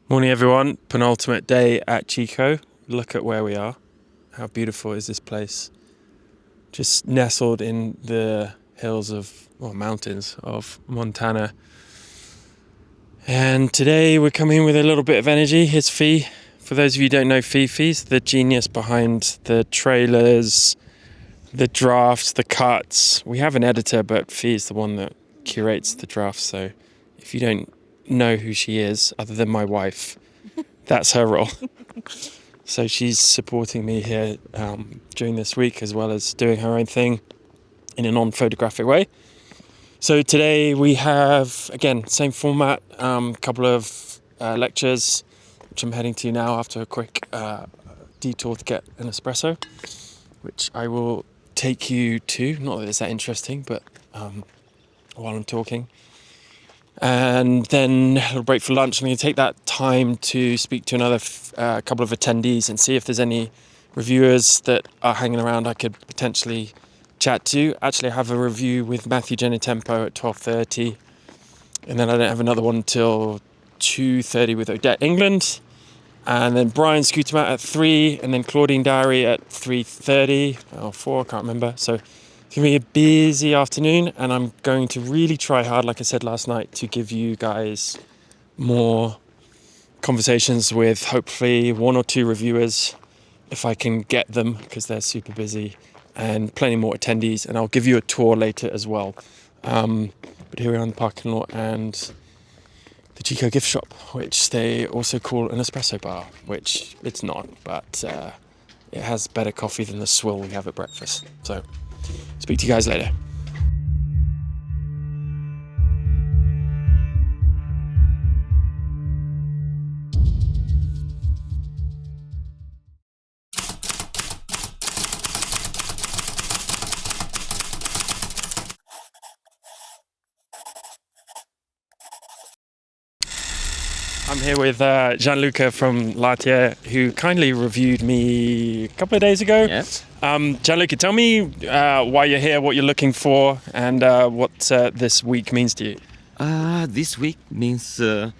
Morning everyone, penultimate day at Chico. Look at where we are. How beautiful is this place? Just nestled in the mountains of Montana. And today we're coming with a little bit of energy. Here's Fee. For those of you who don't know Fee's the genius behind the trailers, the drafts, the cuts. We have an editor, but Fee's the one that curates the drafts. So if you don't know who she is, other than my wife, that's her role. So she's supporting me here during this week, as well as doing her own thing in a non-photographic way. So today we have, again, same format, a couple of lectures, which I'm heading to now after a quick detour to get an espresso, which I will take you to. Not that it's that interesting, but while I'm talking. And then a little break for lunch. I'm going to take that time to speak to another couple of attendees and see if there's any reviewers that are hanging around I could potentially chat to. Actually, I have a review with Matthew Genitempo at 12:30, and then I don't have another one until 2:30 with Odette England, and then Brian Scootermat at 3, and then Claudine Diary at 3:30 or 4, I can't remember. So it's going to be a busy afternoon, and I'm going to really try hard, like I said last night, to give you guys more conversations with hopefully one or two reviewers, if I can get them, because they're super busy, and plenty more attendees, and I'll give you a tour later as well. But here we are in the parking lot and the Chico gift shop, which they also call an espresso bar, which it's not, but it has better coffee than the swill we have at breakfast. So speak to you guys later. I'm here with Gianluca from Latia, who kindly reviewed me a couple of days ago. Yes. Gianluca, tell me why you're here, what you're looking for, and what this week means to you. This week means a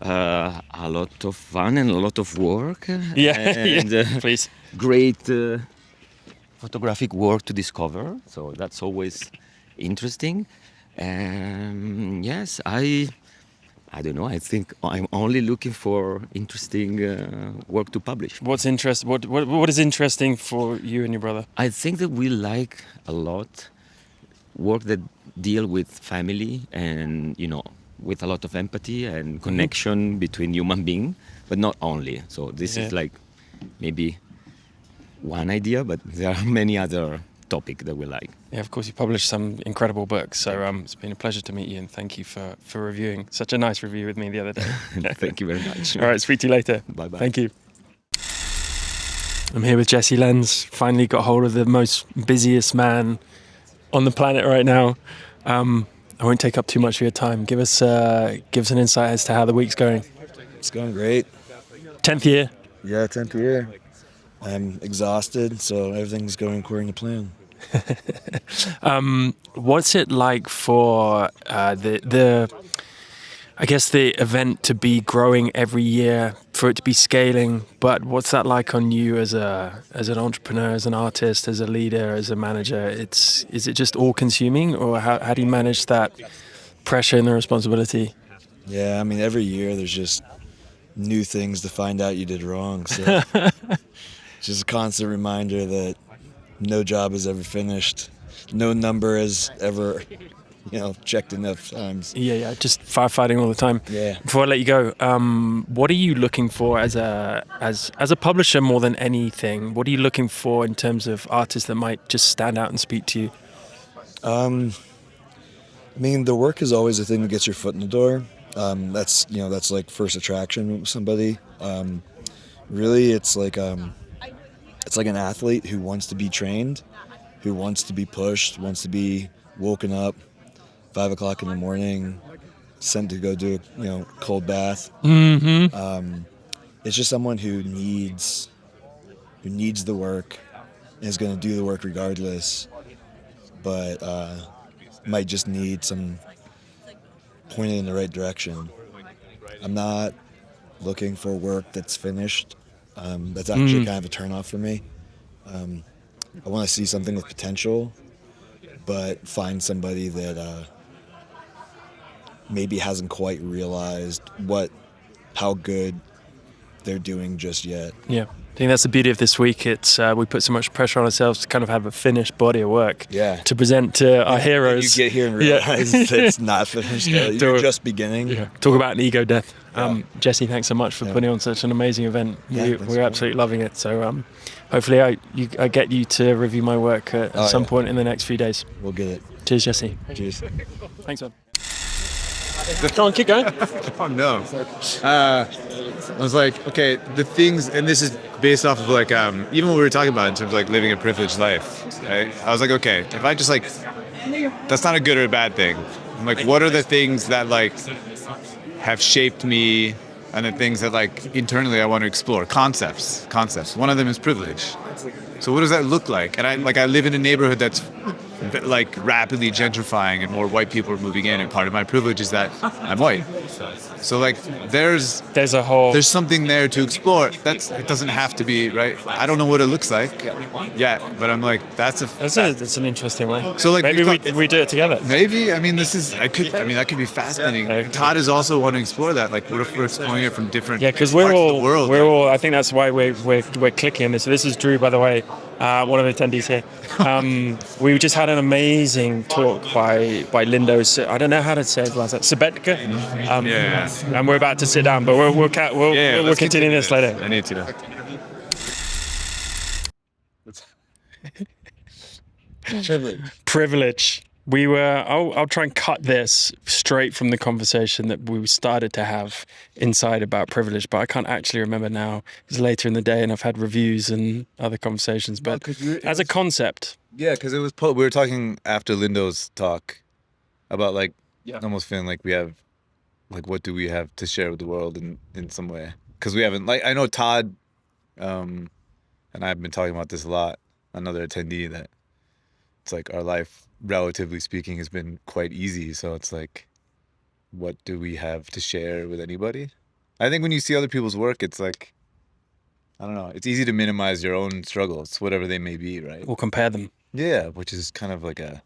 lot of fun and a lot of work. And, please. Great photographic work to discover. So that's always interesting. Yes, I don't know. I think I'm only looking for interesting work to publish. What is interesting for you and your brother? I think that we like a lot work that deal with family and, with a lot of empathy and connection between human beings, but not only. So this is like maybe one idea, but there are many other topics that we like. Yeah, of course, you published some incredible books, so it's been a pleasure to meet you, and thank you for reviewing. Such a nice review with me the other day. Thank you very much. All right, speak to you later. Bye-bye. Thank you. I'm here with Jesse Lenz. Finally got hold of the most busiest man on the planet right now. I won't take up too much of your time. Give us an insight as to how the week's going. It's going great. 10th year. Yeah, 10th year. I'm exhausted, so everything's going according to plan. What's it like for the event to be growing every year, for it to be scaling? But what's that like on you as an entrepreneur, as an artist, as a leader, as a manager? Is it just all consuming, or how do you manage that pressure and the responsibility? Yeah, I mean, every year there's just new things to find out you did wrong. So it's just a constant reminder that no job is ever finished. No number is ever, checked enough times. Yeah, just firefighting all the time. Yeah. Before I let you go, what are you looking for as a publisher more than anything? What are you looking for in terms of artists that might just stand out and speak to you? I mean, the work is always the thing that gets your foot in the door. That's like first attraction with somebody. Really, it's like an athlete who wants to be trained, who wants to be pushed, wants to be woken up 5 o'clock in the morning, sent to go do a cold bath. Mm-hmm. It's just someone who needs the work and is going to do the work regardless, but might just need some pointed in the right direction. I'm not looking for work that's finished. That's actually kind of a turnoff for me. I want to see something with potential, but find somebody that maybe hasn't quite realized how good they're doing just yet. Yeah, I think that's the beauty of this week. It's we put so much pressure on ourselves to kind of have a finished body of work to present to our heroes. You get here and realize it's not finished. You're just beginning. Yeah. Talk about an ego death. Jesse, thanks so much for putting on such an amazing event. We're absolutely loving it. So hopefully I get you to review my work at some point in the next few days. We'll get it. Cheers, Jesse. Cheers. Thanks, man. Go on, keep going. Oh no. I was like, okay, the things, and this is based off of like, even what we were talking about in terms of like living a privileged life, right? I was like, okay, if I just like, that's not a good or a bad thing. I'm like, what are the things that like have shaped me and the things that like internally I want to explore? Concepts. One of them is privilege. So what does that look like? And I live in a neighborhood that's like rapidly gentrifying and more white people are moving in, and part of my privilege is that I'm white. So like there's something there to explore. It doesn't have to be right. I don't know what it looks like yet, but I'm like that's an interesting one. So like maybe we do it together. Maybe that could be fascinating. Okay. Todd is also wanting to explore that. Like what if we're exploring it from different because parts of the world? We're all. I think that's why we're clicking this. So this is Drew, by the way, one of the attendees here. We just had an amazing talk by Lindo. I don't know how to say his last name. Sobekwa. And we're about to sit down, but we'll continue this later. I need to know. Privilege. I'll try and cut this straight from the conversation that we started to have inside about privilege, but I can't actually remember now. It's later in the day and I've had reviews and other conversations, but as a concept. Yeah, because we were talking after Lindo's talk about like almost feeling like we have, like what do we have to share with the world in some way? Because we haven't, like I know Todd and I've been talking about this a lot, another attendee, that it's like our life, relatively speaking, has been quite easy. So it's like, what do we have to share with anybody? I think when you see other people's work, it's like, I don't know, it's easy to minimize your own struggles, whatever they may be, right? Or compare them. Yeah, which is kind of like a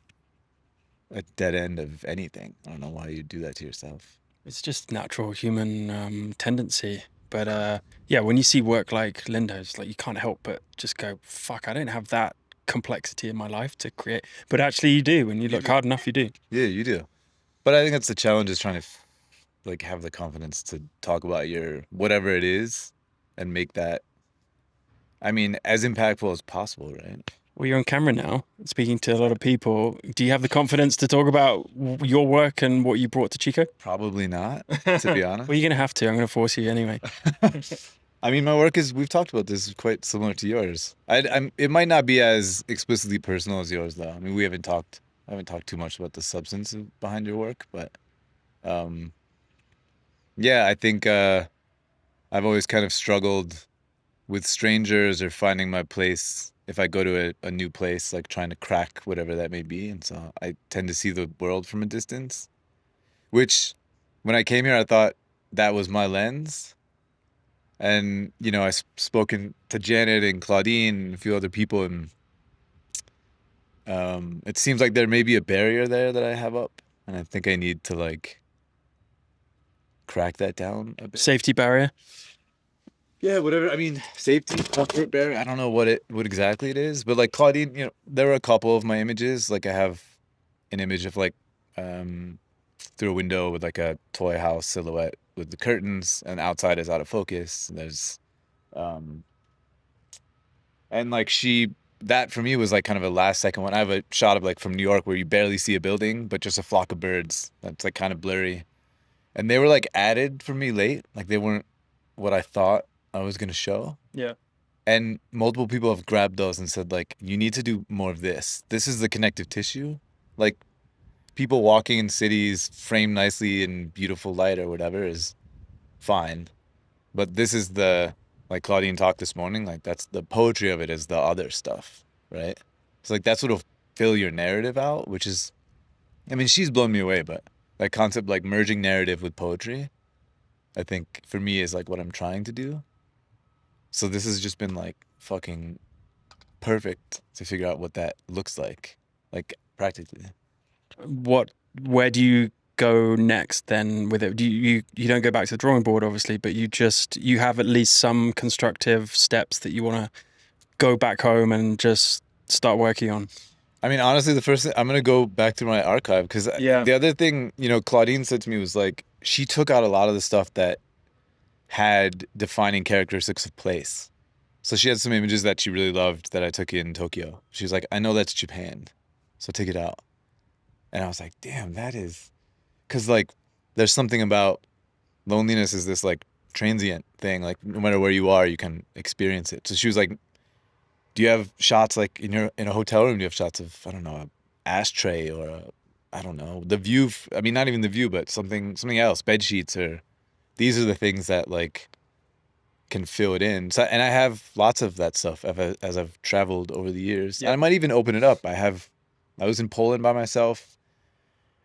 dead end of anything. I don't know why you do that to yourself. It's just natural human tendency. But when you see work like Lindo's, like you can't help but just go, fuck, I don't have that complexity in my life to create. But actually you do. When you look hard enough, you do. Yeah, you do. But I think that's the challenge, is trying to like have the confidence to talk about your whatever it is and make that, I mean, as impactful as possible, right? Well, you're on camera now, speaking to a lot of people. Do you have the confidence to talk about your work and what you brought to Chico? Probably not, to be honest. Well, you're going to have to. I'm going to force you anyway. I mean, my work is, we've talked about this, is quite similar to yours. It might not be as explicitly personal as yours, though. I mean, I haven't talked too much about the substance behind your work, but I think I've always kind of struggled with strangers or finding my place if I go to a new place, like trying to crack whatever that may be. And so I tend to see the world from a distance, which when I came here, I thought that was my lens. And, you know, I've spoken to Janet and Claudine and a few other people, and it seems like there may be a barrier there that I have up. And I think I need to, like, crack that down a bit. Safety barrier? Yeah, whatever. I mean, safety, comfort barrier. I don't know what exactly it is. But, like, Claudine, you know, there were a couple of my images. Like, I have an image of, like, through a window with, like, a toy house silhouette with the curtains, and outside is out of focus. And there's and like that for me was like kind of a last second one. I have a shot of like from New York where you barely see a building but just a flock of birds that's like kind of blurry, and they were like added for me late. Like they weren't what I thought I was gonna show. Yeah. And multiple people have grabbed those and said, like, you need to do more of this. This is the connective tissue. Like, people walking in cities framed nicely in beautiful light or whatever is fine. But this is like Claudine talked this morning, like that's the poetry of it, is the other stuff, right? So like that's what'll fill your narrative out, which is, I mean, she's blown me away, but that concept, like merging narrative with poetry, I think for me is like what I'm trying to do. So this has just been like fucking perfect to figure out what that looks like practically. Where do you go next then with it? Do you don't go back to the drawing board obviously, but you have at least some constructive steps that you want to go back home and just start working on? I mean, honestly, the first thing, I'm going to go back through my archive because the other thing, Claudine said to me was like, she took out a lot of the stuff that had defining characteristics of place. So she had some images that she really loved that I took in Tokyo. She was like, I know that's Japan, so take it out. And I was like, damn, that is... Because, like, there's something about loneliness is this, like, transient thing. Like, no matter where you are, you can experience it. So she was like, do you have shots, like, in a hotel room? Do you have shots of, I don't know, an ashtray or I don't know, the view? I mean, not even the view, but something else, bed sheets, or... These are the things that, like, can fill it in. So, and I have lots of that stuff as I've traveled over the years. Yeah. I might even open it up. I was in Poland by myself,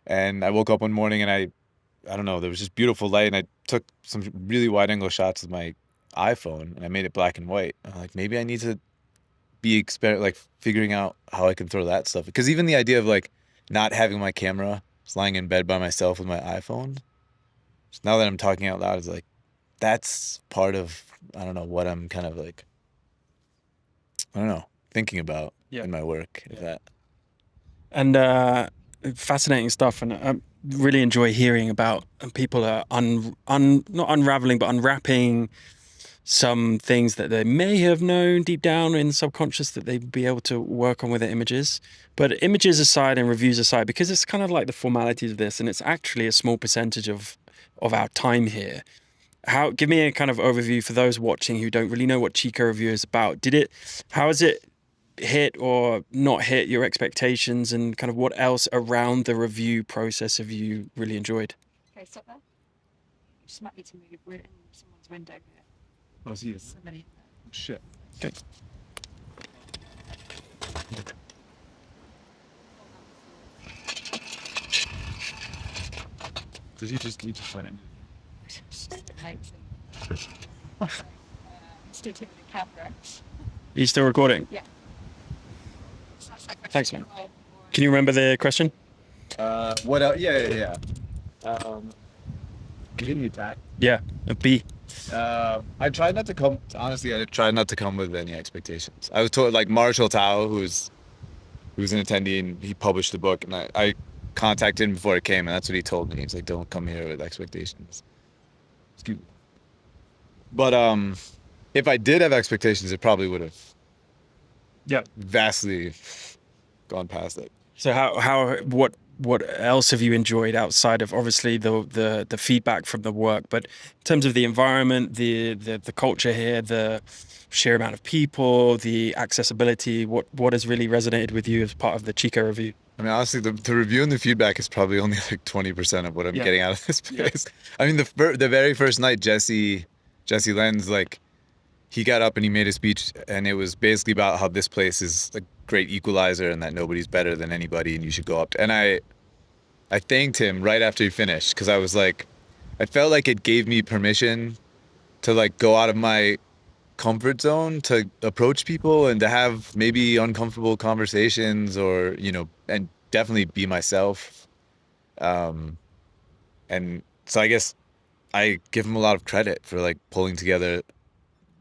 and I woke up one morning and I don't know, there was just beautiful light, and I took some really wide angle shots with my iPhone and I made it black and white. I'm like, maybe I need to be figuring out how I can throw that stuff. Because even the idea of like not having my camera, just lying in bed by myself with my iPhone, just now that I'm talking out loud, is like, that's part of, I don't know, what I'm kind of like, I don't know, thinking about in my work. Is that. And fascinating stuff, and I really enjoy hearing about people not unraveling, but unwrapping some things that they may have known deep down in the subconscious that they'd be able to work on with their images. But images aside and reviews aside, because it's kind of like the formalities of this, and it's actually a small percentage of our time here. Give me a kind of overview for those watching who don't really know what Chico Review is about. How has it hit or not hit your expectations, and kind of what else around the review process have you really enjoyed? Okay, stop there. You just might need to move. We're in someone's window here. Oh, see, Somebody. shit. Okay. Did you just find it? It's just amazing. Still taking the camera. Are you still recording? Yeah. Thanks, man. Can you remember the question? What else? Yeah. Continue attack. Yeah, a B. I tried not to come. Honestly, I tried not to come with any expectations. I was told, like Marshall Tao, who's an attendee, and he published the book, and I contacted him before it came, and that's what he told me. He's like, "Don't come here with expectations." Excuse me. But if I did have expectations, it probably would have vastly gone past it. So what else have you enjoyed outside of obviously the feedback from the work, but in terms of the environment, the culture here, the sheer amount of people, the accessibility, what has really resonated with you as part of the Chico Review? I mean, honestly, the review and the feedback is probably only like 20% of what I'm getting out of this place. Yeah. I mean, the very first night, Jesse Lenz, like, he got up and he made a speech, and it was basically about how this place is a great equalizer and that nobody's better than anybody and you should go up. And I thanked him right after he finished, because I was like, I felt like it gave me permission to like go out of my comfort zone to approach people and to have maybe uncomfortable conversations, or and definitely be myself. And so I guess I give him a lot of credit for like pulling together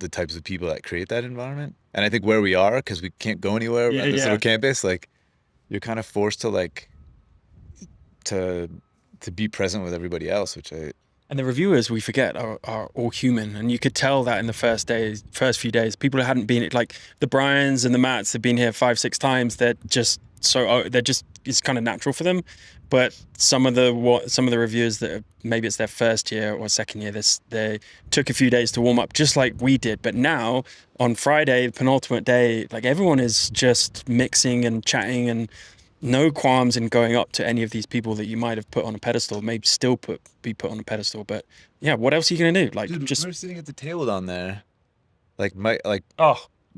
the types of people that create that environment. And I think where we are, because we can't go anywhere at this little campus, like, you're kind of forced to like to be present with everybody else, which And the reviewers, we forget, are all human, and you could tell that in the first few days. People who hadn't been, like the Bryans and the Matts, have been here 5-6 times. It's kind of natural for them. But some of the reviewers that maybe it's their first year or second year, they took a few days to warm up, just like we did. But now on Friday, the penultimate day, like everyone is just mixing and chatting, and no qualms in going up to any of these people that you might have put on a pedestal, maybe still be put on a pedestal. But yeah, what else are you gonna do? Like, dude, just we're sitting at the table down there,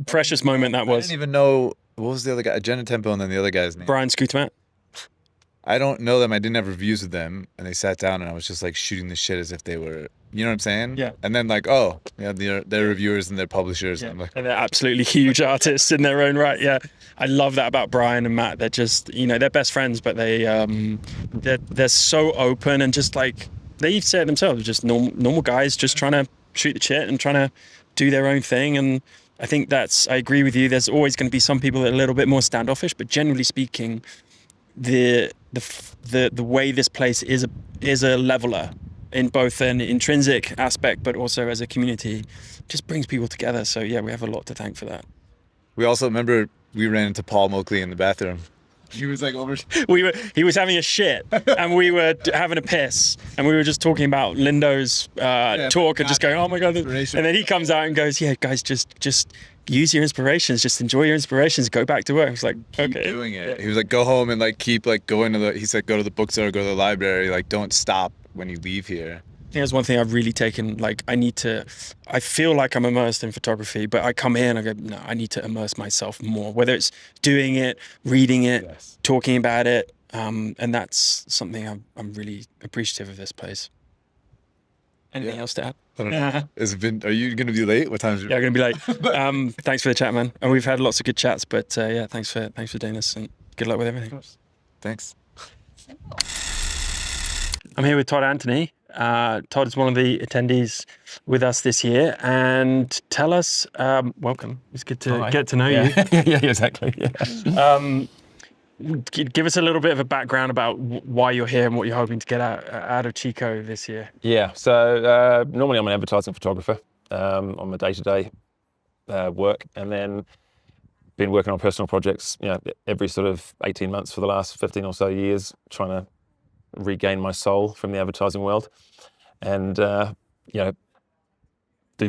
precious moment that was. I didn't even know what was the other guy, Genitempo, and then the other guy's name. Brian Scootermat. I don't know them. I didn't have reviews with them, and they sat down, and I was just like shooting the shit as if they were, you know what I'm saying? Yeah. And then like, oh, yeah, they're reviewers and they're publishers. Yeah. And I'm like, And they're absolutely huge artists in their own right. Yeah, I love that about Brian and Matt. They're just, they're best friends, but they're so open and just like they've said themselves, just normal guys, just trying to shoot the shit and trying to do their own thing. And I think I agree with you. There's always going to be some people that are a little bit more standoffish, but generally speaking, the way this place is a leveler in both an intrinsic aspect, but also as a community, just brings people together. So yeah, we have a lot to thank for that. we also remember we ran into Paul Moakley in the bathroom. He was like over. He was having a shit, and we were having a piss, and we were just talking about Lindo's talk and just going, "Oh my god!" And then he comes out and goes, "Yeah, guys, just use your inspirations, just enjoy your inspirations, go back to work." It's like, Keep okay, doing it. He was like, go home and like keep like going to he said, go to the bookstore, go to the library, like don't stop when you leave here. I think that's one thing I've really taken. Like, I feel like I'm immersed in photography, but I come here and I go, no, I need to immerse myself more, whether it's doing it, reading it, Yes. talking about it. And that's something I'm really appreciative of this place. Anything else to add? I don't know. Are you going to be late? What time is it? Yeah, I'm going to be late. Thanks for the chat, man. And we've had lots of good chats, but yeah, thanks for doing this and good luck with everything. Thanks. I'm here with Todd Antony. Todd is one of the attendees with us this year, and tell us, welcome. It's good to get to know you. Yeah, exactly. Yeah. Give us a little bit of a background about why you're here and what you're hoping to get out of Chico this year. Yeah. So normally I'm an advertising photographer on my day-to-day work, and then been working on personal projects, every sort of 18 months for the last 15 or so years, trying to regain my soul from the advertising world, and do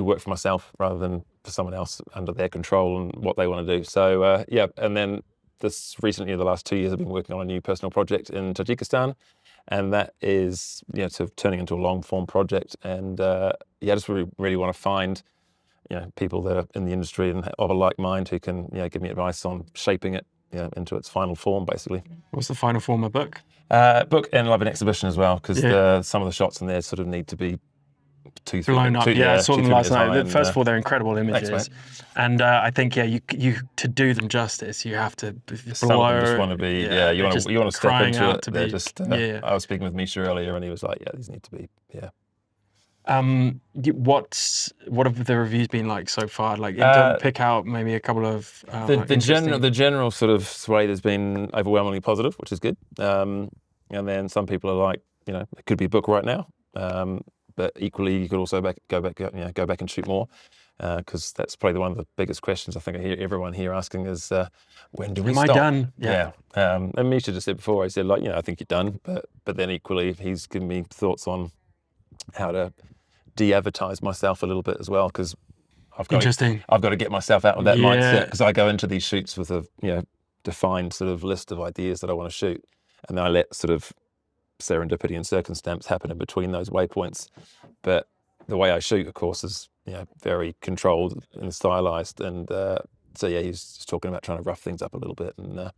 work for myself rather than for someone else under their control and what they want to do. So and then this recently, the last 2 years, I've been working on a new personal project in Tajikistan, and that is sort of turning into a long form project. And I just really want to find people that are in the industry and of a like mind who can give me advice on shaping it into its final form, basically. What's the final form of book? Book, and I'll have an exhibition as well, because some of the shots in there sort of need to be blown up. I saw them last night. First of all, they're incredible images, thanks, and I think you to do them justice, you have to blow. Some of them just want to be you want to step into it. They're just I was speaking with Misha earlier, and he was like, these need to be What have the reviews been like so far? Like, pick out maybe a couple of the general sort of sway has been overwhelmingly positive, which is good. And then some people are like, it could be a book right now, but equally you could also go back and shoot more, because that's probably one of the biggest questions I think I hear everyone here asking is, when do we stop? Am I done? Yeah. And Misha just said before, I said I think you're done, but then equally he's given me thoughts on how to de-advertise myself a little bit as well, because I've got to get myself out of that mindset, because I go into these shoots with a defined sort of list of ideas that I want to shoot, and then I let sort of serendipity and circumstance happen in between those waypoints. But the way I shoot, of course, is very controlled and stylized, and so he's just talking about trying to rough things up a little bit. And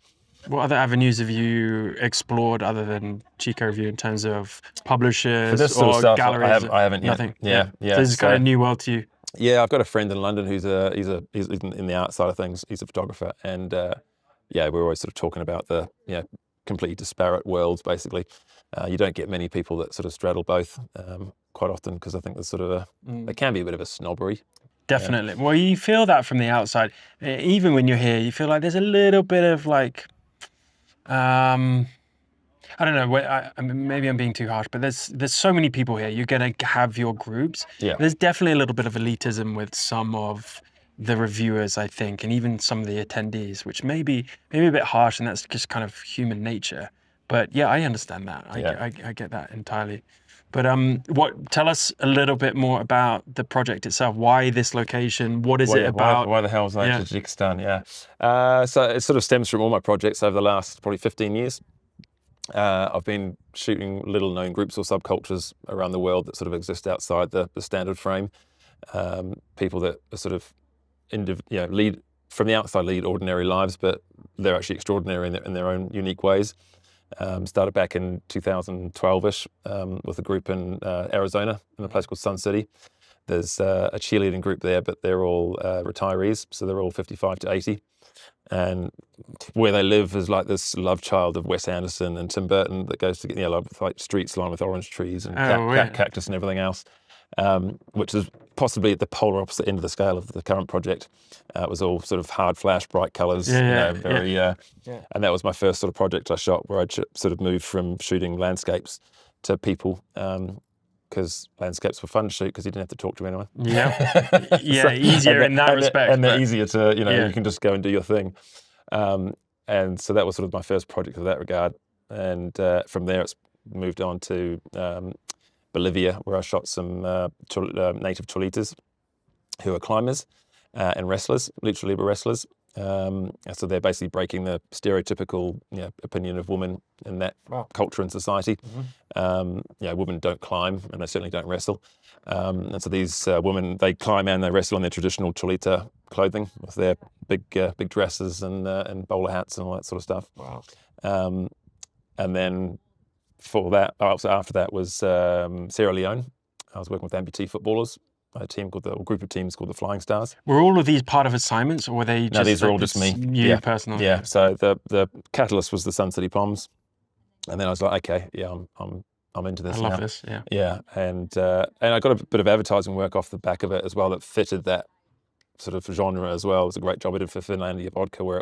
what other avenues have you explored other than Chico Review in terms of publishers for this sort or of stuff, galleries? I haven't yet. Nothing. Yeah. So this is kind of new world to you. Yeah, I've got a friend in London who's in the art side of things. He's a photographer, and we're always sort of talking about the completely disparate worlds. Basically, you don't get many people that sort of straddle both quite often, because I think there's sort of there can be a bit of a snobbery. Definitely. Well, you feel that from the outside. Even when you're here, you feel like there's a little bit of like, I don't know, maybe I'm being too harsh, but there's so many people here. You're going to have your groups. Yeah. There's definitely a little bit of elitism with some of the reviewers, I think, and even some of the attendees, which may be a bit harsh, and that's just kind of human nature. But yeah, I understand that. I get that entirely. But tell us a little bit more about the project itself. Why this location? What is it about? Why the hell is that Tajikistan? Yeah. So it sort of stems from all my projects over the last probably 15 years. I've been shooting little-known groups or subcultures around the world that sort of exist outside the standard frame. People that are sort of lead from the outside, lead ordinary lives, but they're actually extraordinary in their own unique ways. Started back in 2012-ish with a group in Arizona in a place called Sun City. There's a cheerleading group there, but they're all retirees, so they're all 55 to 80. And where they live is like this love child of Wes Anderson and Tim Burton that goes to like streets lined with orange trees and cactus and everything else, which is possibly at the polar opposite end of the scale of the current project. It was all sort of hard flash, bright colours, and that was my first sort of project I shot, where I'd sort of moved from shooting landscapes to people. Because landscapes were fun to shoot because you didn't have to talk to anyone. Yeah, easier in that respect. And they're easier to, you can just go and do your thing. And so that was sort of my first project in that regard. And from there, it's moved on to Bolivia, where I shot some native Cholitas who are climbers and wrestlers, lucha libre wrestlers. So they're basically breaking the stereotypical opinion of women in that culture and society. Women don't climb, and they certainly don't wrestle. And so these women, they climb and they wrestle in their traditional Cholita clothing with their big dresses and bowler hats and all that sort of stuff. Wow. And then after that was Sierra Leone. I was working with amputee footballers. A group of teams called the Flying Stars. Were all of these part of assignments, or were they just? No, these are all just me. Personally. Yeah. So the catalyst was the Sun City Poms, and then I was like, okay, I'm into this. I love this. Yeah. Yeah, and I got a bit of advertising work off the back of it as well that fitted that sort of genre as well. It was a great job I did for Finlandia Vodka, where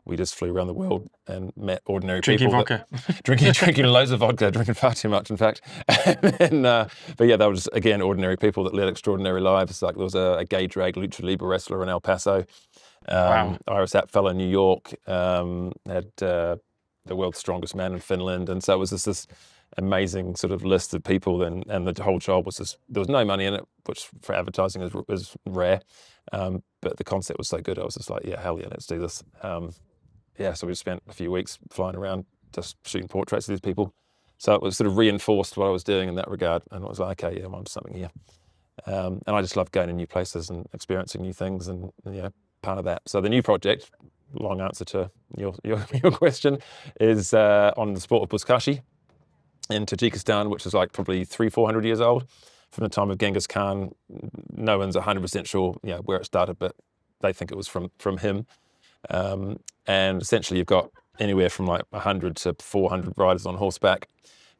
we just flew around the world and met ordinary drinking people. Vodka. Drinking loads of vodka, drinking far too much, in fact. But that was, again, ordinary people that led extraordinary lives. Like there was a gay drag lucha libre wrestler in El Paso. Iris Apfel in New York. Had the world's strongest man in Finland. And so it was this amazing sort of list of people, and the whole job was just, there was no money in it, which for advertising is rare. But the concept was so good, I was just like, hell yeah, let's do this. So we spent a few weeks flying around just shooting portraits of these people. So it was sort of reinforced what I was doing in that regard, and I was like, okay, I'm onto something here. And I just love going to new places and experiencing new things, and part of that. So the new project, long answer to your question, is on the sport of Buzkashi in Tajikistan, which is like probably 300-400 years old. From the time of Genghis Khan, no one's 100% sure where it started, but they think it was from him. And essentially you've got anywhere from like 100 to 400 riders on horseback,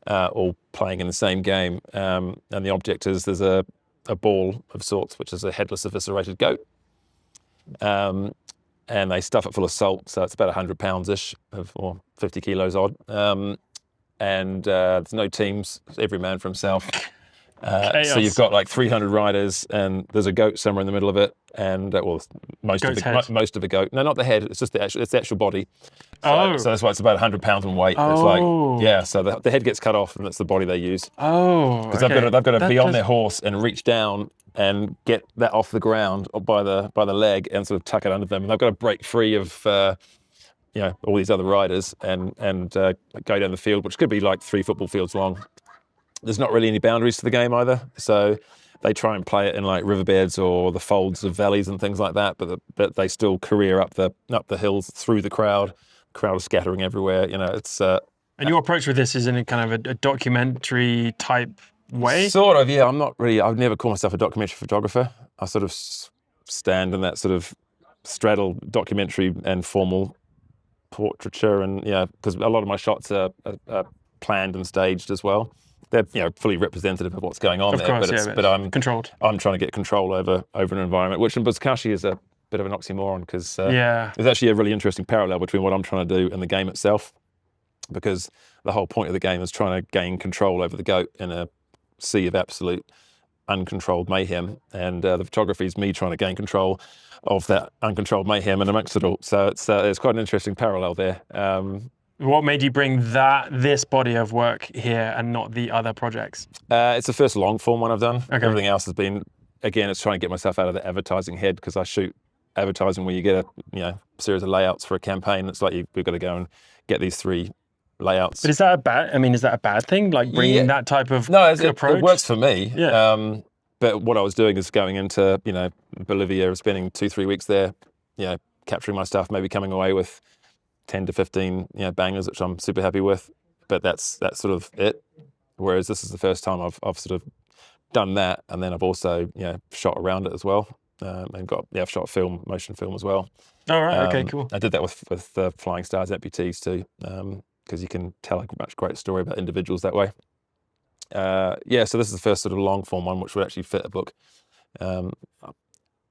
all playing in the same game. And the object is there's a ball of sorts, which is a headless eviscerated goat. And they stuff it full of salt, so it's about 100 pounds-ish, or 50 kilos odd. And there's no teams, it's every man for himself. So you've got like 300 riders, and there's a goat somewhere in the middle of it, and most of the goat. No, not the head. It's just it's the actual body. So that's why it's about 100 pounds in weight. Oh. It's like so the head gets cut off, and that's the body they use. Oh, because they've got to be on their horse and reach down and get that off the ground by the leg and sort of tuck it under them, and they've got to break free of all these other riders and go down the field, which could be like 3 football fields long. There's not really any boundaries to the game either, so they try and play it in like riverbeds or the folds of valleys and things like that, but they still career up the hills through the crowd. The crowd is scattering everywhere. It's. And your approach with this is in a kind of a documentary type way? Sort of, yeah. I'd never call myself a documentary photographer. I sort of stand in that sort of straddle documentary and formal portraiture, and because a lot of my shots are planned and staged as well. They're fully representative of what's going on of there, course, but I'm controlled. I'm trying to get control over an environment, which in Buzkashi is a bit of an oxymoron, because there's actually a really interesting parallel between what I'm trying to do and the game itself, because the whole point of the game is trying to gain control over the goat in a sea of absolute uncontrolled mayhem, and the photography is me trying to gain control of that uncontrolled mayhem and amongst it all. So it's quite an interesting parallel there. What made you bring this body of work here and not the other projects? It's the first long form one I've done. Okay. Everything else has been, again, it's trying to get myself out of the advertising head, because I shoot advertising where you get a series of layouts for a campaign. It's like we've got to go and get these 3 layouts. But is that a bad thing? Like bringing that type of approach? It works for me. Yeah. But what I was doing is going into Bolivia, spending 2-3 weeks there, capturing my stuff, maybe coming away with 10 to 15 bangers, which I'm super happy with, but that's sort of it. Whereas this is the first time I've sort of done that, and then I've also shot around it as well, and I've shot motion film as well. All right, okay, cool. I did that with Flying Stars amputees too, because you can tell a much greater story about individuals that way. So this is the first sort of long form one, which would actually fit a book.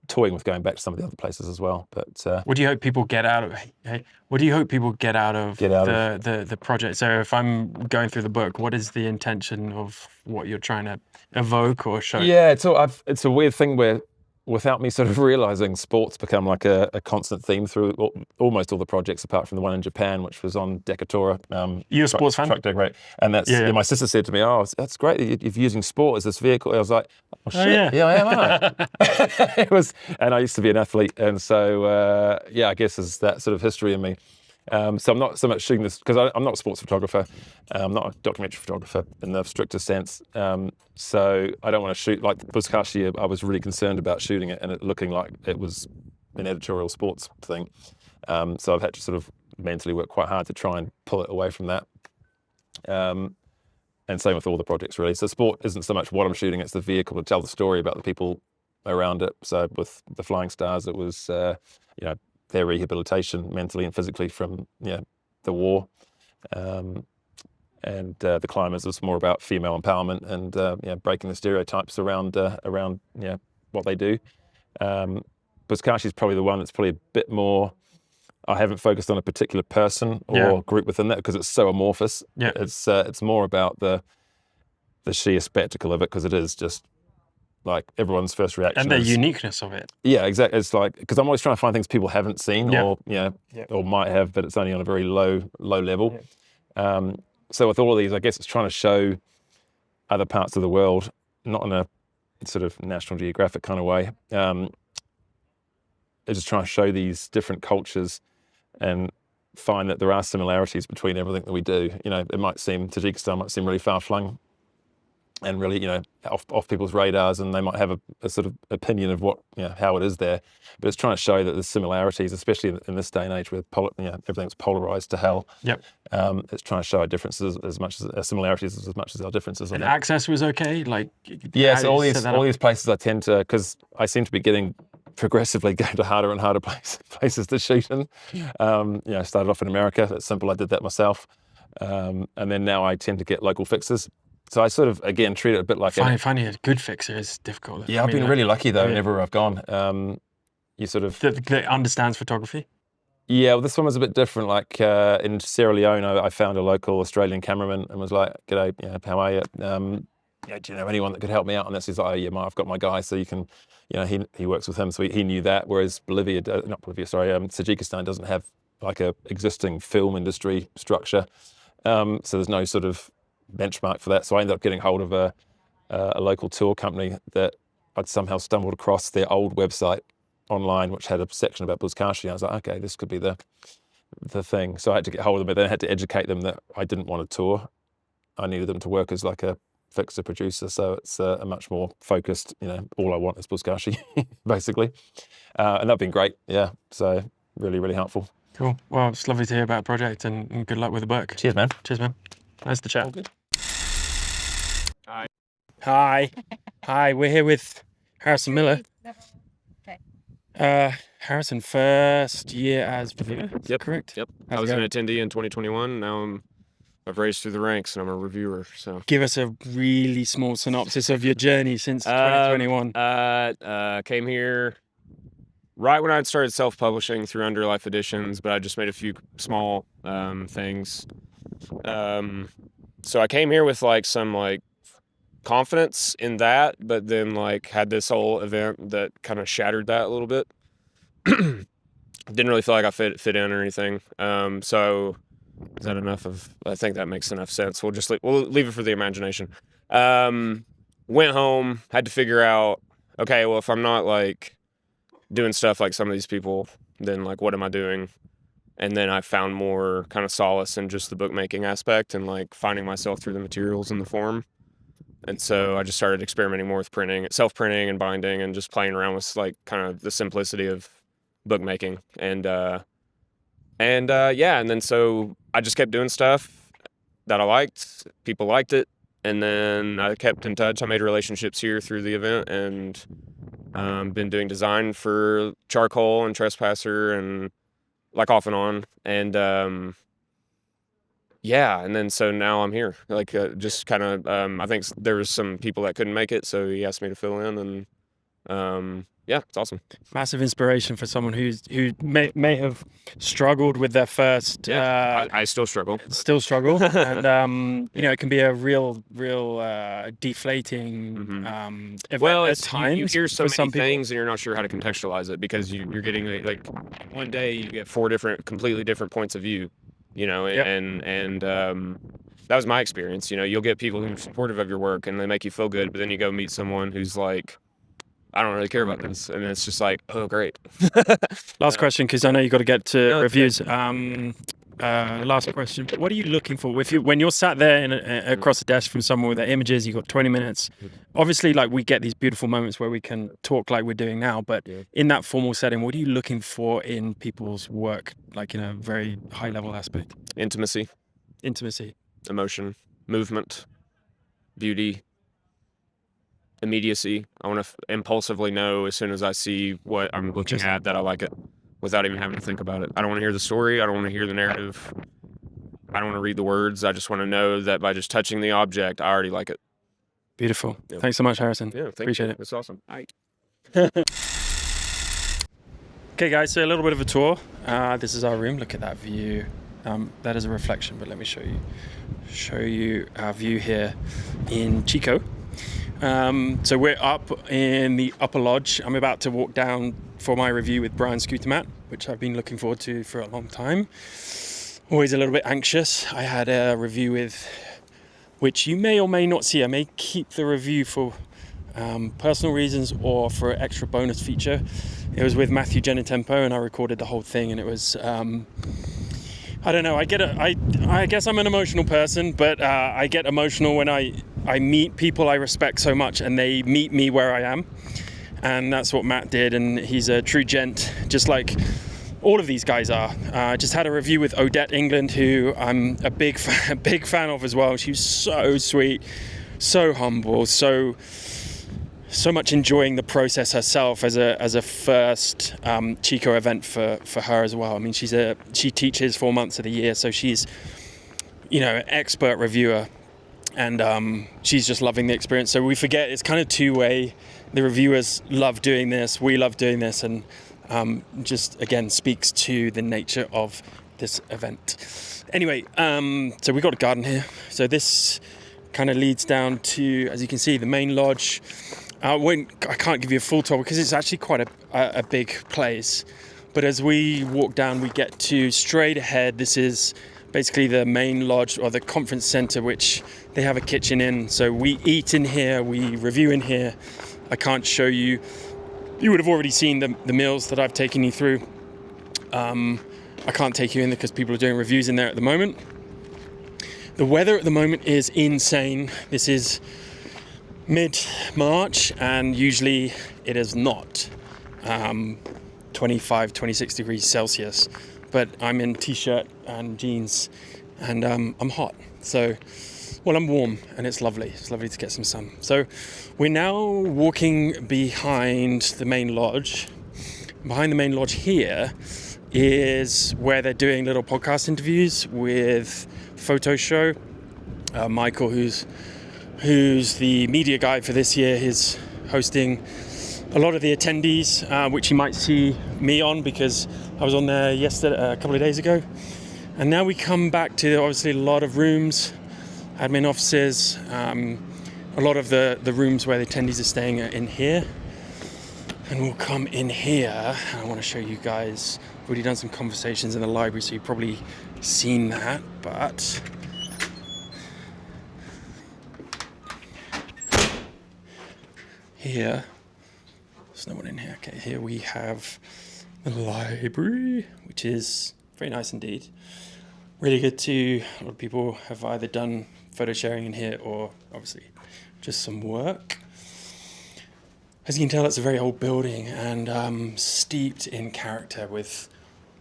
Toying with going back to some of the other places as well. But what do you hope people get out of? What do you hope people get out of the project? So if I'm going through the book, what is the intention of what you're trying to evoke or show? Yeah, it's a weird thing where, without me sort of realizing, sports become like a constant theme through almost all the projects, apart from the one in Japan, which was on Decatura. You're a sports fan? Truck decorate. And that's my sister said to me, "Oh, that's great that you're using sport as this vehicle." I was like, "Oh shit, yeah, I am, aren't I?" It was, and I used to be an athlete, and so I guess there's that sort of history in me. So I'm not so much shooting this because I'm not a sports photographer. I'm not a documentary photographer in the strictest sense. So I don't want to shoot like Buzkashi. I was really concerned about shooting it and it looking like it was an editorial sports thing. So I've had to sort of mentally work quite hard to try and pull it away from that. And same with all the projects really. So sport isn't so much what I'm shooting; it's the vehicle to tell the story about the people around it. So with the Flying Stars, it was their rehabilitation mentally and physically from the war, and the Climbers was more about female empowerment and breaking the stereotypes around what they do. Buzkashi is probably the one that's probably a bit more. I haven't focused on a particular person or group within that because it's so amorphous. Yeah, it's more about the sheer spectacle of it, because it is just like everyone's first reaction and the uniqueness of it. Yeah, exactly. It's like, because I'm always trying to find things people haven't seen or might have, but it's only on a very low level. Yeah. So with all of these, I guess it's trying to show other parts of the world, not in a sort of National Geographic kind of way. It's just trying to show these different cultures and find that there are similarities between everything that we do. It might seem, Tajikistan might seem really far-flung and really, off people's radars, and they might have a sort of opinion of what, how it is there. But it's trying to show that there's similarities, especially in this day and age where everything's polarized to hell. Yep. It's trying to show our differences as much as our similarities as much as our differences. And access was okay, like. Yes, all these places I tend to, because I seem to be getting progressively going to harder and harder places to shoot in. I started off in America. It's simple. I did that myself, and then now I tend to get local fixers. So I sort of, again, treat it a bit like... Finding a good fixer is difficult. Yeah, I've been really lucky, though, whenever I've gone. You sort of... That understands photography? Yeah, well, this one was a bit different. Like in Sierra Leone, I found a local Australian cameraman and was like, "G'day, how are you? Do you know anyone that could help me out on this?" He's like, "Oh, yeah, I've got my guy, so you can..." He works with him, so he knew that, whereas Tajikistan doesn't have like a existing film industry structure. So there's no sort of benchmark for that. So I ended up getting hold of a local tour company that I'd somehow stumbled across their old website online, which had a section about Buzkashi. I was like, okay, this could be the thing. So I had to get hold of them, but then I had to educate them that I didn't want a tour. I needed them to work as like a fixer producer. So it's a much more focused, all I want is Buzkashi, basically. And that's been great. Yeah. So really, really helpful. Cool. Well, it's lovely to hear about the project and good luck with the book. Cheers, man. Cheers, man. Nice to chat. All good. Hi. Hi, we're here with Harrison Miller. Harrison, first year as reviewer, Yep. correct? Yep. How's I was it an going? attendee in 2021. Now I've raised through the ranks and I'm a reviewer. So Give us a really small synopsis of your journey since 2021. Came here right when I'd started self-publishing through Underlife Editions, but I just made a few small things. So I came here with like some like confidence in that, but then like had this whole event that kind of shattered that a little bit. Didn't really feel like I fit in or anything. So is that enough of? I think that makes enough sense. We'll leave it for the imagination. Went home, had to figure out, okay, well, if I'm not like doing stuff like some of these people, then like what am I doing? And then I found more kind of solace in just the bookmaking aspect and like finding myself through the materials and the form. And so I just started experimenting more with printing, self-printing and binding, and just playing around with like kind of the simplicity of bookmaking. And then so I just kept doing stuff. that I liked. People liked it. And then I kept in touch. I made relationships here through the event, and been doing design for Charcoal and Trespasser and like off and on. And yeah, and then so now I'm here. Like just kind of I think there was some people that couldn't make it, so he asked me to fill in, and yeah, it's awesome. Massive inspiration for someone who may have struggled with their first. I still struggle. And it can be a real deflating event Well, at times. You hear so for many some things, and you're not sure how to contextualize it because you're getting like one day you get 4 completely different points of view, and that was my experience. You'll get people who are supportive of your work and they make you feel good, but then you go meet someone who's like, I don't really care about this, and it's just like, oh, great. Last question, because I know you got to get to reviews. Last question: what are you looking for when you're sat there across the desk from someone with their images? You got 20 minutes. Obviously, like we get these beautiful moments where we can talk like we're doing now, but in that formal setting, what are you looking for in people's work, like in a very high level aspect? Intimacy, emotion, movement, beauty. Immediacy. I want to impulsively know as soon as I see what I'm looking at that I like it without even having to think about it. I don't want to hear the story. I don't want to hear the narrative. I don't want to read the words. I just want to know that by just touching the object, I already like it. Beautiful. Yeah. Thanks so much, Harrison. Yeah, appreciate it. It's awesome. Okay, guys, so a little bit of a tour. This is our room. Look at that view. That is a reflection, but let me show you our view here in Chico. So we're up in the upper lodge. I'm about to walk down for my review with Brian Scootermat, which I've been looking forward to for a long time. Always a little bit anxious. I had a review with, which you may or may not see. I may keep the review for personal reasons or for an extra bonus feature. It was with Matthew Genitempo, and I recorded the whole thing, and it was... I don't know. I guess I'm an emotional person, but I get emotional when I meet people I respect so much and they meet me where I am. And that's what Matt did. And he's a true gent, just like all of these guys are. I just had a review with Odette England, who I'm a big fan of as well. She was so sweet, so humble, so much enjoying the process herself as a first Chico event for her as well. I mean, she teaches 4 months of the year, so she's an expert reviewer, and she's just loving the experience. So we forget it's kind of two-way. The reviewers love doing this, we love doing this, and just again speaks to the nature of this event. Anyway, so we've got a garden here. So this kind of leads down to, as you can see, the main lodge. I can't give you a full tour because it's actually quite a big place. But as we walk down, we get to straight ahead. This is basically the main lodge or the conference center, which they have a kitchen in. So we eat in here, we review in here. I can't show you. You would have already seen the meals that I've taken you through. I can't take you in there because people are doing reviews in there at the moment. The weather at the moment is insane. This is mid-March, and usually it is not 25, 26 degrees Celsius, but I'm in t-shirt and jeans, and I'm hot. So, well, I'm warm, and it's lovely. It's lovely to get some sun. So we're now walking behind the main lodge. Behind the main lodge here is where they're doing little podcast interviews with Photo Show. Michael, who's the media guy for this year, is hosting a lot of the attendees, which you might see me on because I was on there a couple of days ago. And now we come back to obviously a lot of rooms, admin offices, a lot of the rooms where the attendees are staying are in here. And we'll come in here. I want to show you guys. I've already done some conversations in the library, so you've probably seen that, but here, there's no one in here. Okay, here we have the library, which is very nice indeed. Really good too. A lot of people have either done photo sharing in here or obviously just some work. As you can tell, it's a very old building and steeped in character with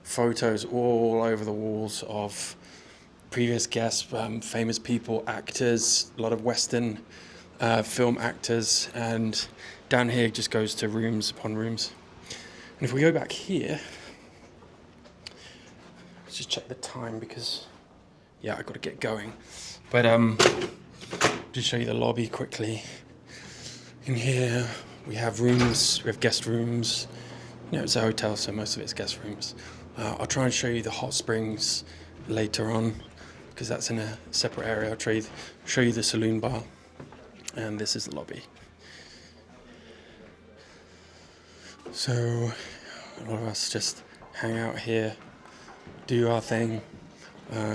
photos all over the walls of previous guests, famous people, actors, a lot of Western film actors, and down here just goes to rooms upon rooms. And if we go back here, let's just check the time because, yeah, I've got to get going. But just show you the lobby quickly. In here, we have rooms, we have guest rooms. You know, it's a hotel, so most of it's guest rooms. I'll try and show you the hot springs later on, because that's in a separate area. I'll show you the saloon bar, and this is the lobby. So a lot of us just hang out here, do our thing,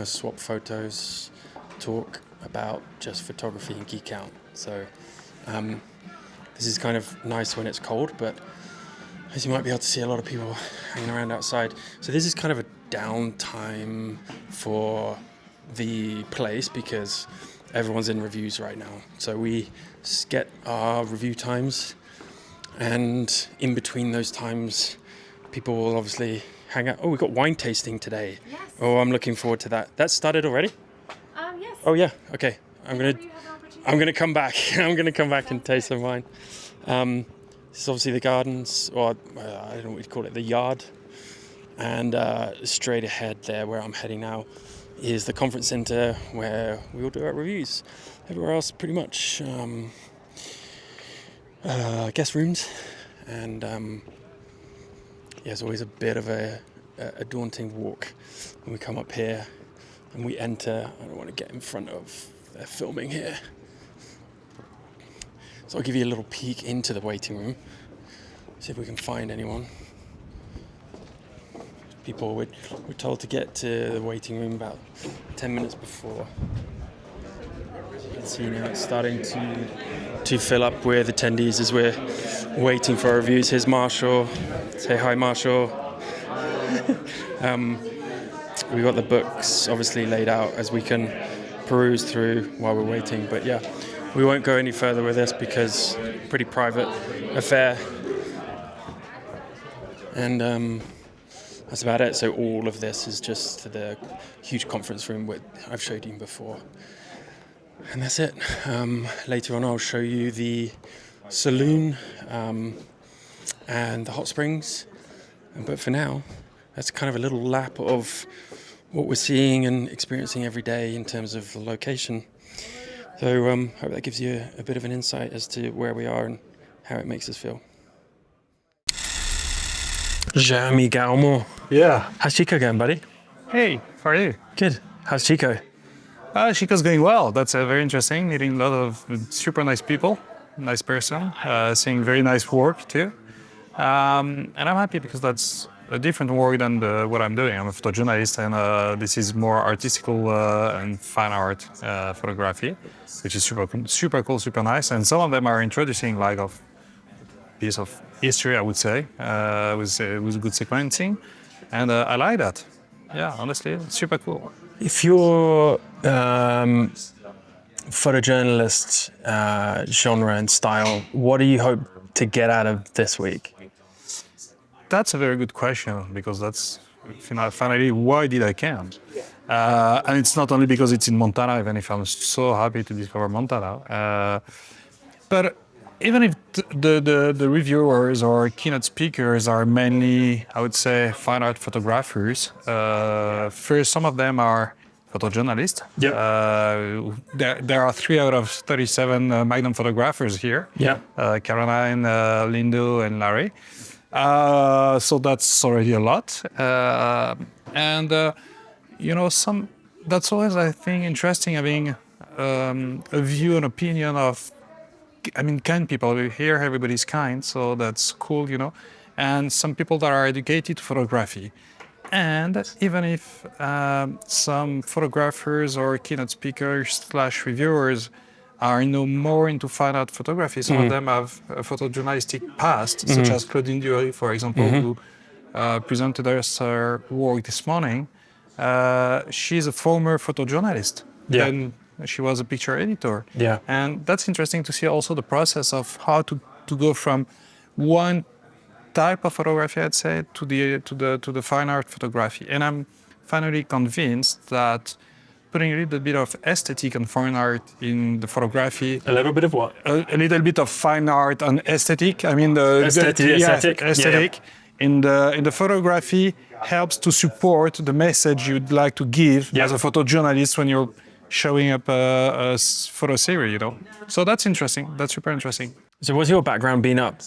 swap photos, talk about just photography and geek out. So this is kind of nice when it's cold, but as you might be able to see, a lot of people hanging around outside. So this is kind of a downtime for the place because everyone's in reviews right now. So we get our review times, and in between those times, people will obviously hang out. Oh, we've got wine tasting today. Yes. Oh, I'm looking forward to that. That started already? Yes. Oh yeah. Okay. I'm gonna come back. I'm gonna come back and taste some wine. This is obviously the gardens, or I don't know what you'd call it, the yard. And straight ahead there, where I'm heading now, is the conference center where we will do our reviews. Everywhere else, pretty much guest rooms, and yeah, it's always a bit of a daunting walk when we come up here and we enter. I don't want to get in front of their filming here, so I'll give you a little peek into the waiting room, see if we can find anyone. People we're told to get to the waiting room about 10 minutes before. You can see now it's starting to fill up with attendees as we're waiting for our reviews. Here's Marshall. Say hi, Marshall. We've got the books obviously laid out as we can peruse through while we're waiting. But yeah, we won't go any further with this because pretty private affair. And that's about it. So all of this is just the huge conference room which I've showed you before. And that's it. Later on I'll show you the saloon and the hot springs. But for now, that's kind of a little lap of what we're seeing and experiencing every day in terms of the location. So hope that gives you a bit of an insight as to where we are and how it makes us feel. Jeremy Garamond. Yeah. How's Chico going, buddy? Hey, how are you? Good. How's Chico? Chico's going well. That's very interesting. Meeting a lot of super nice people, nice person, seeing very nice work too. And I'm happy because that's a different work than what I'm doing. I'm a photojournalist, and this is more artistical and fine art photography, which is super cool, super nice. And some of them are introducing like a piece of history, I would say, with good sequencing, and I like that. Yeah, honestly, it's super cool. If you're photojournalist genre and style, what do you hope to get out of this week? That's a very good question, because that's finally why did I come? And it's not only because it's in Montana, even if I'm so happy to discover Montana. But even if the reviewers or keynote speakers are mainly, I would say, fine art photographers, first, some of them are photojournalists. Yep. There are 3 out of 37 Magnum photographers here. Yeah. Caroline, Lindo, and Larry. So that's already a lot. That's always, I think, interesting having a view and opinion of, kind people. Here, everybody's kind, so that's cool, And some people that are educated to photography. And even if some photographers or keynote speakers / reviewers are more into fine art photography, some of them have a photojournalistic past, such as Claudine, for example, who presented us her work this morning. She's a former photojournalist. Yeah. Then she was a picture editor. Yeah. And that's interesting to see also the process of how to go from one type of photography, I'd say, to the fine art photography. And I'm finally convinced that putting a little bit of aesthetic and fine art in the photography. A little bit of what? A little bit of fine art and aesthetic. I mean, the aesthetic. Aesthetic. Yeah. In the photography helps to support the message you'd like to give as a photojournalist when you're showing up a photo series, you know. So that's interesting. That's super interesting. So what's your background been up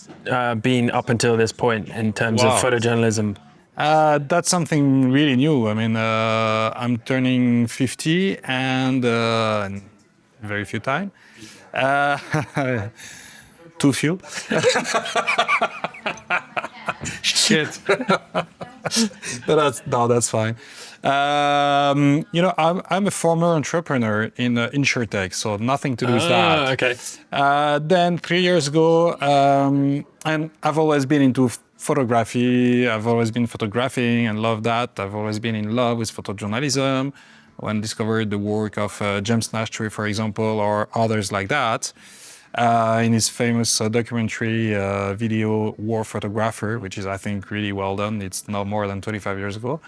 until this point in terms of photojournalism? That's something really new. I mean, I'm turning 50 and very few time. Too few. Shit. That's fine. You know, I'm a former entrepreneur in InsurTech, so nothing to do with that. Okay. Then 3 years ago, and I've always been into photography. I've always been photographing and love that. I've always been in love with photojournalism. When I discovered the work of James Nashtree, for example, or others like that, in his famous documentary video War Photographer, which is, I think, really well done. It's now more than 25 years ago.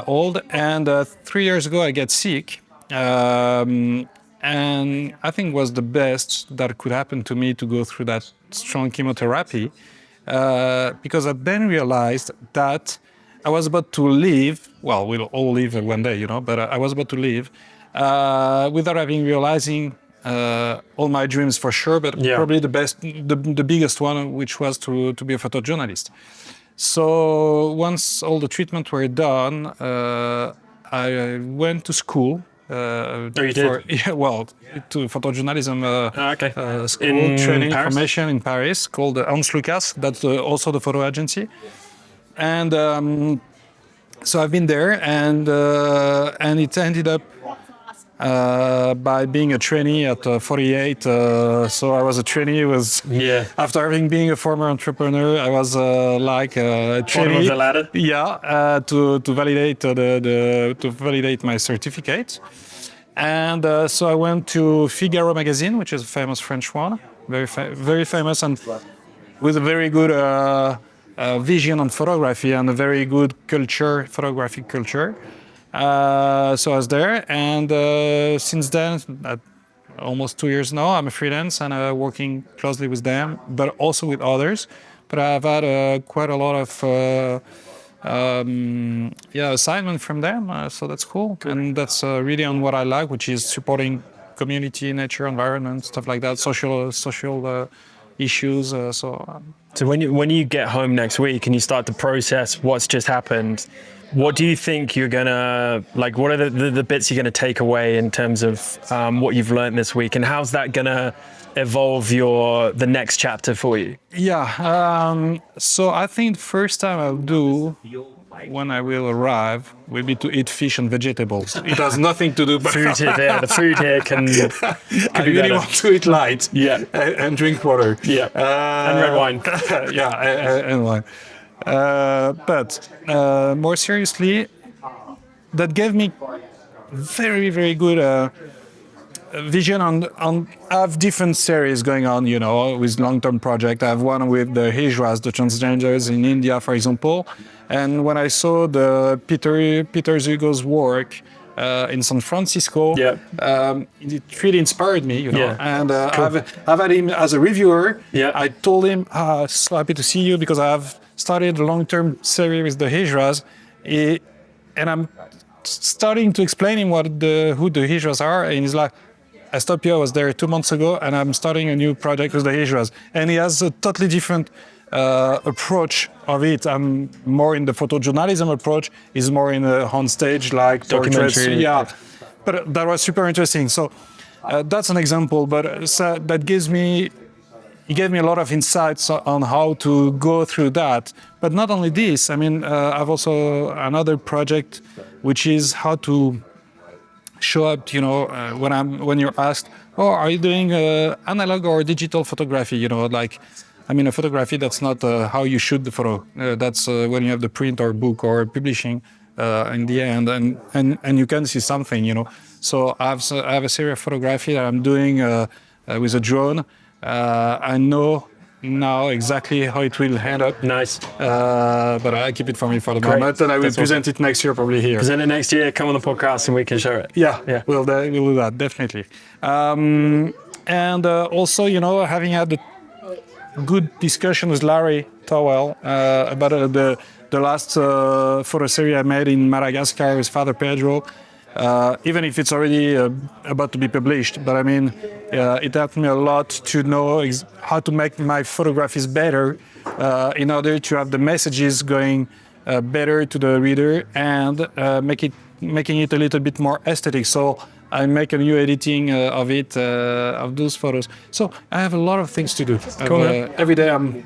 Old, and 3 years ago I get sick, and I think it was the best that could happen to me to go through that strong chemotherapy, because I then realized that I was about to leave. Well, we'll all leave one day, you know, but I was about to leave without having realizing all my dreams for sure, but probably the biggest one, which was to be a photojournalist. So once all the treatments were done, I went to school. You did? To photojournalism school In training Paris? formation in Paris called Hans Lucas. That's also the photo agency. And so I've been there, and it ended up by being a trainee at 48. So I was a trainee. After having been a former entrepreneur, I was like a trainee. Bottom of the ladder. Yeah, to validate to validate my certificate. And so I went to Figaro magazine, which is a famous French one, very famous, and with a very good vision on photography and a very good photographic culture. So I was there, and since then, almost 2 years now, I'm a freelance and working closely with them, but also with others. But I've had quite a lot of assignment from them, so that's cool. And that's really on what I like, which is supporting community, nature, environment, stuff like that, social issues. So when you get home next week and you start to process what's just happened, what do you think you're gonna like? What are the bits you're gonna take away in terms of what you've learned this week, and how's that gonna evolve the next chapter for you? Yeah. So I think the first time I'll do when I will arrive will be to eat fish and vegetables. It has nothing to do. But food here, the food here can I really want to eat light. Yeah. And drink water. Yeah. And red wine. And wine. But more seriously, that gave me very, very good vision on. I have different series going on, you know, with long-term project. I have one with the Hijras, the transgenders in India, for example. And when I saw the Peter Hugo's work in San Francisco, it really inspired me, you know. Yeah. And Cool. I've had him as a reviewer. Yeah. I told him, so happy to see you because I have started a long-term series with the Hijras, and I'm starting to explain him who the Hijras are, and he's like, I stopped you, I was there 2 months ago, and I'm starting a new project with the Hijras. And he has a totally different approach of it. I'm more in the photojournalism approach, he's more in the on stage, like portraits. Documentary. Yeah, but that was super interesting. So that's an example, but that he gave me a lot of insights on how to go through that. But not only this, I mean, I've also another project, which is how to show up, you know, when you're asked, oh, are you doing analog or digital photography? You know, like, I mean, a photography, that's not how you shoot the photo. That's when you have the print or book or publishing in the end, and you can see something, you know. So I have a series of photography that I'm doing with a drone. I know now exactly how it will end up. Nice. But I keep it for me for the moment, and I will That's present it next year probably here. Present it next year, come on the podcast and we can show it. Yeah. We'll do that, definitely. And also, having had a good discussion with Larry Towell about the last photo series I made in Madagascar with Father Pedro, even if it's already about to be published. But I mean, it helped me a lot to know how to make my photographies better in order to have the messages going better to the reader and making it a little bit more aesthetic. So I make a new editing of those photos. So I have a lot of things to do. Cool, Every day I'm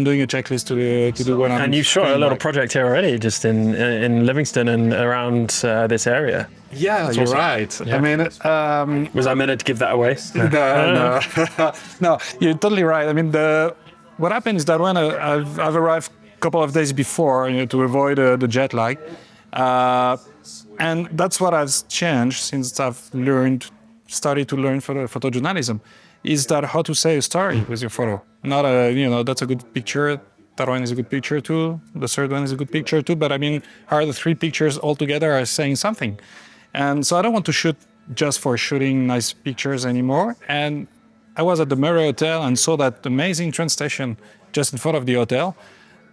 doing a checklist to do what I'm. And you've shot a little project here already, just in Livingston and around this area. Yeah, you're right. Yeah. I mean, was I meant to give that away? No, no, you're totally right. I mean, what happened is that when I've arrived a couple of days before, to avoid the jet lag. And that's what has changed since I've started to learn photojournalism, is that how to say a story with your photo. Not that's a good picture, that one is a good picture too, the third one is a good picture too, but I mean, are the three pictures all together are saying something? And so I don't want to shoot just for shooting nice pictures anymore. And I was at the Murray Hotel and saw that amazing train station just in front of the hotel,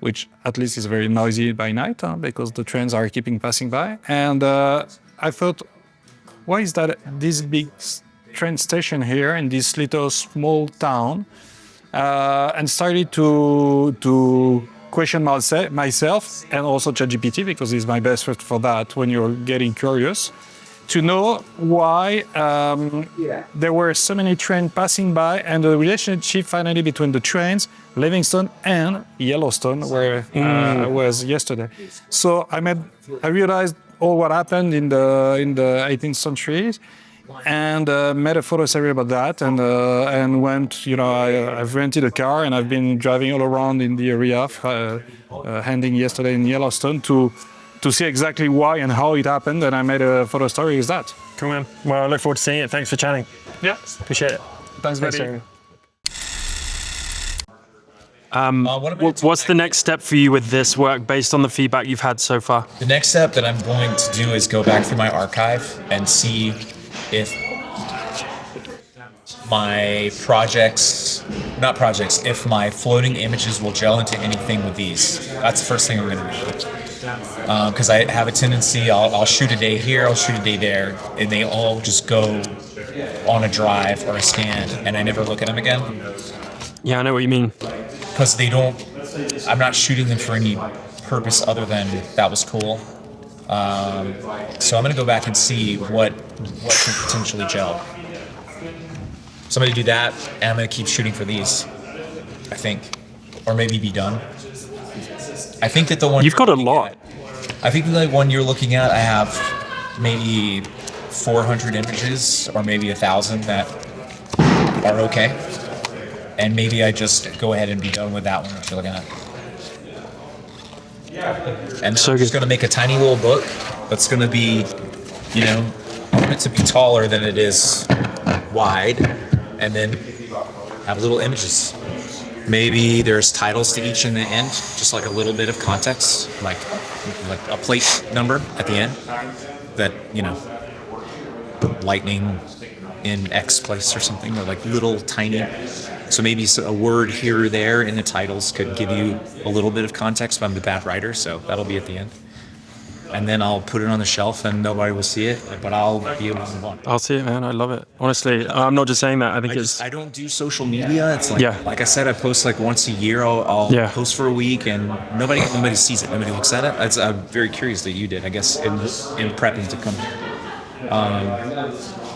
which at least is very noisy by night because the trains are keeping passing by. And I thought, why is that this big train station here in this little small town? And started to question myself and also ChatGPT, because it's my best friend for that when you're getting curious, to know why there were so many trains passing by and the relationship finally between the trains, Livingston and Yellowstone, where I was yesterday. So I realized all what happened in the 18th century, and made a photo series about that, and went. I've rented a car and I've been driving all around in the area, handing yesterday in Yellowstone to see exactly why and how it happened, and I made a photo story with that. Cool, man. Well, I look forward to seeing it. Thanks for chatting. Yeah, Appreciate it. thanks, buddy. What's the next step for you with this work based on the feedback you've had so far? The next step that I'm going to do is go back through my archive and see if my if my floating images will gel into anything with these. That's the first thing I'm going to do. Because I have a tendency, I'll shoot a day here, I'll shoot a day there, and they all just go on a drive or a scan, and I never look at them again. Yeah, I know what you mean. Because I'm not shooting them for any purpose other than that was cool. So I'm going to go back and see what can potentially gel. So I'm going to do that, and I'm going to keep shooting for these, I think. Or maybe be done. I think that the one you've got a lot. I think the one you're looking at, I have maybe 400 images or maybe 1,000 that are okay. And maybe I just go ahead and be done with that one that you're looking at. And so I'm just going to make a tiny little book that's going to be, I want it to be taller than it is wide, and then have little images. Maybe there's titles to each in the end, just like a little bit of context, like a plate number at the end that, lightning in X place or something, or like little tiny. So maybe a word here or there in the titles could give you a little bit of context, but I'm the bad writer, so that'll be at the end. And then I'll put it on the shelf and nobody will see it, but I'll be able to move on. I'll see it, man. I love it. Honestly, I'm not just saying that. I think I don't do social media. It's like I said, I post like once a year. I'll post for a week and nobody sees it. Nobody looks at it. I'm very curious that you did, I guess, in prepping to come here.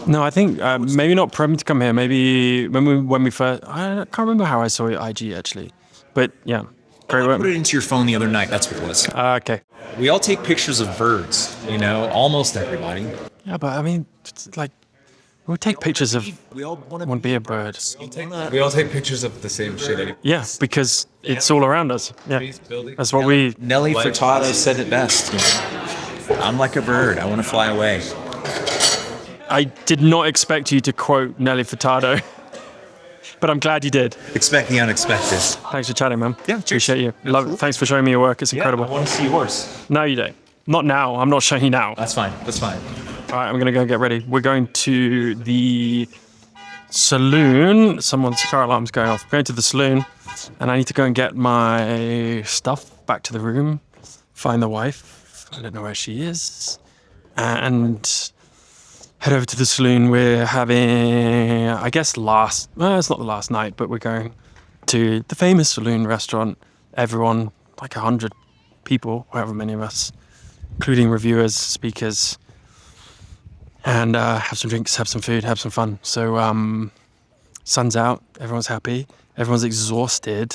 No, I think maybe not prepping to come here. Maybe when we first, I can't remember how I saw your IG actually, but yeah. I put it into your phone the other night. That's what it was. Okay. We all take pictures of birds, almost everybody. Yeah, but I mean, it's like, we'll take pictures of one be a bird. We all take pictures of the same shit anyway. Yeah, because it's all around us. Yeah, that's what we... Nelly Furtado said it best. I'm like a bird. I want to fly away. I did not expect you to quote Nelly Furtado. but I'm glad you did. Expect the unexpected. Thanks for chatting, man. Yeah, cheers. Appreciate you. Love it. Thanks for showing me your work. It's incredible. I want to see yours. No, you don't. Not now. I'm not showing you now. That's fine. That's fine. All right, I'm going to go get ready. We're going to the saloon. Someone's car alarm's going off. We're going to the saloon, and I need to go and get my stuff back to the room, find the wife. I don't know where she is, and head over to the saloon. We're having, I guess, it's not the last night, but we're going to the famous saloon restaurant. Everyone, like 100 people, however many of us, including reviewers, speakers, and have some drinks, have some food, have some fun. So sun's out, everyone's happy, everyone's exhausted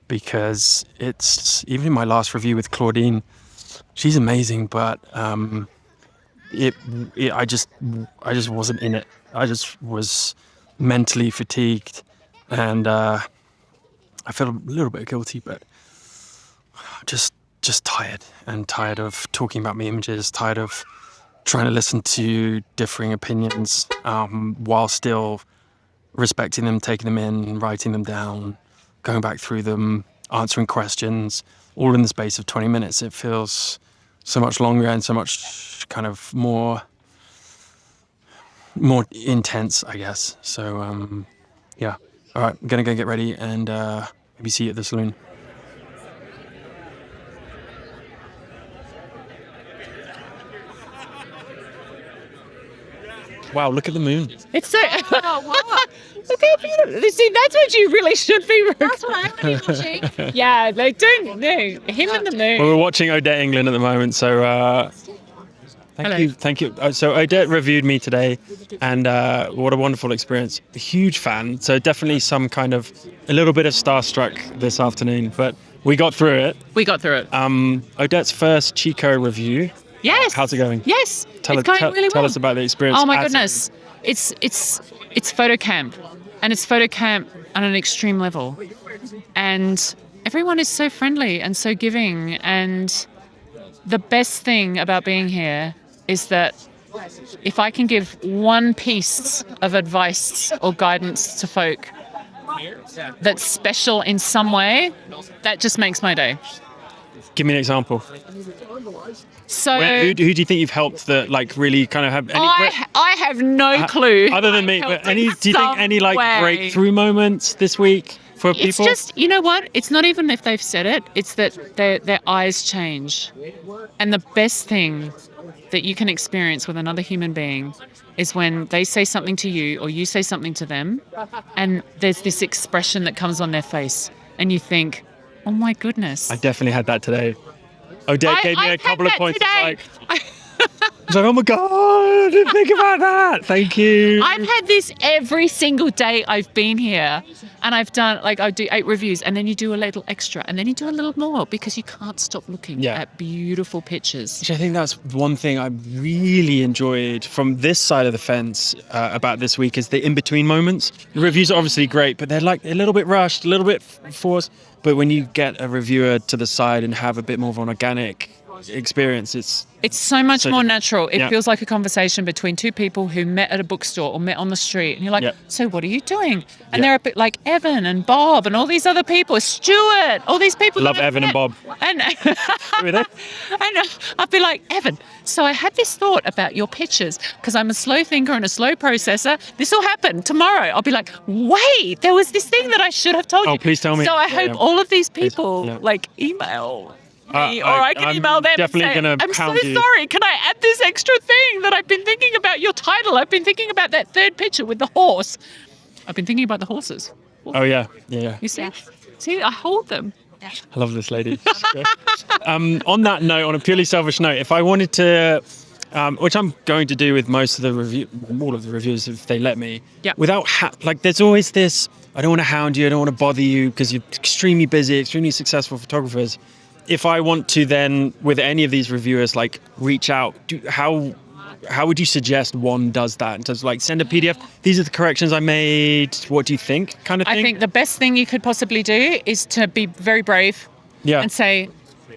because it's, even in my last review with Claudine, she's amazing, but I just wasn't in it. I just was mentally fatigued, and I felt a little bit guilty, but just tired, and tired of talking about my images, tired of trying to listen to differing opinions while still respecting them, taking them in, writing them down, going back through them, answering questions, all in the space of 20 minutes. It feels so much longer and so much kind of more intense, I guess. So yeah. All right, I'm gonna go get ready and maybe see you at the saloon. Wow, look at the moon. It's so... Oh, wow. Look how beautiful. See, that's what you really should be. That's what I'm going to be watching. Yeah, like, don't... No, him and the moon. Well, we're watching Odette England at the moment, so thank you. So Odette reviewed me today, and what a wonderful experience. A huge fan, so definitely a little bit of starstruck this afternoon, but we got through it. Odette's first Chico review. Yes. How's it going? Yes. Tell us about the experience. Oh my goodness. It's photo camp, and it's photo camp on an extreme level. And everyone is so friendly and so giving, and the best thing about being here is that if I can give one piece of advice or guidance to folk that's special in some way, that just makes my day. Give me an example. So who do you think you've helped that really kind of have any... I have no clue. Other than me, but do you think any breakthrough moments this week for people? It's just, you know what? It's not even if they've said it. It's that their eyes change. And the best thing that you can experience with another human being is when they say something to you or you say something to them, and there's this expression that comes on their face, and you think, oh my goodness. I definitely had that today. Odette gave me a couple of points. Today. It's like, oh my God, I didn't think about that. Thank you. I've had this every single day I've been here, and I've done, I do 8 reviews, and then you do a little extra, and then you do a little more because you can't stop looking at beautiful pictures. Which I think that's one thing I really enjoyed from this side of the fence about this week is the in-between moments. The reviews are obviously great, but they're a little bit rushed, a little bit forced. But when you get a reviewer to the side and have a bit more of an organic experience, it's so much more natural. It feels like a conversation between two people who met at a bookstore or met on the street, and you're like, so what are you doing? And they're a bit like Evan and Bob and all these other people, Stuart, all these people. Love Evan and Bob. And I'd be like, Evan, so I had this thought about your pictures because I'm a slow thinker and a slow processor. This will happen tomorrow. I'll be like, wait, there was this thing that I should have told you. Oh, please tell me. So I hope all of these people email me, or I can email them and say, I'm so sorry, can I add this extra thing that I've been thinking about your title? I've been thinking about that third picture with the horse. I've been thinking about the horses. Oh, yeah. You see? See, I hold them. I love this lady. On that note, on a purely selfish note, if I wanted to, which I'm going to do with most of all of the reviews if they let me, without, there's always this, I don't want to hound you, I don't want to bother you because you're extremely busy, extremely successful photographers. If I want to then, with any of these reviewers, reach out, how would you suggest one does that? In terms of send a PDF, these are the corrections I made, what do you think, kind of thing? I think the best thing you could possibly do is to be very brave and say,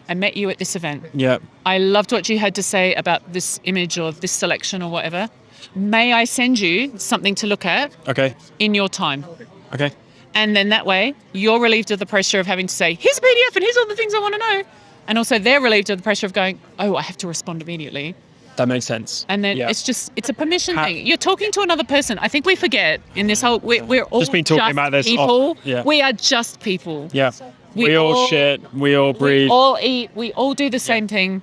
I met you at this event. Yeah. I loved what you had to say about this image or this selection or whatever. May I send you something to look at? Okay. In your time? Okay. And then that way, you're relieved of the pressure of having to say, here's a PDF and here's all the things I want to know. And also they're relieved of the pressure of going, oh, I have to respond immediately. That makes sense. And then it's a permission thing. You're talking to another person. I think we forget in this whole, we're all just been talking about this people. Yeah. We are just people. Yeah. We all shit. We all breathe. We all eat. We all do the same thing.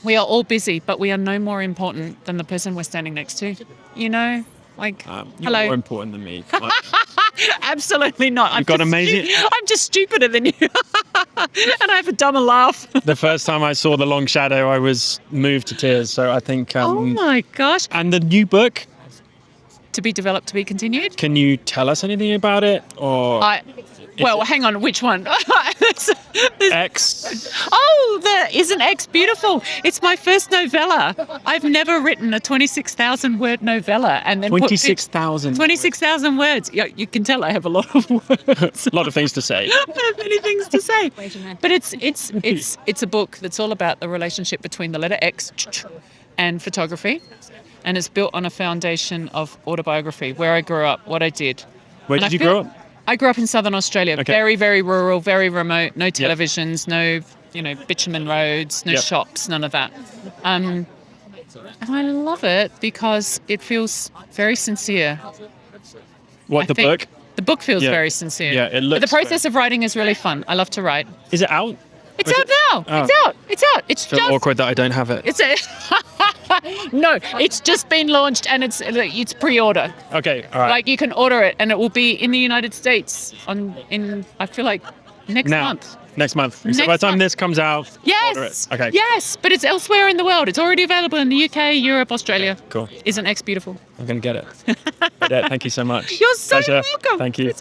We are all busy, but we are no more important than the person we're standing next to. You know? Like, You're hello. more important than me. Absolutely not. You've got amazing. I'm just stupider than you. And I have a dumber laugh. The first time I saw The Long Shadow, I was moved to tears. So I think. Oh my gosh. And the new book? To be developed, to be continued. Can you tell us anything about it? Or well, hang on, which one? X. Oh, isn't X beautiful? It's my first novella. I've never written a 26,000 word novella and then 26,000. 26,000 words. You can tell I have a lot of words. A lot of things to say. I have many things to say. But it's a book that's all about the relationship between the letter X and photography. And it's built on a foundation of autobiography, where I grew up, what I did. Where did you grow up? I grew up in southern Australia, Okay. very, very rural, very remote, no televisions, no, bitumen roads, no shops, none of that. And I love it because it feels very sincere. What, the book? The book feels very sincere. Yeah, it looks But the process of writing is really fun. I love to write. Is it out? It's out now. Oh. It's out. It's out. It's I feel just awkward that I don't have it. No, it's just been launched and it's pre-order. Okay, all right. Like you can order it and it will be in the United States I feel like next month. Next month. So by the time this comes out, order it. Okay. Yes, but it's elsewhere in the world. It's already available in the UK, Europe, Australia. Okay, cool. Isn't X beautiful? I'm going to get it. Odette, thank you so much. You're so Pleasure. welcome. Thank you.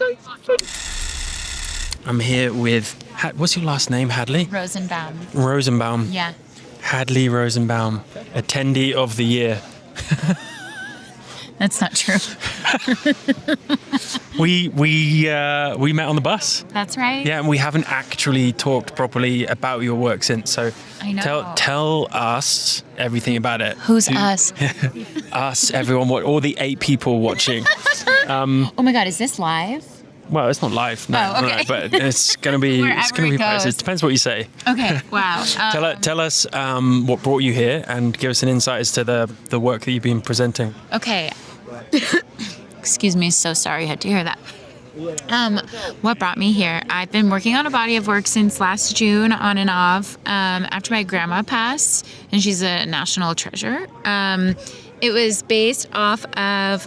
I'm here with, what's your last name, Hadley? Rosenbaum. Rosenbaum. Yeah. Hadley Rosenbaum, attendee of the year. That's not true. We met on the bus. That's right. Yeah, and we haven't actually talked properly about your work since. So I know. tell us everything about it. Who's us? Us, everyone, all the 8 people watching. Oh my God, is this live? Well, it's not live, no, Oh, okay. no, but it's gonna be Wherever it posted. goes. Depends what you say. Okay, wow. Tell us what brought you here, and give us an insight as to the work that you've been presenting. Okay. Excuse me, so sorry I had to hear that. What brought me here? I've been working on a body of work since last June, on and off, after my grandma passed, and she's a national treasure. It was based off of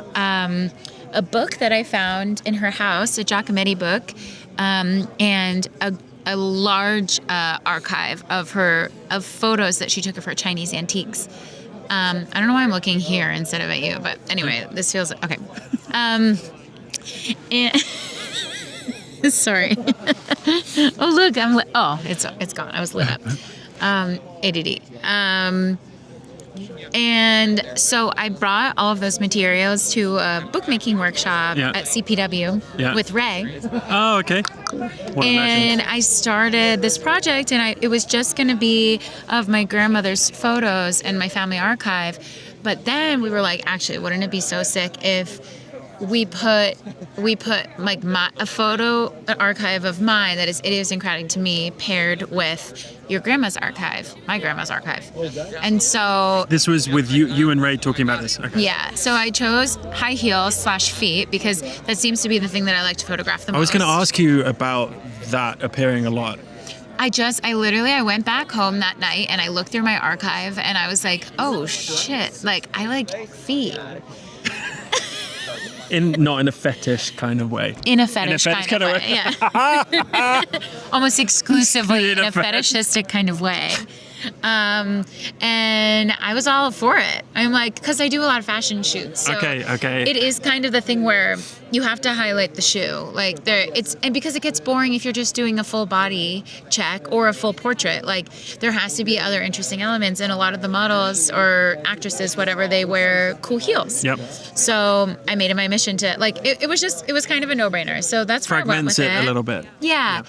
a book that I found in her house, a Giacometti book, and a large archive of photos that she took of her Chinese antiques. I don't know why I'm looking here instead of at you, but anyway, this feels okay. Sorry. Oh look, it's gone. I was lit up. ADD. And so I brought all of those materials to a bookmaking workshop at CPW with Ray. Oh, okay. And I started this project, and it was just going to be of my grandmother's photos and my family archive. But then we were like, actually, wouldn't it be so sick if we put like a photo archive of mine that is idiosyncratic to me paired with your grandma's archive, my grandma's archive. And so this was with you and Ray talking about this. Okay. Yeah, so I chose high heels / feet because that seems to be the thing that I like to photograph the most. I was going to ask you about that appearing a lot. I went back home that night and I looked through my archive and I was like, oh shit, like I like feet. Not in a fetish kind of way. In a fetish kind of way. Yeah. Almost exclusively in a fetishistic kind of way. And I was all for it. I'm like, because I do a lot of fashion shoots. So okay. It is kind of the thing where you have to highlight the shoe. Like and because it gets boring if you're just doing a full body check or a full portrait. Like there has to be other interesting elements, and a lot of the models or actresses, whatever, they wear cool heels. Yep. So I made it my mission to it was kind of a no-brainer. So that's where I went with it a little bit. Yeah.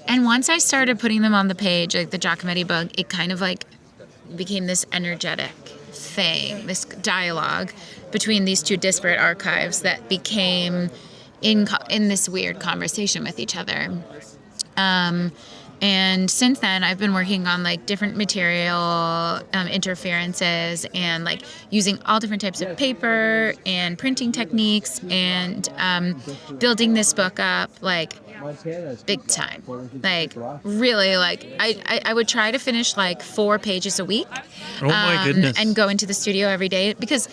And once I started putting them on the page, like the Giacometti book, it kind of like became this energetic thing, this dialogue between these two disparate archives that became in this weird conversation with each other. And since then, I've been working on like different material interferences and like using all different types of paper and printing techniques and building this book up like big time. Like really, like I would try to finish like 4 pages a week. Oh my goodness! And go into the studio every day because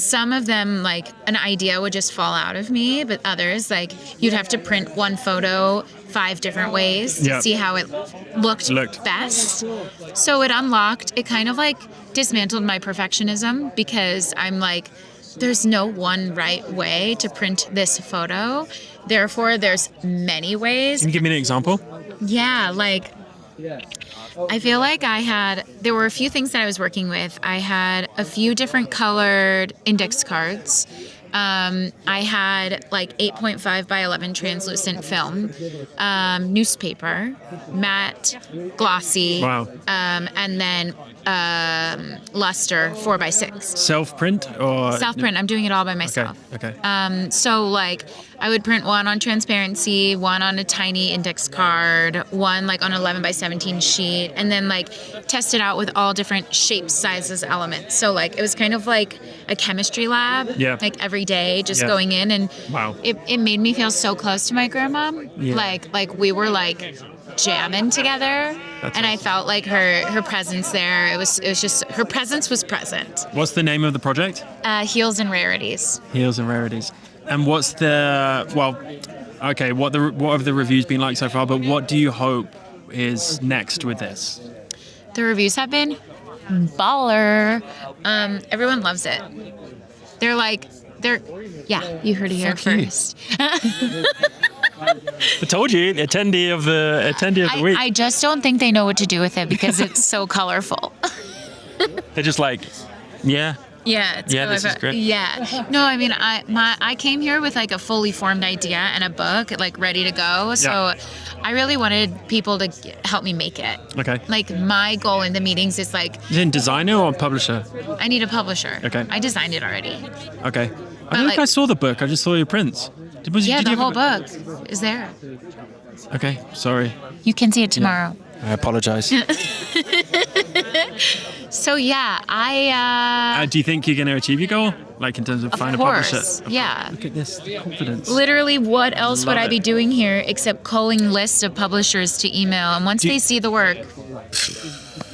some of them, like an idea would just fall out of me, but others, like you'd have to print one photo 5 different ways to see how it looked best. So it kind of like dismantled my perfectionism because I'm like, there's no one right way to print this photo. Therefore, there's many ways. Can you give me an example? Yeah, like I feel like there were a few things that I was working with. I had a few different colored index cards. I had like 8.5 by 11 translucent film, newspaper, matte, glossy, and then luster 4 by 6. Self-print or? Self-print. I'm doing it all by myself. Okay. So like I would print one on transparency, one on a tiny index card, one like on 11 by 17 sheet, and then like test it out with all different shapes, sizes, elements. So like it was kind of like a chemistry lab, like every day, just going in, and it made me feel so close to my grandma. Like we were like jamming together. And I felt like her presence there. It was just her presence was present. What's the name of the project? Heels and Rarities. Heels and Rarities. And what's the what have the reviews been like so far? But what do you hope is next with this? The reviews have been baller. Everyone loves it. You heard it here first. I told you, attendee of the week. I just don't think they know what to do with it because it's so colorful. They're just like, yeah. Yeah, it's this is great. Yeah. No, I mean, I came here with like a fully formed idea and a book like ready to go. So I really wanted people to help me make it. Okay. Like my goal in the meetings is like... Is it designer or publisher? I need a publisher. Okay. I designed it already. Okay. I don't think I saw the book. I just saw your prints. The whole book is there. Okay, sorry. You can see it tomorrow. I apologize. So I... do you think you're going to achieve your goal? Like in terms of finding a publisher? Yeah. Look at this, the confidence. Literally, what else would I be doing here except calling lists of publishers to email? And once they see the work,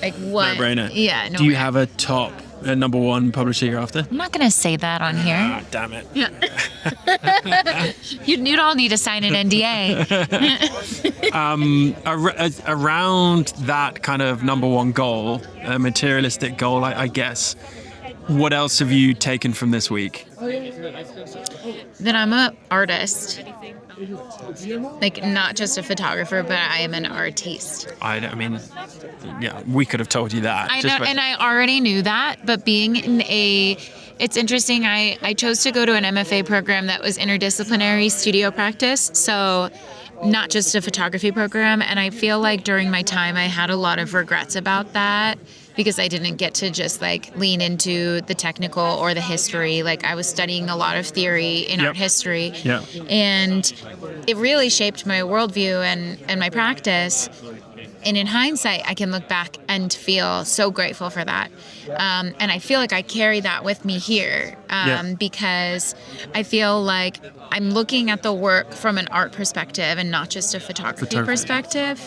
like what? No-brainer. Yeah, no. Do you have a top number one publisher you're after? I'm not going to say that on here. Ah, damn it. Yeah. You'd all need to sign an NDA. Around that kind of number one goal, a materialistic goal, I guess, what else have you taken from this week? That I'm an artist. Like, not just a photographer, but I am an artiste. I mean, yeah, we could have told you that. I know, and I already knew that, but being in it's interesting, I chose to go to an MFA program that was interdisciplinary studio practice, so not just a photography program, and I feel like during my time I had a lot of regrets about that, because I didn't get to just like lean into the technical or the history. Like I was studying a lot of theory in art history, and it really shaped my worldview and my practice. And in hindsight, I can look back and feel so grateful for that. And I feel like I carry that with me here because I feel like I'm looking at the work from an art perspective and not just a photography perspective.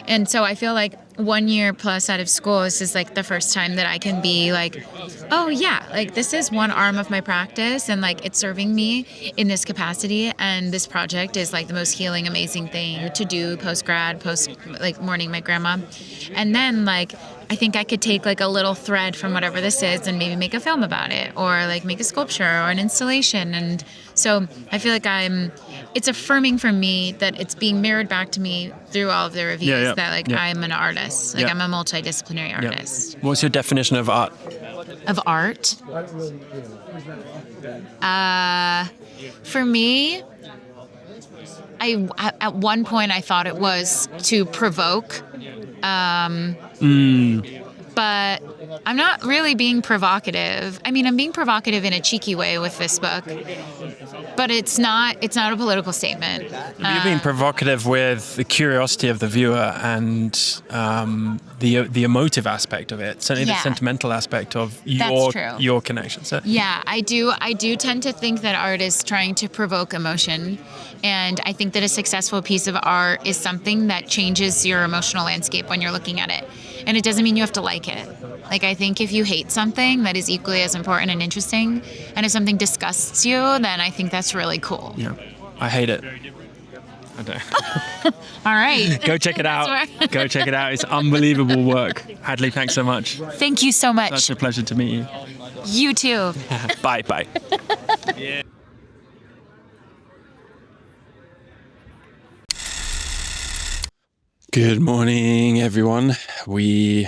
And so I feel like 1 year plus out of school, this is like the first time that I can be like, oh yeah, like this is one arm of my practice and like it's serving me in this capacity. And this project is like the most healing, amazing thing to do post-grad, like mourning my grandma. And then like, I think I could take like a little thread from whatever this is and maybe make a film about it or like make a sculpture or an installation. And so I feel like it's affirming for me that it's being mirrored back to me through all of the reviews that like I'm an artist, like I'm a multidisciplinary artist. What's your definition of art? Of art? For me, at one point I thought it was to provoke, but but I'm not really being provocative. I mean, I'm being provocative in a cheeky way with this book, but it's not a political statement. You're being provocative with the curiosity of the viewer and the emotive aspect of it, certainly the sentimental aspect of your connection. So yeah, I do tend to think that art is trying to provoke emotion, and I think that a successful piece of art is something that changes your emotional landscape when you're looking at it. And it doesn't mean you have to like it. Like, I think if you hate something, that is equally as important and interesting. And if something disgusts you, then I think that's really cool. Yeah, I hate it. I don't. All right. Go check it out. Go check it out. It's unbelievable work. Hadley, thanks so much. Thank you so much. Such a pleasure to meet you. You too. Bye. Bye. Yeah. Good morning, everyone. We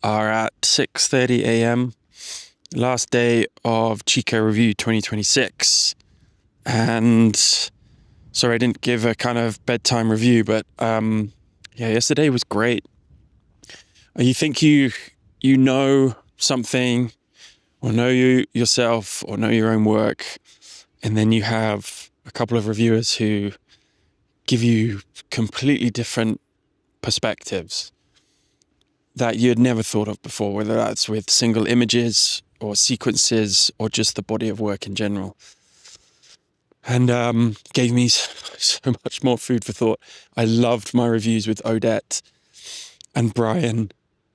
are at 6:30 a.m. Last day of Chico Review 2026. And sorry, I didn't give a kind of bedtime review, but yesterday was great. You think you know something, or know yourself, or know your own work, and then you have a couple of reviewers who give you completely different perspectives that you'd never thought of before, whether that's with single images or sequences or just the body of work in general. And gave me so much more food for thought. I loved my reviews with Odette and Brian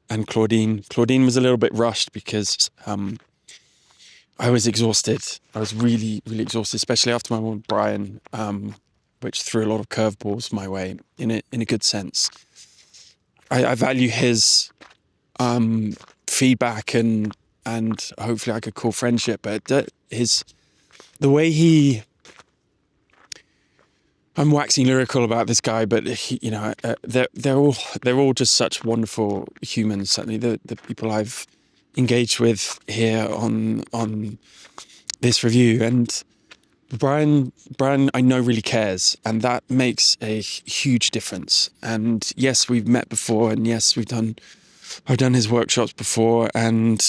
and Claudine. Claudine was a little bit rushed because I was exhausted. I was really, really exhausted, especially after my one with Brian, which threw a lot of curveballs my way in a good sense. I value his feedback and hopefully I could call friendship, but the way I'm waxing lyrical about this guy, but they're all just such wonderful humans. Certainly the people I've engaged with here on this review, and Brian, I know really cares, and that makes a huge difference. And yes, we've met before, and yes, I've done his workshops before, and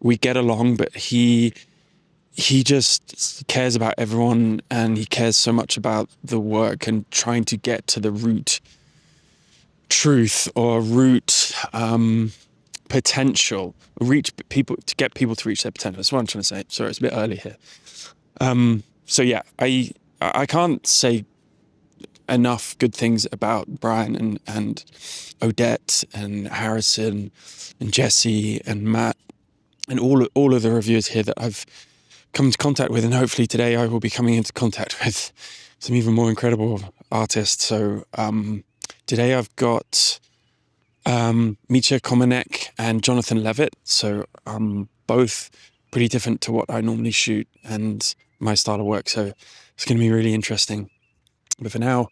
we get along. But he just cares about everyone, and he cares so much about the work and trying to get to the root truth or root potential, to get people to reach their potential. That's what I'm trying to say. Sorry, it's a bit early here. So yeah, I can't say enough good things about Brian and Odette and Harrison and Jesse and Matt and all of the reviewers here that I've come into contact with, and hopefully today I will be coming into contact with some even more incredible artists. So today I've got Misha Komanek and Jonathan Levitt, so both pretty different to what I normally shoot and my style of work, so it's going to be really interesting. But for now,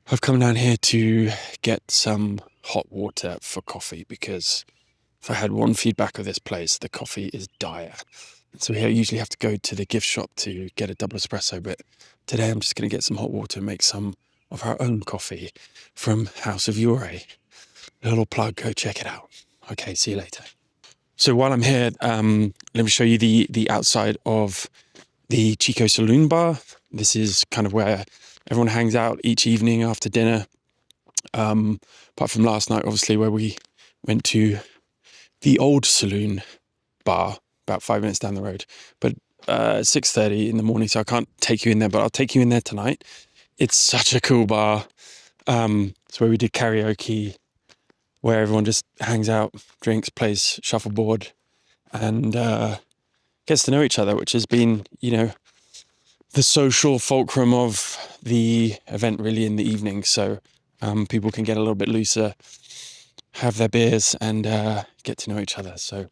I've come down here to get some hot water for coffee, because if I had one feedback of this place, the coffee is dire. So here I usually have to go to the gift shop to get a double espresso, but today I'm just going to get some hot water and make some of our own coffee from House of Yore. A little plug, go check it out. Okay, see you later. So while I'm here, let me show you the outside of the Chico Saloon Bar. This is kind of where everyone hangs out each evening after dinner. Apart from last night, obviously, where we went to the old saloon bar about 5 minutes down the road. But 6:30 in the morning, so I can't take you in there, but I'll take you in there tonight. It's such a cool bar. It's where we did karaoke, where everyone just hangs out, drinks, plays shuffleboard, and gets to know each other, which has been, the social fulcrum of the event really in the evening. So people can get a little bit looser, have their beers, and get to know each other. So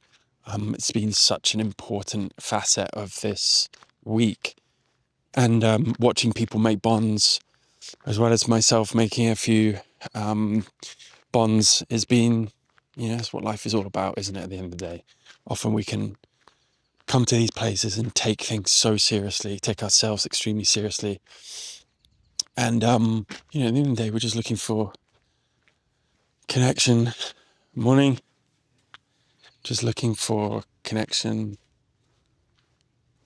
it's been such an important facet of this week. And watching people make bonds, as well as myself making a few bonds, has been, that's what life is all about, isn't it, at the end of the day? Often we can come to these places and take things so seriously, take ourselves extremely seriously. And, at the end of the day, we're just looking for connection. Morning. just looking for connection,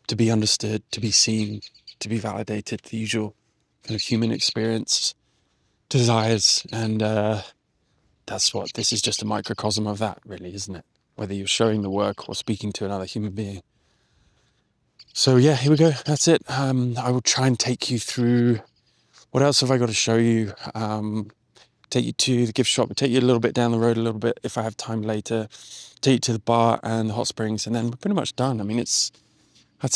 to be understood, to be seen, to be validated, the usual kind of human experience desires. And that's what this is, just a microcosm of that, really, isn't it? Whether you're showing the work or speaking to another human being. So yeah, here we go. That's it. I will try and take you through, what else have I got to show you? Take you to the gift shop, take you a little bit down the road a little bit if I have time later, take you to the bar and the hot springs, and then we're pretty much done. I mean, that's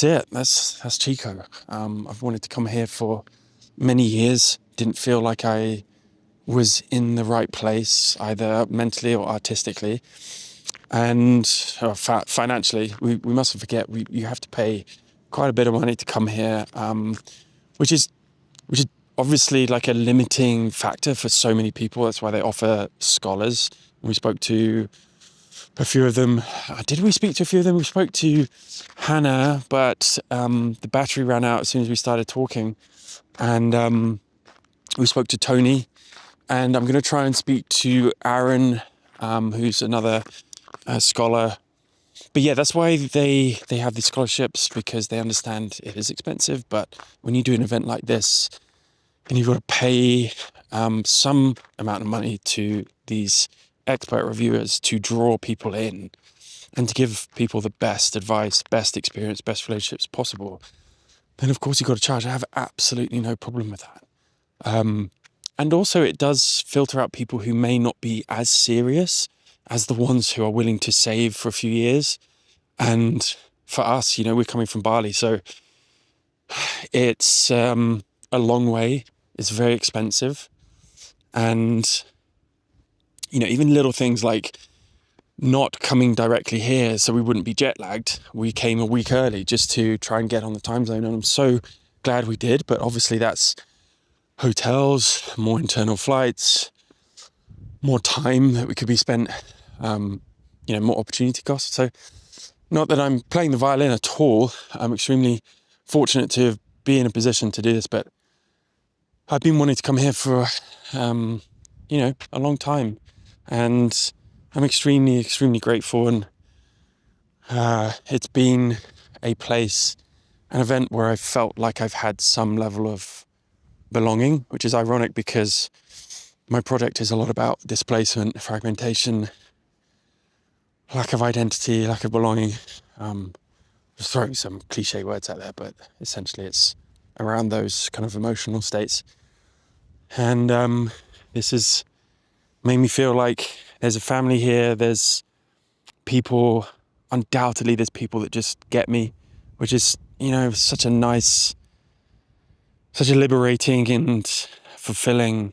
it. That's Chico. I've wanted to come here for many years. Didn't feel like I was in the right place, either mentally or artistically. And financially, we mustn't forget, you have to pay quite a bit of money to come here, which is obviously like a limiting factor for so many people. That's why they offer scholars. We spoke to a few of them. Did we speak to a few of them? We spoke to Hannah, but the battery ran out as soon as we started talking. And we spoke to Tony, and I'm going to try and speak to Aaron, who's another scholar. But yeah, that's why they have these scholarships, because they understand it is expensive. But when you do an event like this, and you've got to pay some amount of money to these expert reviewers to draw people in and to give people the best advice, best experience, best relationships possible, then of course you've got to charge. I have absolutely no problem with that. And also it does filter out people who may not be as serious as the ones who are willing to save for a few years. And for us, we're coming from Bali, so it's a long way. It's very expensive. And, even little things like not coming directly here so we wouldn't be jet lagged. We came a week early just to try and get on the time zone. And I'm so glad we did. But obviously that's hotels, more internal flights, more time that we could be spent, more opportunity costs. So not that I'm playing the violin at all. I'm extremely fortunate to be in a position to do this, but I've been wanting to come here for, a long time, and I'm extremely, extremely grateful. And it's been a place, an event where I felt like I've had some level of belonging, which is ironic because my project is a lot about displacement, fragmentation, lack of identity, lack of belonging. Just throwing some cliche words out there, but essentially it's around those kind of emotional states. And this has made me feel like there's a family here. There's people, undoubtedly there's people that just get me, which is, such a liberating and fulfilling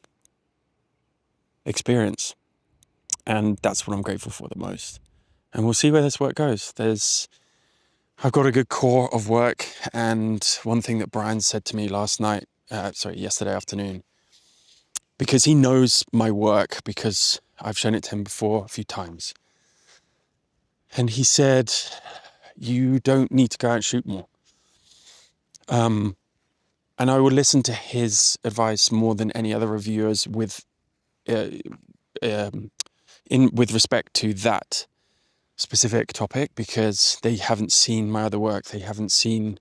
experience. And that's what I'm grateful for the most. And we'll see where this work goes. I've got a good core of work, and one thing that Brian said to me yesterday afternoon, because he knows my work, because I've shown it to him before a few times. And he said, you don't need to go out and shoot more. And I would listen to his advice more than any other reviewers with respect to that specific topic, because they haven't seen my other work. They haven't seen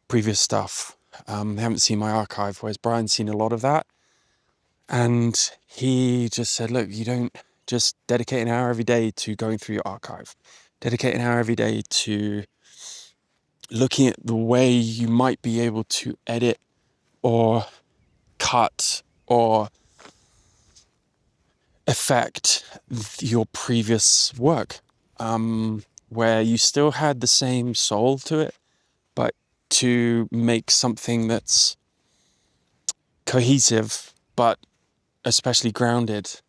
previous stuff. They haven't seen my archive, whereas Brian's seen a lot of that. And he just said, look, you don't just dedicate an hour every day to going through your archive. Dedicate an hour every day to looking at the way you might be able to edit or cut or affect your previous work, where you still had the same soul to it, but to make something that's cohesive, but especially grounded,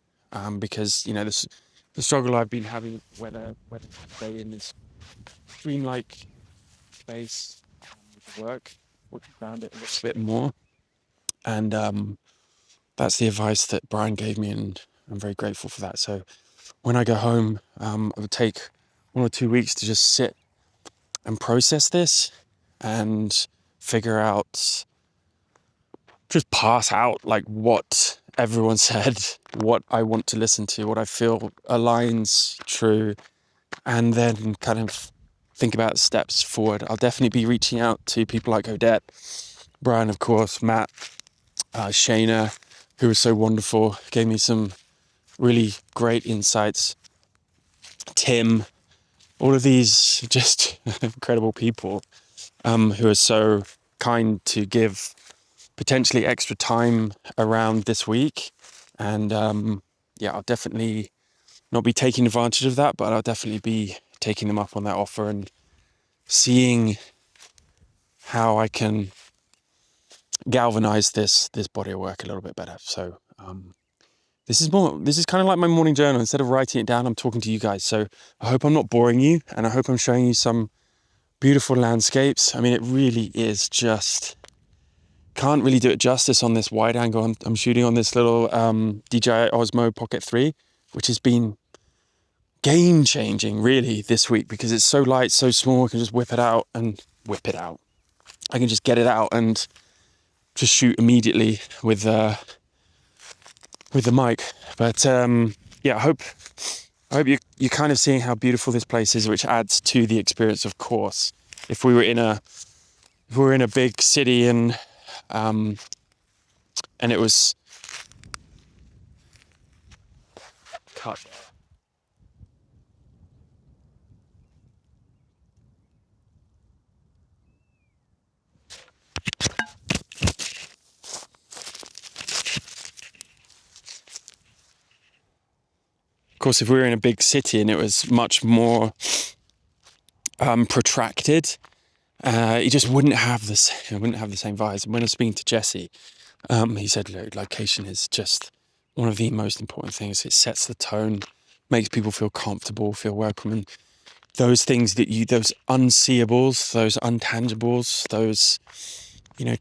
because the struggle I've been having, whether to stay in this dreamlike space with work, which found it a little bit more, and that's the advice that Brian gave me, and I'm very grateful for that. So when I go home, I would take 1 or 2 weeks to just sit and process this and figure out, just pass out like what everyone said, what I want to listen to, what I feel aligns true, and then kind of think about steps forward. I'll definitely be reaching out to people like Odette, Brian, of course, Matt, Shayna, who was so wonderful, gave me some really great insights. Tim, all of these just incredible people who are so kind to give potentially extra time around this week. And I'll definitely not be taking advantage of that, but I'll definitely be taking them up on that offer and seeing how I can galvanize this body of work a little bit better. So this is kind of like my morning journal. Instead of writing it down, I'm talking to you guys. So I hope I'm not boring you, and I hope I'm showing you some beautiful landscapes. I mean, it really is just, can't really do it justice on this wide angle. I'm shooting on this little DJI Osmo Pocket 3, which has been game changing really this week because it's so light, so small. I can just whip it out. I can just get it out and just shoot immediately with the mic. But I hope you're kind of seeing how beautiful this place is, which adds to the experience, of course. If we were in a big city and it was cut. Of course, if we were in a big city and it was much more protracted, it just wouldn't have the same vibes. And when I was speaking to Jesse, he said, location is just one of the most important things. It sets the tone, makes people feel comfortable, feel welcome, and those things those unseeables, those intangibles, those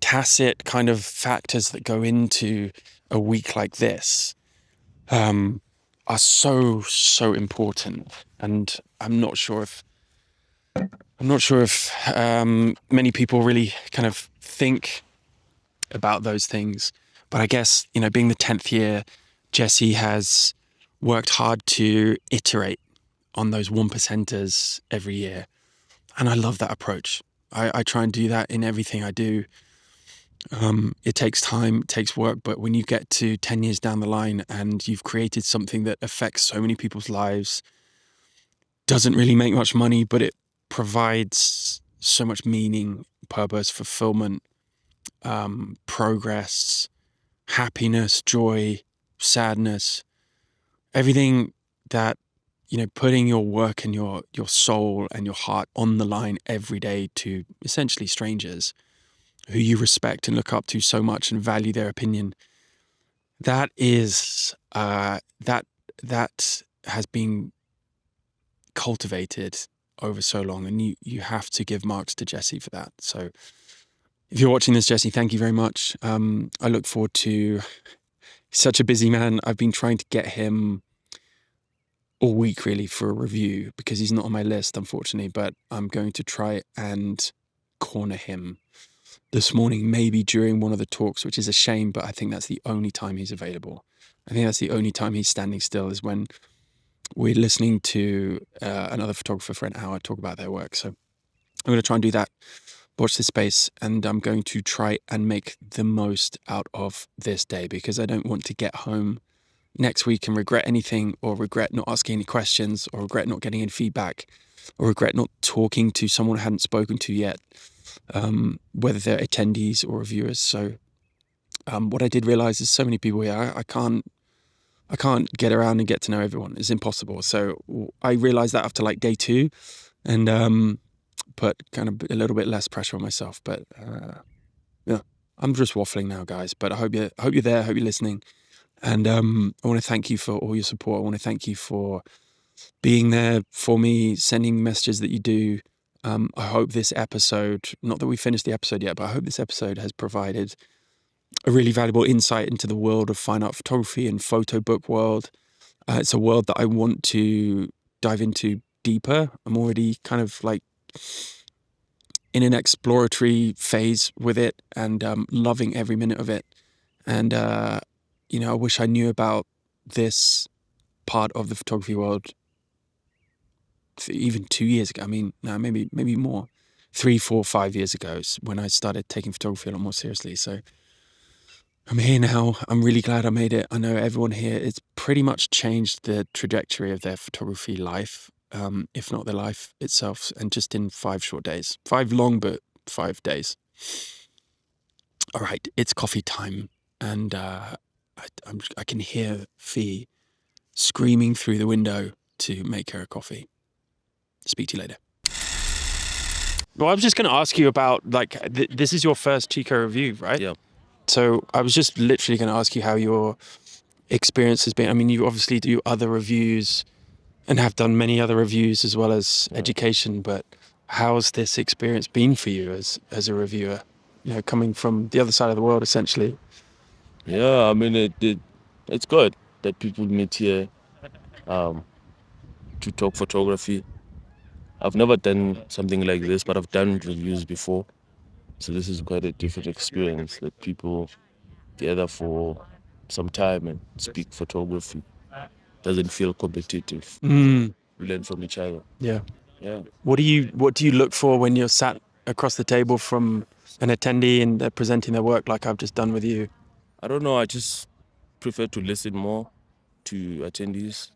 tacit kind of factors that go into a week like this. Are so important, and I'm not sure if many people really kind of think about those things. But I guess being the 10th year, Jesse has worked hard to iterate on those 1%ers every year, and I love that approach. I try and do that in everything I do. It takes time, it takes work, but when you get to 10 years down the line and you've created something that affects so many people's lives, doesn't really make much money, but it provides so much meaning, purpose, fulfillment, progress, happiness, joy, sadness, everything that, putting your work and your soul and your heart on the line every day to essentially strangers who you respect and look up to so much and value their opinion. That is, that has been cultivated over so long, and you have to give marks to Jesse for that. So if you're watching this, Jesse, thank you very much. I look forward to, such a busy man. I've been trying to get him all week really for a review because he's not on my list, unfortunately, but I'm going to try and corner him this morning, maybe during one of the talks, which is a shame, but I think that's the only time he's available. I think that's the only time he's standing still is when we're listening to another photographer for an hour talk about their work. So I'm going to try and do that, watch this space, and I'm going to try and make the most out of this day because I don't want to get home next week and regret anything, or regret not asking any questions, or regret not getting any feedback, or regret not talking to someone I hadn't spoken to yet. Whether they're attendees or reviewers. So what I did realize is so many people here, I can't get around and get to know everyone. It's impossible. So I realized that after like day 2 and put kind of a little bit less pressure on myself. But I'm just waffling now, guys. But I hope you're there, I hope you're listening. And I want to thank you for all your support. I want to thank you for being there for me, sending messages that you do. I hope this episode, not that we finished the episode yet, but I hope this episode has provided a really valuable insight into the world of fine art photography and photo book world. It's a world that I want to dive into deeper. I'm already kind of like in an exploratory phase with it and loving every minute of it. And, I wish I knew about this part of the photography world even 2 years ago. I mean, no, maybe more. 3, 4, 5 years ago is when I started taking photography a lot more seriously. So I'm here now. I'm really glad I made it. I know everyone here, it's pretty much changed the trajectory of their photography life, if not their life itself, and just in 5 short days. 5 long, but 5 days. All right, it's coffee time. And I can hear Fee screaming through the window to make her a coffee. Speak to you later. Well, I was just going to ask you about, like, this is your first Chico review, right? Yeah. So I was just literally going to ask you how your experience has been. I mean, you obviously do other reviews and have done many other reviews as well as education, but how's this experience been for you as a reviewer? You know, coming from the other side of the world, essentially. Yeah, I mean, it's good that people meet here to talk photography. I've never done something like this, but I've done reviews before. So this is quite a different experience that people gather for some time and speak photography. Doesn't feel competitive. We learn from each other. Yeah. Yeah. What do you look for when you're sat across the table from an attendee and they're presenting their work like I've just done with you? I don't know. I just prefer to listen more to attendees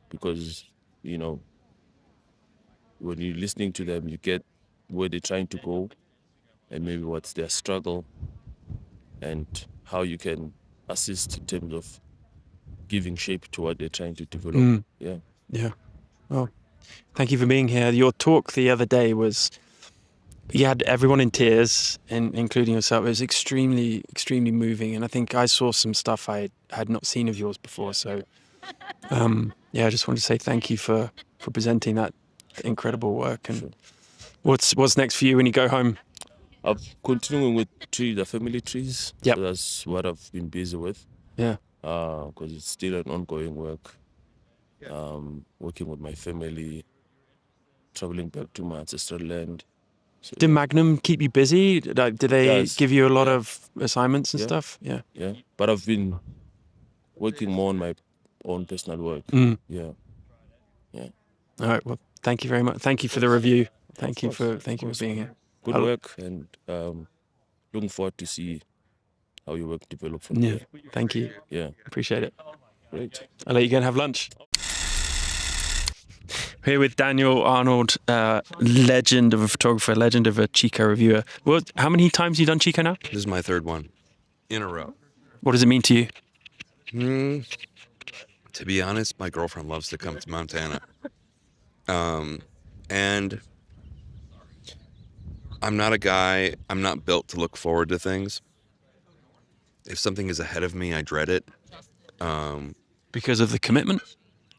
because, you know, when you're listening to them, you get where they're trying to go and maybe what's their struggle and how you can assist in terms of giving shape to what they're trying to develop. Yeah. Yeah. Well, thank you for being here. Your talk the other day you had everyone in tears, including yourself. It was extremely, extremely moving. And I think I saw some stuff I had not seen of yours before. So, I just wanted to say thank you for presenting that incredible work. And what's next for you when you go home? I'm continuing with the family trees. Yep. So that's what I've been busy with. Yeah. Because it's still an ongoing work. Working with my family, traveling back to my ancestral land. So, Did Magnum keep you busy? Did they give you a lot of assignments and Yeah. stuff? Yeah. Yeah. But I've been working more on my own personal work. Yeah. Yeah. All right. Well, thank you very much. Thank you for the review. Thank you for being here. Good work, and looking forward to see how your work develops from here. Thank you. Yeah. Appreciate it. Great. I'll let you go and have lunch. Here with Daniel Arnold, legend of a photographer, legend of a Chico reviewer. Well, how many times have you done Chico now? This is my 3rd one in a row. What does it mean to you? To be honest, my girlfriend loves to come to Montana. And I'm not built to look forward to things. If something is ahead of me, I dread it. Because of the commitment?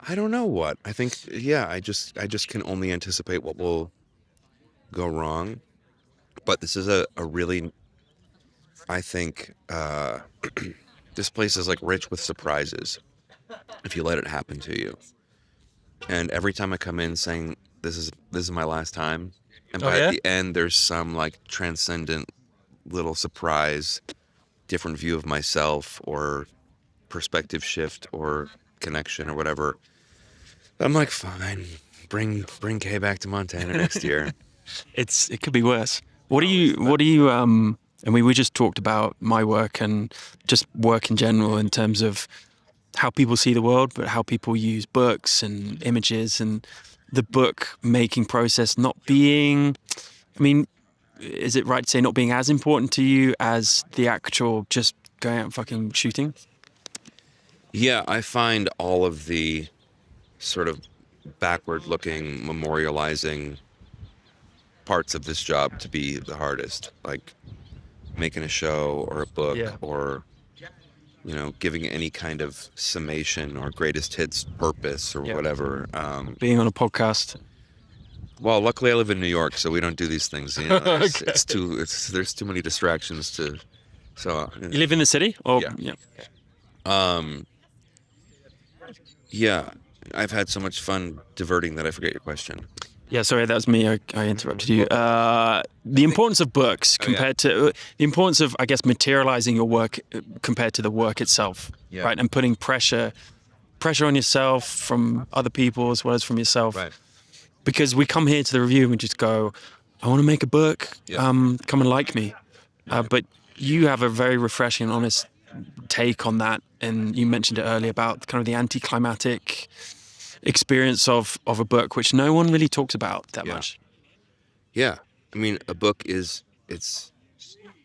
I don't know what. I think, I just can only anticipate what will go wrong. But this is a really, I think, this place is like rich with surprises if you let it happen to you. And every time I come in saying, this is my last time, and by the end, there's some like transcendent little surprise, different view of myself or perspective shift or connection or whatever. I'm like, fine, bring Kay back to Montana next year. It could be worse. What do you I mean, we just talked about my work and just work in general in terms of how people see the world, but how people use books and images and the book making process not being, I mean, is it right to say not being as important to you as the actual just going out and fucking shooting? Yeah, I find all of the sort of backward-looking, memorializing parts of this job to be the hardest, like making a show or a book or, you know, giving any kind of summation or greatest hits purpose or whatever. Being on a podcast. Well, luckily I live in New York, so we don't do these things. You know, there's too many distractions to. So you live in the city, or yeah, I've had so much fun diverting that I forget your question. Yeah, sorry, that was me. I interrupted you. The importance of books compared to the importance of, I guess, materializing your work compared to the work itself, right? And putting pressure pressure on yourself from other people as well as from yourself? Right. Because we come here to the review and we just go, I want to make a book. Yeah. Come and like me. But you have a very refreshing and honest take on that. And you mentioned it earlier about kind of the anticlimactic experience of a book, which no one really talks about that much. Yeah. I mean, a book it's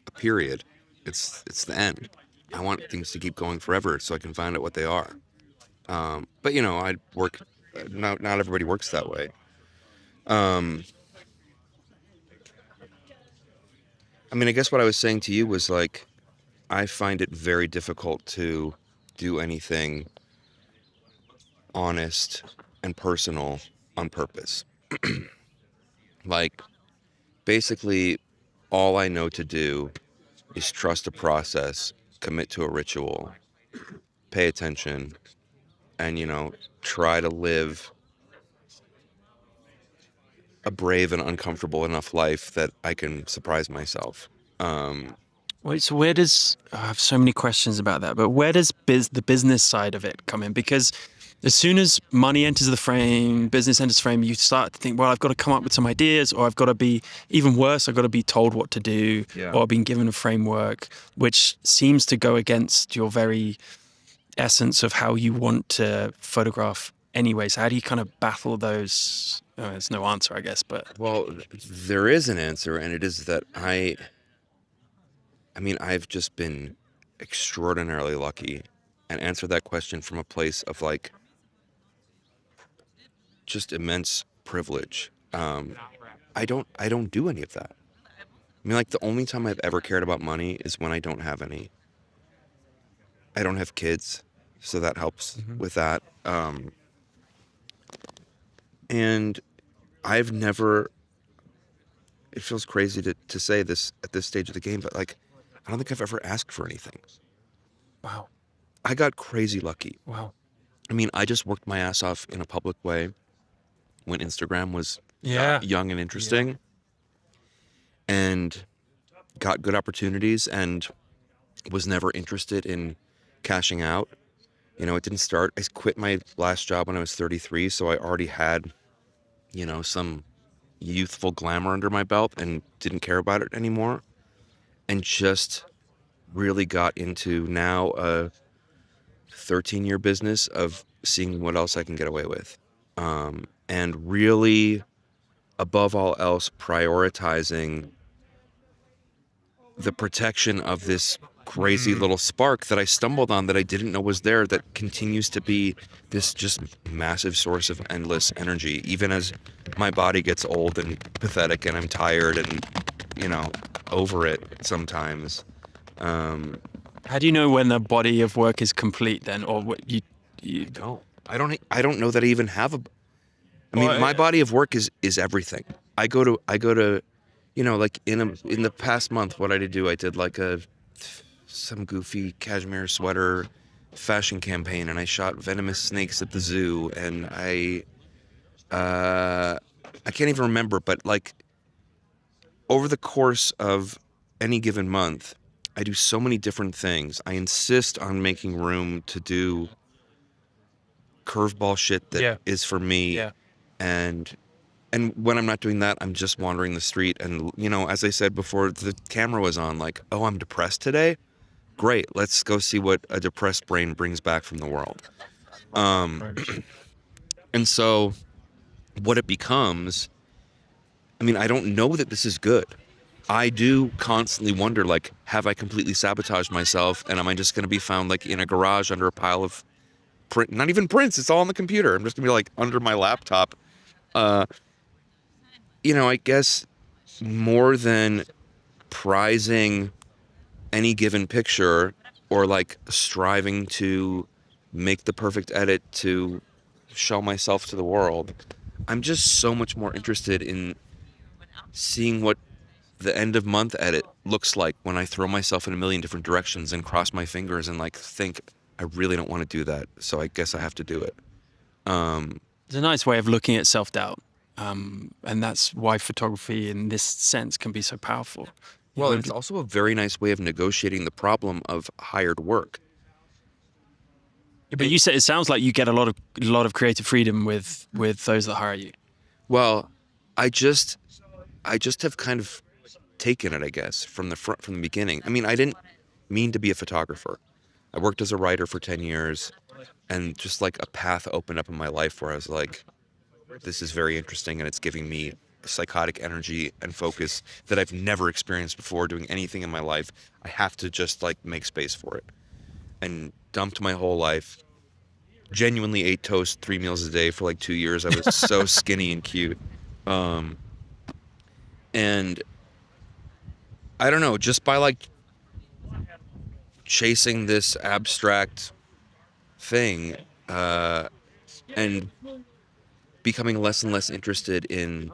a period. It's the end. I want things to keep going forever so I can find out what they are. But you know, not everybody works that way. I mean, I guess what I was saying to you was like, I find it very difficult to do anything honest and personal on purpose. Like, basically, all I know to do is trust a process, commit to a ritual, pay attention, and, you know, try to live a brave and uncomfortable enough life that I can surprise myself. Wait, so where does, I have so many questions about that, but where does the business side of it come in? Because as soon as money enters the frame, business enters the frame, you start to think, well, I've got to come up with some ideas, or I've got to be, even worse, I've got to be told what to do, or I've been given a framework, which seems to go against your very essence of how you want to photograph anyway. So how do you kind of battle those? There's no answer, I guess, but... Well, there is an answer, and it is that I mean, I've just been extraordinarily lucky and answered that question from a place of like just immense privilege. I don't do any of that. I mean, like, the only time I've ever cared about money is when I don't have any. I don't have kids, so that helps with that. And I've never, it feels crazy to say this at this stage of the game, but like, I don't think I've ever asked for anything. Wow. I got crazy lucky. Wow. I mean, I just worked my ass off in a public way when Instagram was young and interesting, and got good opportunities and was never interested in cashing out. You know, it didn't start, I quit my last job when I was 33, so I already had, you know, some youthful glamour under my belt and didn't care about it anymore, and just really got into now a 13-year business of seeing what else I can get away with. And really, above all else, prioritizing the protection of this crazy little spark that I stumbled on that I didn't know was there, that continues to be this just massive source of endless energy, even as my body gets old and pathetic and I'm tired and, you know, over it sometimes. How do you know when the body of work is complete then, or what you don't? I don't know that I even have a. I mean, my body of work is everything. I go to, you know, like in the past month, what I did, I did like some goofy cashmere sweater fashion campaign, and I shot venomous snakes at the zoo, and I can't even remember, but like over the course of any given month, I do so many different things. I insist on making room to do curveball shit that is for me. Yeah. And when I'm not doing that, I'm just wandering the street. And, you know, as I said before the camera was on, like, oh, I'm depressed today? Great. Let's go see what a depressed brain brings back from the world. And so what it becomes, I mean, I don't know that this is good. I do constantly wonder, like, have I completely sabotaged myself? And am I just going to be found, like, in a garage under a pile of print? Not even prints. It's all on the computer. I'm just going to be, like, under my laptop. You know, I guess more than prizing any given picture or, like, striving to make the perfect edit to show myself to the world, I'm just so much more interested in seeing what the end of month edit looks like when I throw myself in a million different directions and cross my fingers and like think, I really don't want to do that, so I guess I have to do it. It's a nice way of looking at self-doubt, and that's why photography in this sense can be so powerful. Well, it's also a very nice way of negotiating the problem of hired work. But you said it sounds like you get a lot of creative freedom with those that hire you. Well, I just have kind of taken it, I guess, from the beginning. I mean, I didn't mean to be a photographer. I worked as a writer for 10 years, and just like a path opened up in my life where I was like, this is very interesting, and it's giving me psychotic energy and focus that I've never experienced before doing anything in my life. I have to just like make space for it. And dumped my whole life. Genuinely ate toast 3 meals a day for like 2 years. I was so skinny and cute. And I don't know, just by like chasing this abstract thing and becoming less and less interested in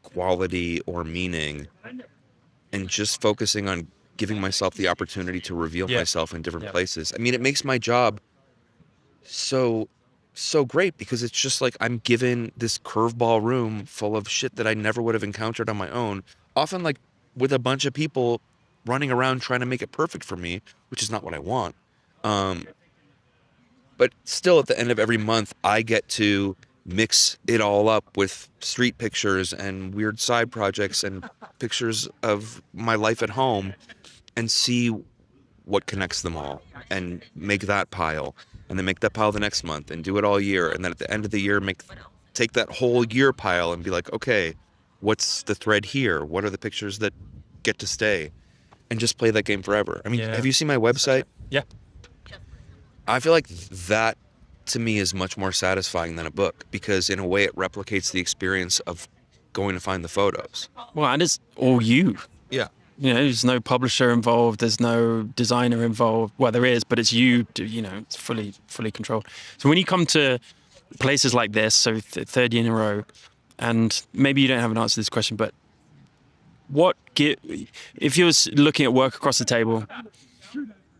quality or meaning, and just focusing on giving myself the opportunity to reveal myself in different places. I mean, it makes my job so great, because it's just like I'm given this curveball room full of shit that I never would have encountered on my own, often like with a bunch of people running around trying to make it perfect for me, which is not what I want. But still, at the end of every month, I get to mix it all up with street pictures and weird side projects and pictures of my life at home, and see what connects them all, and make that pile, and then make that pile the next month, and do it all year, and then at the end of the year take that whole year pile and be like, okay, what's the thread here? What are the pictures that get to stay? And just play that game forever. I mean, have you seen my website? Yeah. I feel like that, to me, is much more satisfying than a book, because in a way it replicates the experience of going to find the photos. Well, and it's all you. Yeah. You know, there's no publisher involved. There's no designer involved. Well, there is, but it's you. You know, it's fully controlled. So when you come to places like this, so third year in a row, and maybe you don't have an answer to this question, but if you're looking at work across the table,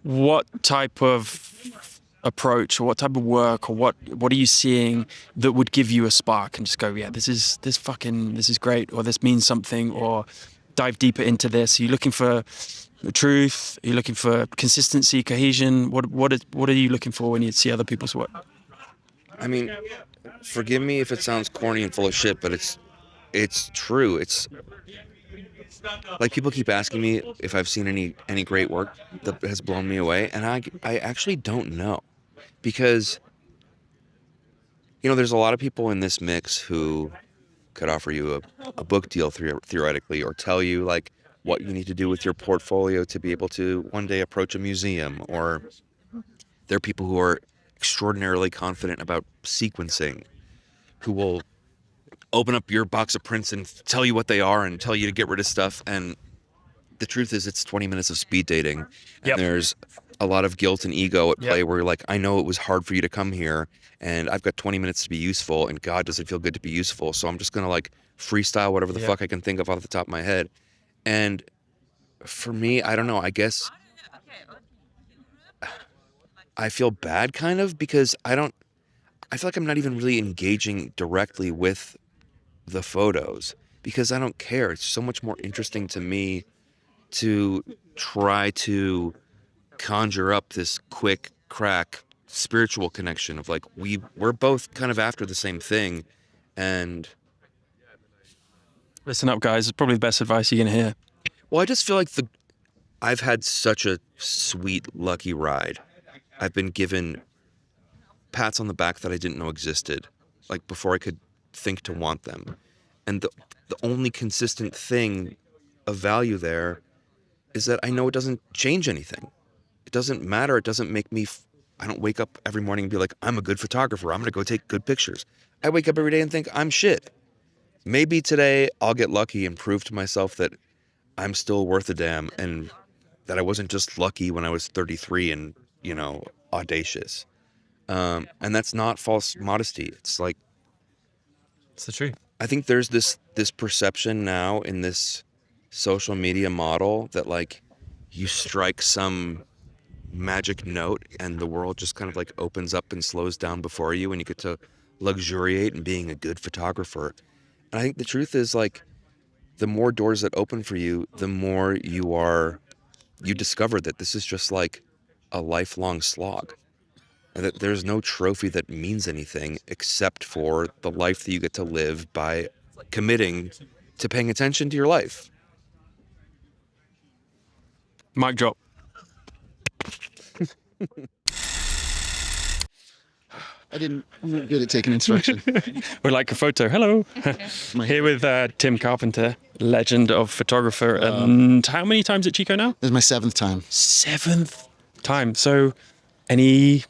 what type of approach, or what type of work, or what are you seeing that would give you a spark and just go, yeah, this is great, or this means something, or dive deeper into this? Are you looking for truth? Are you looking for consistency, cohesion? What are you looking for when you see other people's work? I mean, forgive me if it sounds corny and full of shit, but it's true. It's like, people keep asking me if I've seen any great work that has blown me away, and I actually don't know, because, you know, there's a lot of people in this mix who could offer you a book deal theoretically, or tell you like what you need to do with your portfolio to be able to one day approach a museum, or there are people who are extraordinarily confident about sequencing, who will open up your box of prints and tell you what they are and tell you to get rid of stuff. And the truth is, it's 20 minutes of speed dating. And there's a lot of guilt and ego at play, where you're like, I know it was hard for you to come here, and I've got 20 minutes to be useful, and God, does it feel good to be useful. So I'm just going to like freestyle whatever the fuck I can think of off the top of my head. And for me, I don't know, I guess I feel bad kind of, because I feel like I'm not even really engaging directly with the photos, because I don't care. It's so much more interesting to me to try to conjure up this quick crack spiritual connection of like, we're both kind of after the same thing. And listen up, guys. It's probably the best advice you're gonna hear. Well, I just feel like I've had such a sweet, lucky ride. I've been given pats on the back that I didn't know existed, like before I could think to want them. And the only consistent thing of value there is that I know it doesn't change anything. It doesn't matter. It doesn't make me, I don't wake up every morning and be like, I'm a good photographer, I'm gonna go take good pictures. I wake up every day and think, I'm shit. Maybe today I'll get lucky and prove to myself that I'm still worth a damn, and that I wasn't just lucky when I was 33 and, you know, audacious. And that's not false modesty. It's like, it's the truth. I think there's this perception now in this social media model that like you strike some magic note and the world just kind of like opens up and slows down before you, and you get to luxuriate in being a good photographer. And I think the truth is, like, the more doors that open for you, the more you discover that this is just like a lifelong slog. and that there's no trophy that means anything except for the life that you get to live by committing to paying attention to your life. Mic drop. I'm not good at taking instruction. We're like a photo. Hello. Here with Tim Carpenter, legend of photographer. And how many times at Chico now? This is my 7th time. 7th time. So any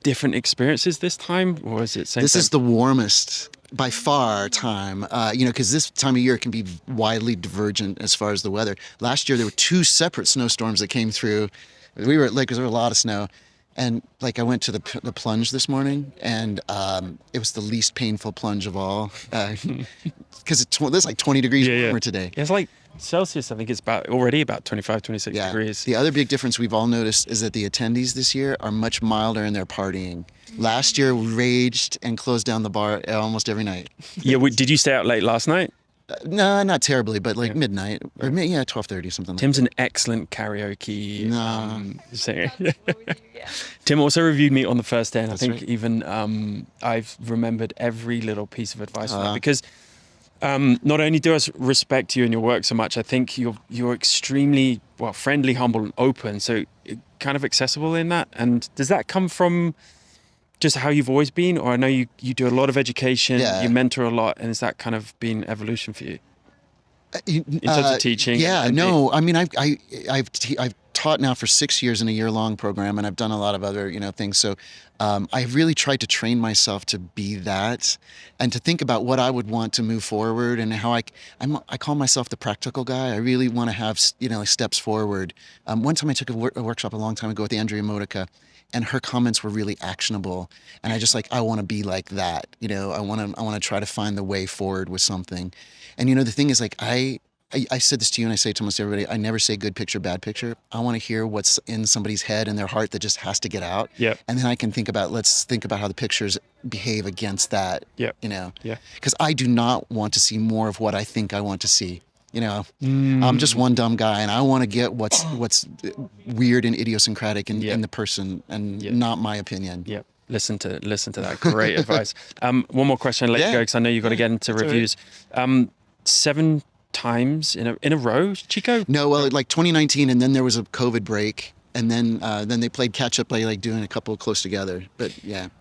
different experiences this time, or is it same? This is the warmest by far time, because this time of year can be widely divergent as far as the weather. Last year, there were 2 separate snowstorms that came through. We were at Lake, there was a lot of snow. And like I went to the plunge this morning, and it was the least painful plunge of all, because there's like 20 degrees warmer today. It's like Celsius. I think it's already about 25, 26 degrees. The other big difference we've all noticed is that the attendees this year are much milder in their partying. Last year, we raged and closed down the bar almost every night. Yeah, did you stay out late last night? No, not terribly, but like midnight or 12:30, something. Tim's an excellent karaoke singer. Tim also reviewed me on the first day, and I think even I've remembered every little piece of advice from that, because not only do I respect you and your work so much, I think you're extremely friendly, humble, and open. So kind of accessible in that. And does that come from just how you've always been, or I know you do a lot of education, you mentor a lot, and has that kind of been evolution for you in terms of teaching? I mean, I've taught now for 6 years in a year-long program, and I've done a lot of other things. So I've really tried to train myself to be that, and to think about what I would want to move forward, and how I call myself the practical guy. I really want to have steps forward. One time I took a workshop a long time ago with Andrea Modica, and her comments were really actionable, and I want to be like that. I want to try to find the way forward with something. And the thing is, I said this to you, and I say it to almost everybody, I never say good picture, bad picture. I want to hear what's in somebody's head and their heart that just has to get out. Yep. And then I can let's think about how the pictures behave against that. Yep. Because I do not want to see more of what I think I want to see. I'm just one dumb guy, and I want to get what's weird and idiosyncratic in the person, and not my opinion. Yep. Listen to that. Great advice. One more question, I'll let you go, because I know you've got to get into reviews. 7 times in a row, Chico? No, well, like 2019, and then there was a COVID break, and then they played catch up by doing a couple close together. But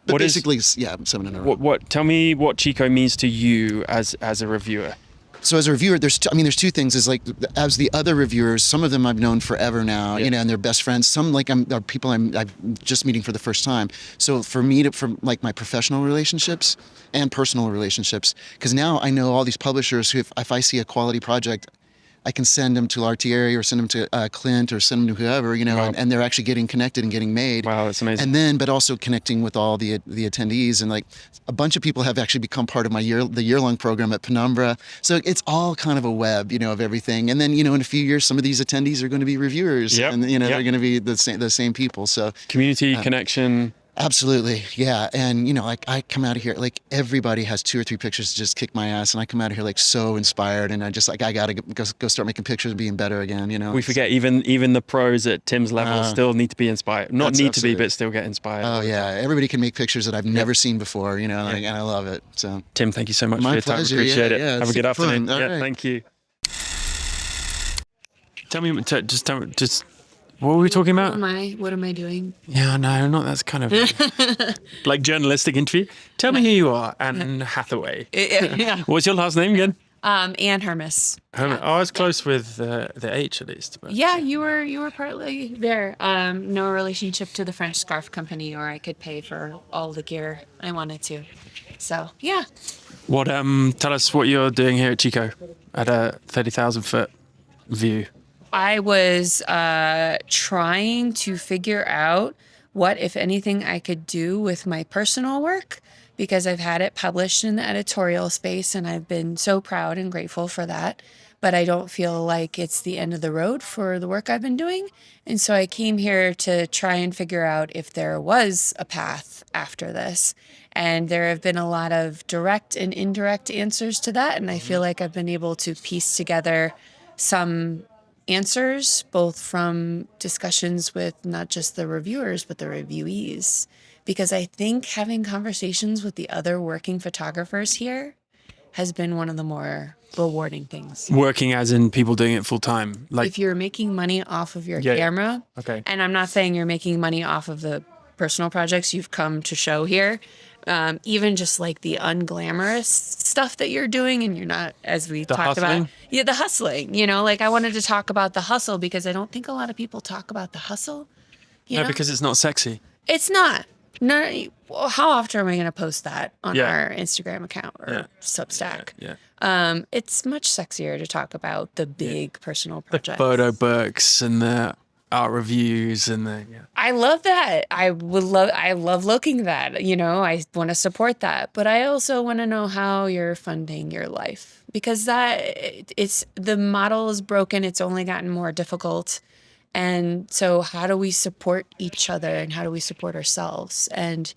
basically, 7 in a row. Tell me what Chico means to you as a reviewer. So as a reviewer, there's 2 things. Is as the other reviewers, some of them I've known forever now, and they're best friends. Some are people I'm just meeting for the first time. So for me, from my professional relationships and personal relationships, because now I know all these publishers who, if I see a quality project, I can send them to Lartieri or send them to Clint or send them to whoever, and they're actually getting connected and getting made. Wow, that's amazing. And then, but also connecting with all the attendees, and a bunch of people have actually become part of the year-long program at Penumbra. So it's all kind of a web, of everything. And then, in a few years, some of these attendees are going to be reviewers, and they're going to be the same people. So community connection. Absolutely, yeah. And I come out of here, everybody has 2 or 3 pictures to just kick my ass, and I come out of here so inspired, and I just I gotta go start making pictures and being better again. We forget even the pros at Tim's level still need to be inspired. Not need to be, but still get inspired. Oh yeah, everybody can make pictures that I've never seen before. And I love it. So Tim, thank you so much for your time. Appreciate it. Have a good afternoon. Right. Thank you. Tell me, just. What were we talking about? What am I doing? Yeah, no, not that's kind of like journalistic interview. Tell me who you are, Anne Hathaway. Yeah. What's your last name again? Anne Hermes. Hermes. Oh, I was close with the H at least. But. Yeah, you were partly there. No relationship to the French scarf company, or I could pay for all the gear I wanted to. So yeah. What? Tell us what you're doing here at Chico at a 30,000-foot view. I was trying to figure out what, if anything, I could do with my personal work, because I've had it published in the editorial space, and I've been so proud and grateful for that. But I don't feel like it's the end of the road for the work I've been doing. And so I came here to try and figure out if there was a path after this. And there have been a lot of direct and indirect answers to that. And I feel like I've been able to piece together some answers, both from discussions with not just the reviewers, but the reviewees, because I think having conversations with the other working photographers here has been one of the more rewarding things. Working as in people doing it full time? Like, if you're making money off of your Yeah. camera, Okay. and I'm not saying you're making money off of the personal projects you've come to show here, even just like the unglamorous stuff that you're doing, and you're not, as we talked about, the hustling, you know, like I wanted to talk about the hustle because I don't think a lot of people talk about the hustle. You know? because it's not sexy. It's not. No, well, how often are we going to post that on Yeah. our Instagram account or Yeah. Substack? Yeah. It's much sexier to talk about the big personal projects. Photo books and the art reviews and the I love that. I love looking at that. You know, I want to support that, but I also want to know how you're funding your life, because the model is broken. It's only gotten more difficult. And so how do we support each other, and how do we support ourselves? And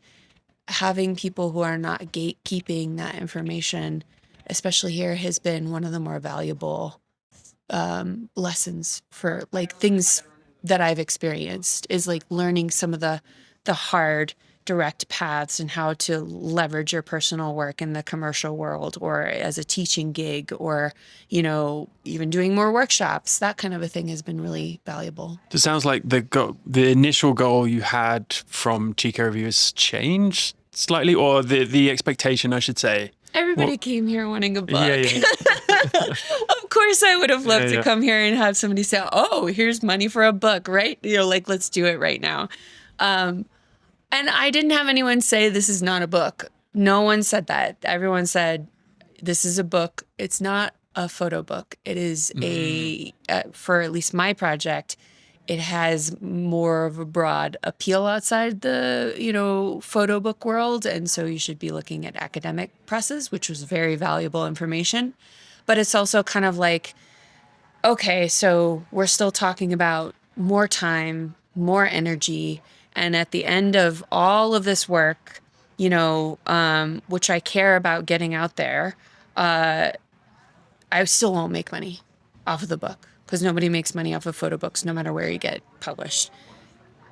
having people who are not gatekeeping that information, especially here, has been one of the more valuable lessons for like things that I've experienced, is like learning some of the hard, direct paths and how to leverage your personal work in the commercial world or as a teaching gig, or, you know, even doing more workshops. That kind of a thing has been really valuable. It sounds like the initial goal you had from Chico Review has changed slightly, or the expectation, I should say. Everybody came here wanting a book. Yeah. Of course, I would have loved Yeah. to come here and have somebody say, "Oh, here's money for a book," right? You know, like, let's do it right now. And I didn't have anyone say this is not a book. No one said that. Everyone said, this is a book. It's not a photo book. It is for at least my project, it has more of a broad appeal outside the, you know, photo book world. And so you should be looking at academic presses, which was very valuable information. But it's also kind of like, okay, so we're still talking about more time, more energy. And at the end of all of this work, you know, which I care about getting out there, I still won't make money off of the book, because nobody makes money off of photo books, no matter where you get published.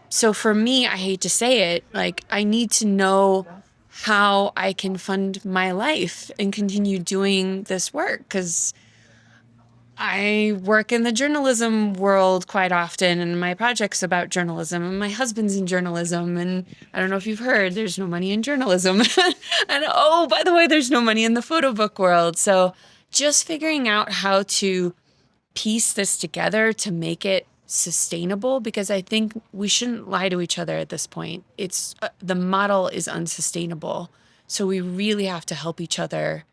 So for me, I hate to say it, like, I need to know how I can fund my life and continue doing this work, because I work in the journalism world quite often, and my project's about journalism, and my husband's in journalism, and I don't know if you've heard, there's no money in journalism. And oh, by the way, there's no money in the photo book world. So just figuring out how to piece this together to make it sustainable, because I think we shouldn't lie to each other at this point. It's the model is unsustainable. So we really have to help each other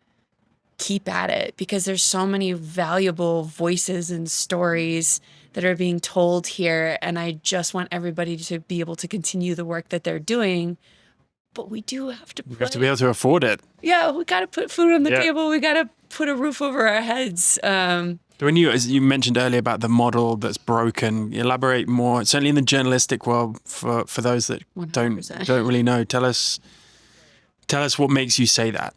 keep at it, because there's so many valuable voices and stories that are being told here, and I just want everybody to be able to continue the work that they're doing. But we do have to We have to be able to afford it. yeah, we got to put food on the table. We got to put a roof over our heads. When you, as you mentioned earlier about the model that's broken, elaborate more, certainly in the journalistic world, for those that 100%. don't really know. Tell us what makes you say that.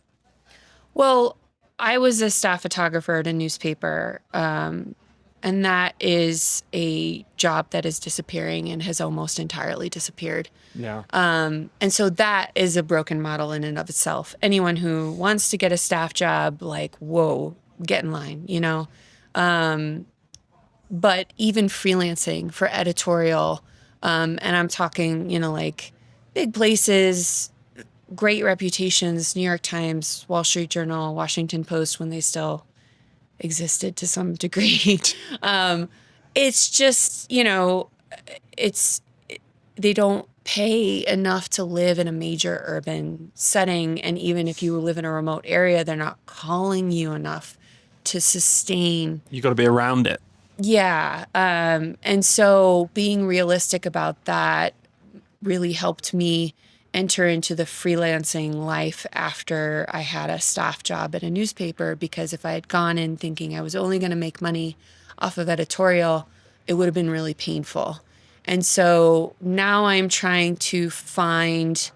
Well, I was a staff photographer at a newspaper, and that is a job that is disappearing and has almost entirely disappeared. Yeah. And so that is a broken model in and of itself. Anyone who wants to get a staff job, like, whoa, get in line, you know? But even freelancing for editorial, and I'm talking, you know, like big places, great reputations, New York Times, Wall Street Journal, Washington Post, when they still existed to some degree. It's just, you know, they don't pay enough to live in a major urban setting. And even if you live in a remote area, they're not calling you enough to sustain. You got to be around it. Yeah. And so being realistic about that really helped me enter into the freelancing life after I had a staff job at a newspaper, because if I had gone in thinking I was only going to make money off of editorial, it would have been really painful. And so now I'm trying to find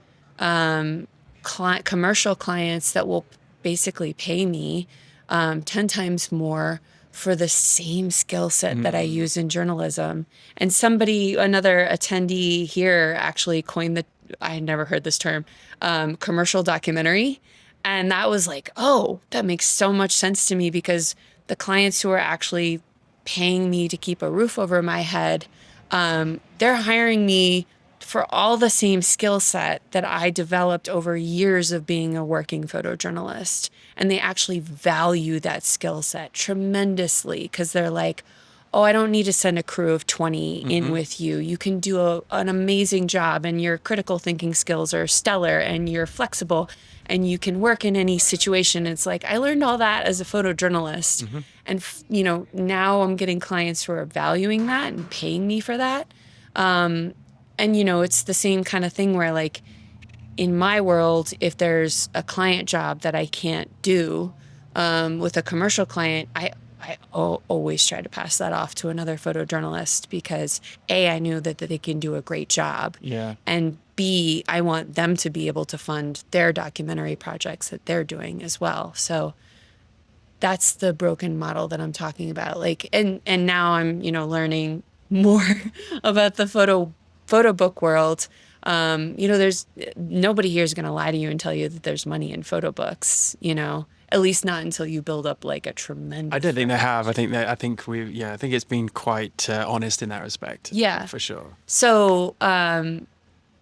commercial clients that will basically pay me 10 times more for the same skill set that I use in journalism. And another attendee here actually coined I had never heard this term, commercial documentary. And that was like, oh, that makes so much sense to me, because the clients who are actually paying me to keep a roof over my head, they're hiring me for all the same skill set that I developed over years of being a working photojournalist. And they actually value that skill set tremendously, because they're like, oh, I don't need to send a crew of 20 in with you. You can do an amazing job, and your critical thinking skills are stellar, and you're flexible, and you can work in any situation. It's like, I learned all that as a photojournalist. And, you know, now I'm getting clients who are valuing that and paying me for that. And, you know, it's the same kind of thing where, like, in my world, if there's a client job that I can't do with a commercial client, I always try to pass that off to another photojournalist, because A, I knew that they can do a great job. Yeah. And B, I want them to be able to fund their documentary projects that they're doing as well. So that's the broken model that I'm talking about. Like, and now I'm, you know, learning more about the photo book world. You know, there's nobody here is going to lie to you and tell you that there's money in photo books, you know. At least not until you build up like a tremendous. I don't think they have. I think it's been quite honest in that respect. Yeah, for sure. So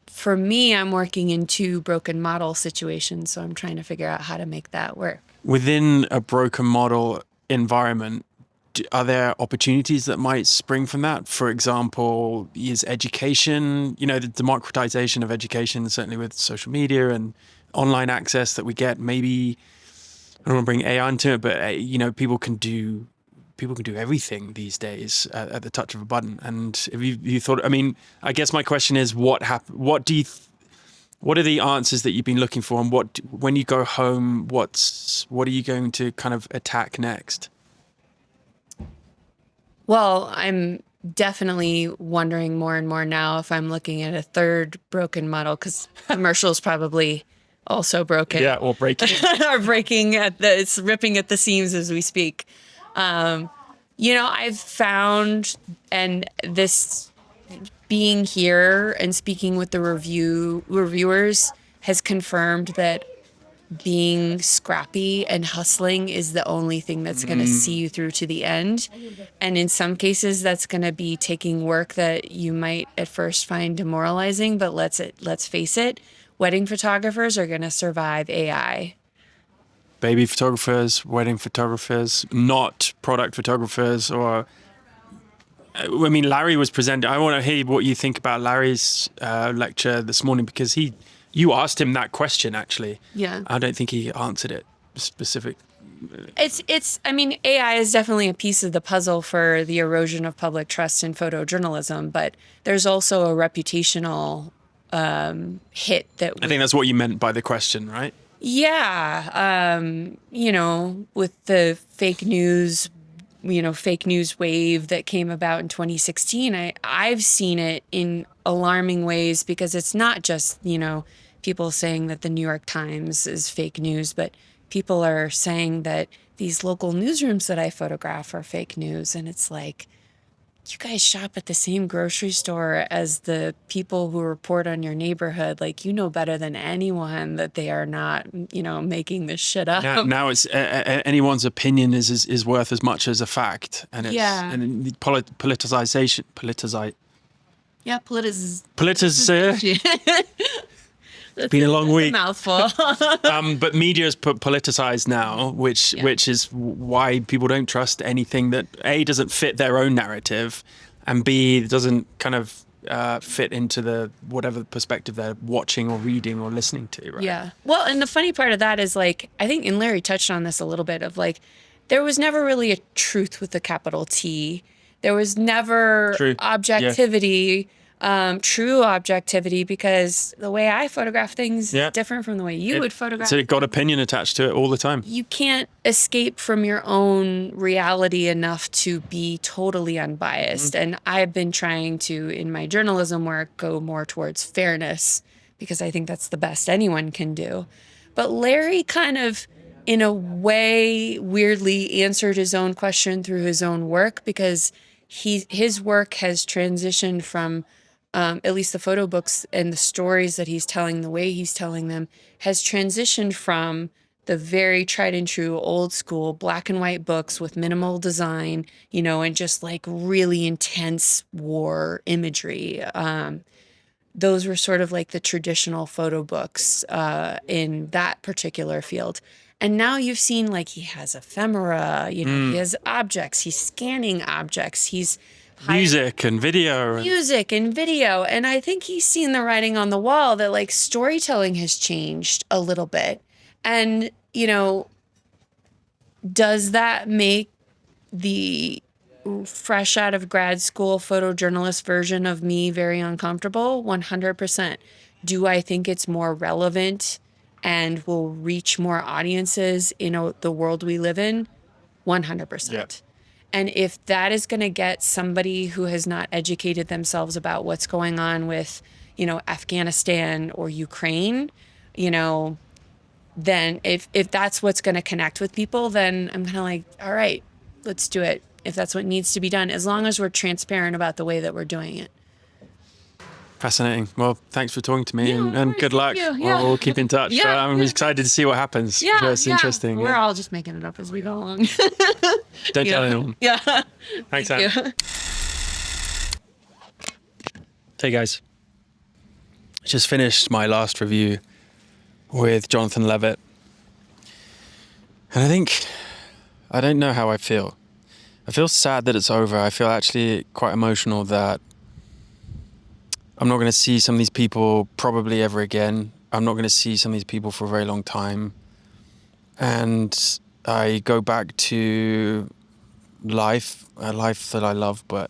for me, I'm working in two broken model situations, so I'm trying to figure out how to make that work. Within a broken model environment, are there opportunities that might spring from that? For example, is education, you know, the democratization of education, certainly with social media and online access that we get, maybe. I don't want to bring AI into it, but you know, people can do everything these days at the touch of a button. And if you thought, I mean, I guess my question is, what happened? What are the answers that you've been looking for, and when you go home, what are you going to kind of attack next? Well, I'm definitely wondering more and more now if I'm looking at a third broken model, because commercials probably also broken. Yeah, or breaking. Or breaking it's ripping at the seams as we speak. You know, I've found, and this being here and speaking with the reviewers has confirmed that being scrappy and hustling is the only thing that's going to see you through to the end. And in some cases, that's going to be taking work that you might at first find demoralizing, but let's face it, wedding photographers are going to survive AI. Baby photographers, wedding photographers, not product photographers, or I mean, Larry was presenting. I want to hear what you think about Larry's lecture this morning, because you asked him that question, actually. Yeah. I don't think he answered it specific. I mean, AI is definitely a piece of the puzzle for the erosion of public trust in photojournalism, but there's also a reputational hit that I think that's what you meant by the question, right? Yeah. You know, with the fake news wave that came about in 2016, I've seen it in alarming ways, because it's not just, you know, people saying that the New York Times is fake news, but people are saying that these local newsrooms that I photograph are fake news. And it's like, you guys shop at the same grocery store as the people who report on your neighborhood. Like, you know better than anyone that they are not, you know, making this shit up. Now it's anyone's opinion is worth as much as a fact, and it's and politicization. Yeah, It's been a long week. Mouthful. But media is politicized now, which is why people don't trust anything that A, doesn't fit their own narrative, and B, doesn't kind of fit into the whatever perspective they're watching or reading or listening to. Right? Yeah. Well, and the funny part of that is, like, I think, and Larry touched on this a little bit, of like, there was never really a truth with a capital T. There was never objectivity. Yeah. True objectivity, because the way I photograph things is different from the way you would photograph. So it got opinion attached to it all the time. You can't escape from your own reality enough to be totally unbiased. And I've been trying to, in my journalism work, go more towards fairness, because I think that's the best anyone can do. But Larry kind of, in a way, weirdly answered his own question through his own work, because his work has transitioned from at least the photo books and the stories that he's telling, the way he's telling them, has transitioned from the very tried and true old school black and white books with minimal design, you know, and just like really intense war imagery. Those were sort of like the traditional photo books in that particular field. And now you've seen like he has ephemera, you know, he has objects, he's scanning objects, he's music and video. Music and video. And I think he's seen the writing on the wall that like storytelling has changed a little bit. And, you know, does that make the fresh out of grad school photojournalist version of me very uncomfortable? 100%. Do I think it's more relevant and will reach more audiences in the world we live in? 100%. Yeah. And if that is going to get somebody who has not educated themselves about what's going on with, you know, Afghanistan or Ukraine, you know, then if that's what's going to connect with people, then I'm kind of like, all right, let's do it. If that's what needs to be done, as long as we're transparent about the way that we're doing it. Fascinating. Well, thanks for talking to me, and good luck. Yeah. We'll keep in touch. Yeah, I'm excited to see what happens. Yeah, It's interesting. We're all just making it up as we go along. Don't tell anyone. Yeah. Thanks, Thank Anne. Hey, guys. Just finished my last review with Jonathan Levitt. And I don't know how I feel. I feel sad that it's over. I feel actually quite emotional that I'm not going to see some of these people probably ever again. I'm not going to see some of these people for a very long time. And I go back to life, a life that I love, but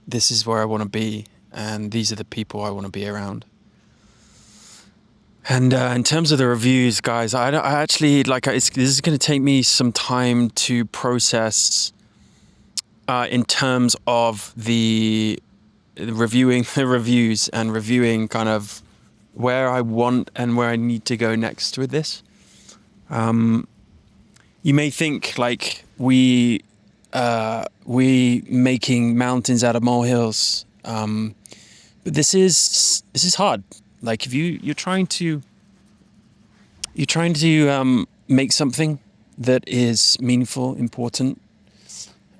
this is where I want to be, and these are the people I want to be around. And in terms of the reviews, guys, I actually, this is going to take me some time to process in terms of the reviewing the reviews and reviewing kind of where I want and where I need to go next with this. You may think like we making mountains out of molehills, but this is hard. Like if you're trying to make something that is meaningful, important,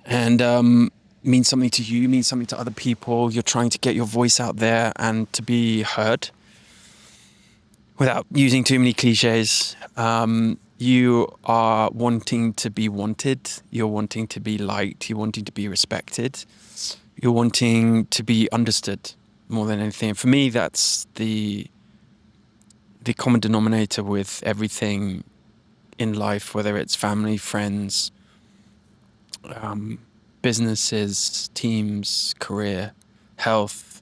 and means something to you, means something to other people. You're trying to get your voice out there and to be heard without using too many cliches. You are wanting to be wanted. You're wanting to be liked. You're wanting to be respected. You're wanting to be understood more than anything. And for me, that's the common denominator with everything in life, whether it's family, friends, businesses, teams, career, health,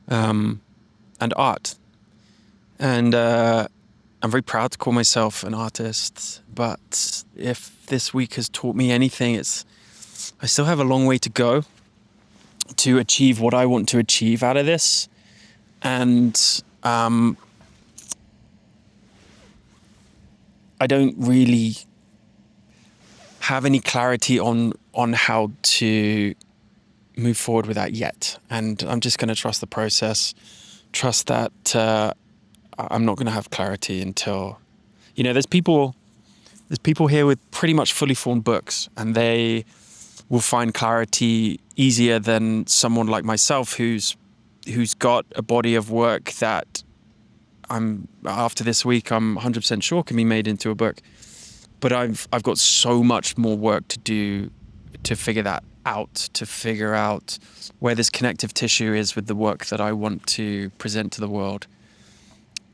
and art. And I'm very proud to call myself an artist, but if this week has taught me anything, I still have a long way to go to achieve what I want to achieve out of this. And I don't really have any clarity on how to move forward with that yet. And I'm just going to trust the process, trust that I'm not going to have clarity until, there's people here with pretty much fully formed books, and they will find clarity easier than someone like myself who's got a body of work that after this week I'm 100% sure can be made into a book. But I've got so much more work to do to figure that out, to figure out where this connective tissue is with the work that I want to present to the world,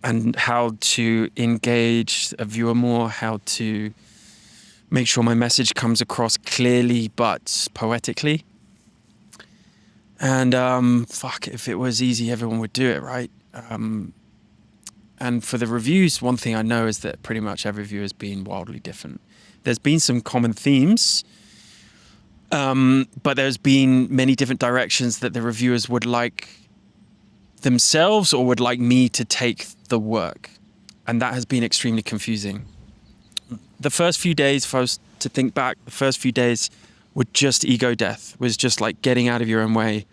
and how to engage a viewer more, how to make sure my message comes across clearly but poetically. And if it was easy, everyone would do it, right? And for the reviews, one thing I know is that pretty much every review has been wildly different. There's been some common themes, but there's been many different directions that the reviewers would like themselves or would like me to take the work. And that has been extremely confusing. The first few days, if I was to think back, the first few days were just ego death, was just like getting out of your own way,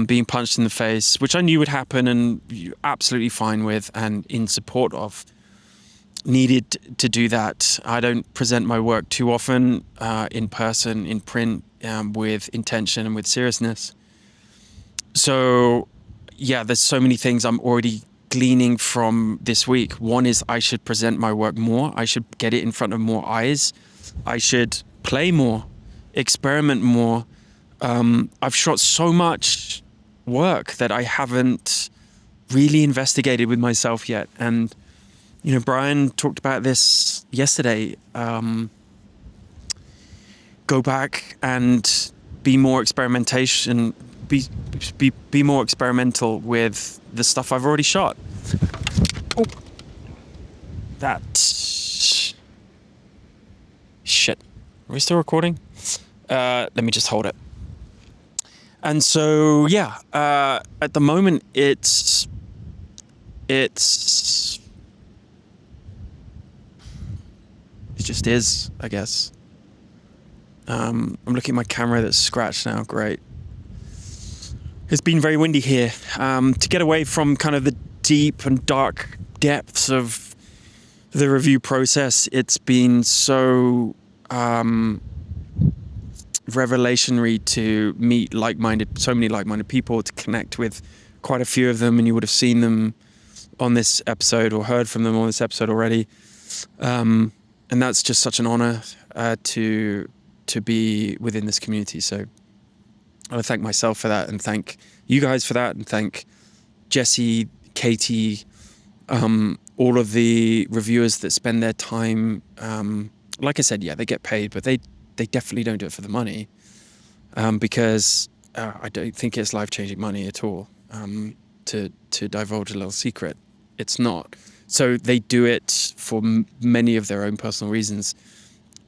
being punched in the face, which I knew would happen and you're absolutely fine with and in support of. Needed to do that. I don't present my work too often in person, in print, with intention and with seriousness. So, yeah, there's so many things I'm already gleaning from this week. One is I should present my work more. I should get it in front of more eyes. I should play more, experiment more. I've shot so much work that I haven't really investigated with myself yet. And you know, Brian talked about this yesterday. Go back and be more experimentation. Be more experimental with the stuff I've already shot. Oh, that shit. Are we still recording? Let me just hold it. And so, yeah, at the moment, it just is, I guess. I'm looking at my camera that's scratched now. Great. It's been very windy here. To get away from kind of the deep and dark depths of the review process, it's been so revelationary to meet so many like-minded people, to connect with quite a few of them, and you would have seen them on this episode or heard from them on this episode already. And that's just such an honor to be within this community. So I want to thank myself for that, and thank you guys for that, and thank Jesse, Katie, all of the reviewers that spend their time. Like I said, yeah, they get paid, but they definitely don't do it for the money, because I don't think it's life-changing money at all. To divulge a little secret, it's not. So they do it for many of their own personal reasons.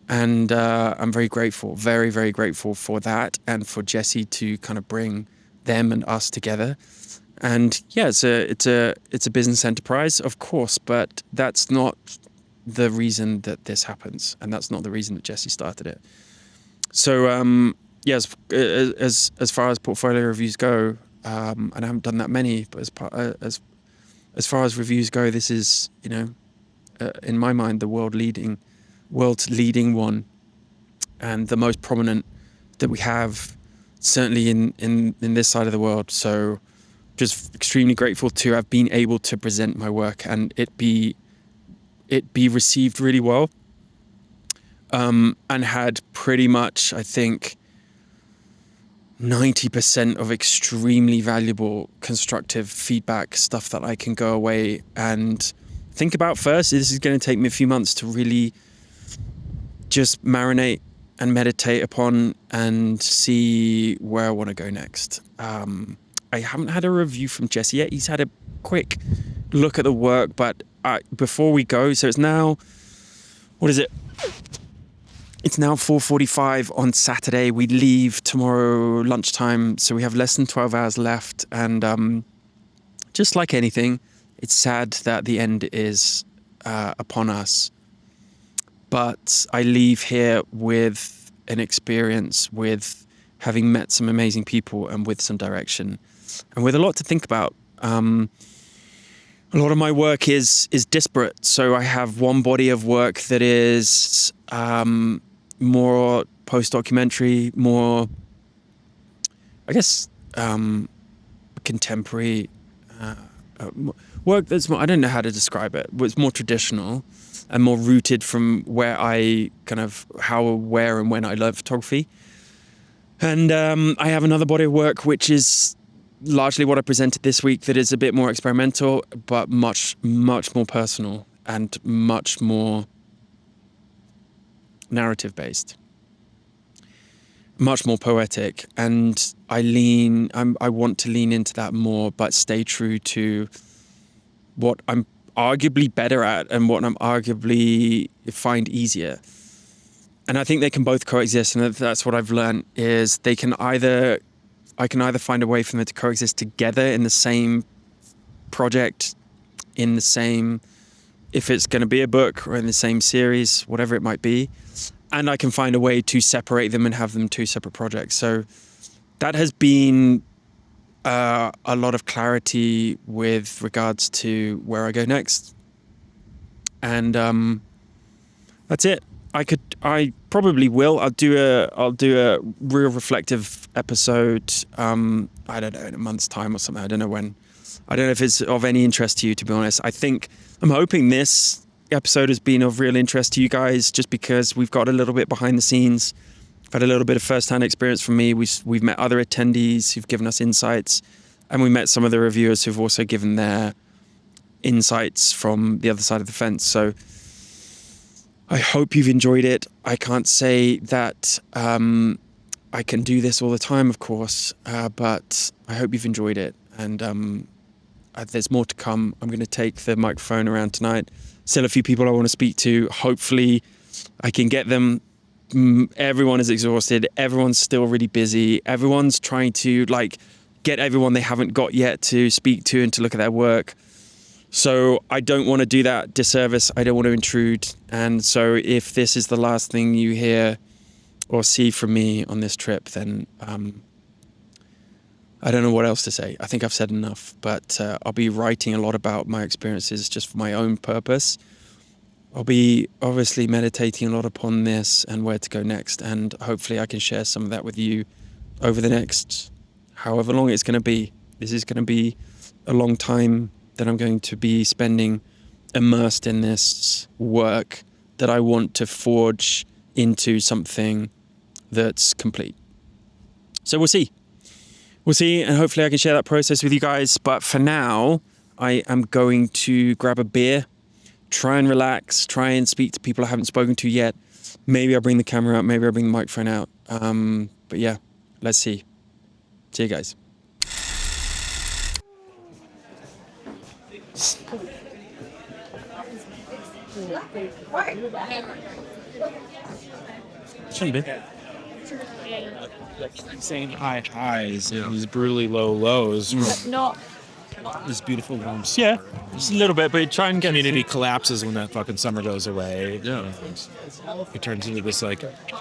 And I'm very grateful, very, very grateful for that, and for Jesse to kind of bring them and us together. And yeah, it's a business enterprise, of course, but that's not the reason that this happens, and that's not the reason that Jesse started it. So yeah, as far as portfolio reviews go, and I haven't done that many, but as far as reviews go, this is, you know, in my mind, the world's leading one, and the most prominent that we have, certainly in this side of the world. So just extremely grateful to have been able to present my work and it be received really well, and had pretty much, I think, 90% of extremely valuable constructive feedback, stuff that I can go away and think about first. This is going to take me a few months to really just marinate and meditate upon and see where I want to go next. I haven't had a review from Jesse yet. He's had a quick look at the work, but before we go, so it's now, what is it? It's now 4:45 on Saturday. We leave tomorrow lunchtime, so we have less than 12 hours left. And just like anything, it's sad that the end is upon us. But I leave here with an experience, with having met some amazing people, and with some direction, and with a lot to think about. A lot of my work is disparate. So I have one body of work that is more post-documentary, more, I guess, contemporary work that's more, I don't know how to describe it, but it's more traditional and more rooted from where I kind of, how, where and when I love photography. And I have another body of work which is largely what I presented this week, that is a bit more experimental, but much, much more personal and much more narrative-based, much more poetic. And I want to lean into that more, but stay true to what I'm arguably better at and what I'm arguably find easier. And I think they can both coexist, and that's what I've learned, is I can either find a way for them to coexist together in the same project, in the same, if it's going to be a book, or in the same series, whatever it might be. and I can find a way to separate them and have them two separate projects. So that has been a lot of clarity with regards to where I go next. And that's it. I probably will. I'll do a real reflective episode. I don't know, in a month's time or something. I don't know when. I don't know if it's of any interest to you, to be honest. I'm hoping this episode has been of real interest to you guys, just because we've got a little bit behind the scenes. I've had a little bit of first-hand experience from me. We've met other attendees who've given us insights, and we met some of the reviewers who've also given their insights from the other side of the fence. So I hope you've enjoyed it. I can't say that I can do this all the time, of course, but I hope you've enjoyed it. And there's more to come. I'm going to take the microphone around tonight. Still a few people I want to speak to. Hopefully I can get them. Everyone is exhausted. Everyone's still really busy. Everyone's trying to get everyone they haven't got yet to speak to and to look at their work. So I don't want to do that disservice. I don't want to intrude. And so if this is the last thing you hear or see from me on this trip, then I don't know what else to say. I think I've said enough, but I'll be writing a lot about my experiences just for my own purpose. I'll be obviously meditating a lot upon this and where to go next. And hopefully I can share some of that with you over the next however long it's going to be. This is going to be a long time that I'm going to be spending immersed in this work that I want to forge into something that's complete. So we'll see. We'll see, and hopefully I can share that process with you guys. But for now, I am going to grab a beer, try and relax, try and speak to people I haven't spoken to yet. Maybe I'll bring the camera out, maybe I'll bring the microphone out. But yeah, let's see. See you guys. Shouldn't be. Saying high highs, these brutally low lows. Not. This beautiful warm summer. Yeah, just a little bit, but try and get community collapses when that fucking summer goes away. Yeah, it turns into this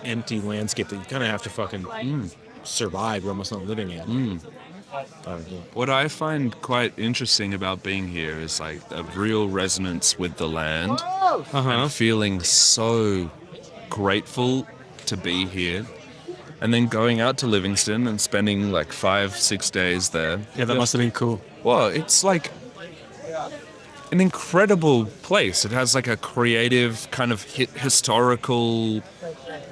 empty landscape that you kind of have to fucking survive. You're almost not living in. What I find quite interesting about being here is a real resonance with the land. And feeling so grateful to be here. And then going out to Livingston and spending 5-6 days there. Yeah, that must have been cool. Well, it's an incredible place. It has a creative kind of historical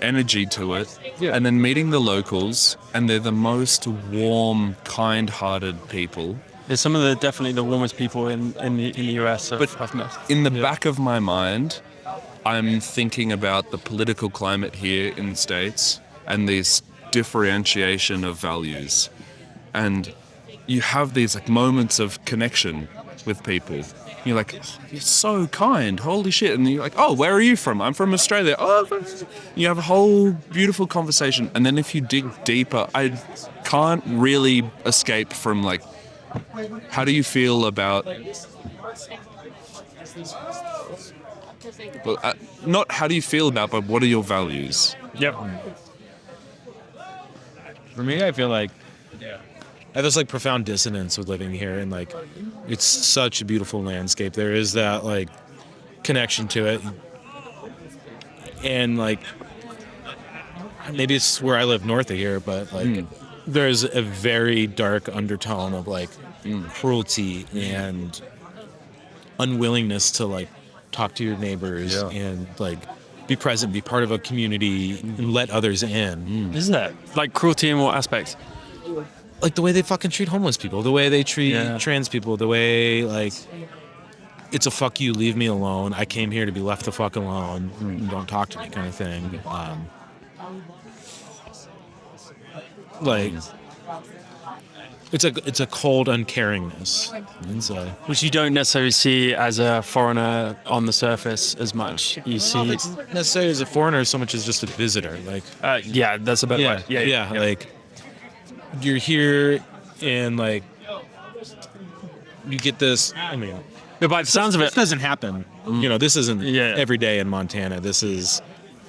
energy to it. Yeah. And then meeting the locals, and they're the most warm, kind-hearted people. They're some of definitely the warmest people in the US. But in the back of my mind, I'm thinking about the political climate here in the States and this differentiation of values. And you have these moments of connection with people. You're like, oh, you're so kind, holy shit. And you're like, oh, where are you from? I'm from Australia. Oh, you have a whole beautiful conversation. And then if you dig deeper, I can't really escape from how do you feel about, well, not how do you feel about, but what are your values? Yep. For me, I feel I have this profound dissonance with living here, and it's such a beautiful landscape. There is that connection to it, and maybe it's where I live north of here, but there's a very dark undertone of cruelty and unwillingness to talk to your neighbors and be present, be part of a community, and let others in. Isn't that cruelty in what aspects? The way they fucking treat homeless people, the way they treat trans people, the way it's a fuck you, leave me alone. I came here to be left the fuck alone. Don't talk to me, kind of thing. It's a cold uncaringness, which you don't necessarily see as a foreigner on the surface as much. You see not necessarily as a foreigner so much as just a visitor. Yeah, that's a better way. Yeah. You're here and you get this. I mean, but by the sounds of it, this doesn't happen. This isn't every day in Montana. This is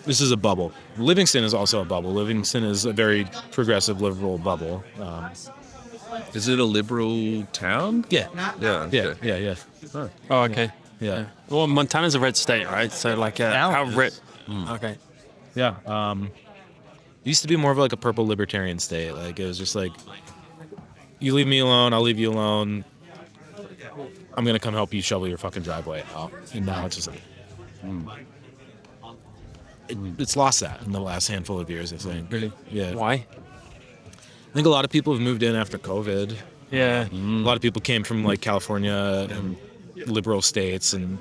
this is a bubble. Livingston is also a bubble. Livingston is a very progressive liberal bubble. Is it a liberal town? Yeah. Yeah. Yeah. Oh, okay. Yeah. Well, Montana's a red state, right? So like, how red? Okay. Yeah. It used to be more of like a purple libertarian state. Like it was just like, you leave me alone, I'll leave you alone. I'm gonna come help you shovel your fucking driveway out. And now it's just like, it's lost that in the last handful of years, I think. Really? Yeah. Why? I think a lot of people have moved in after COVID. Yeah. A lot of people came from like California and liberal states, and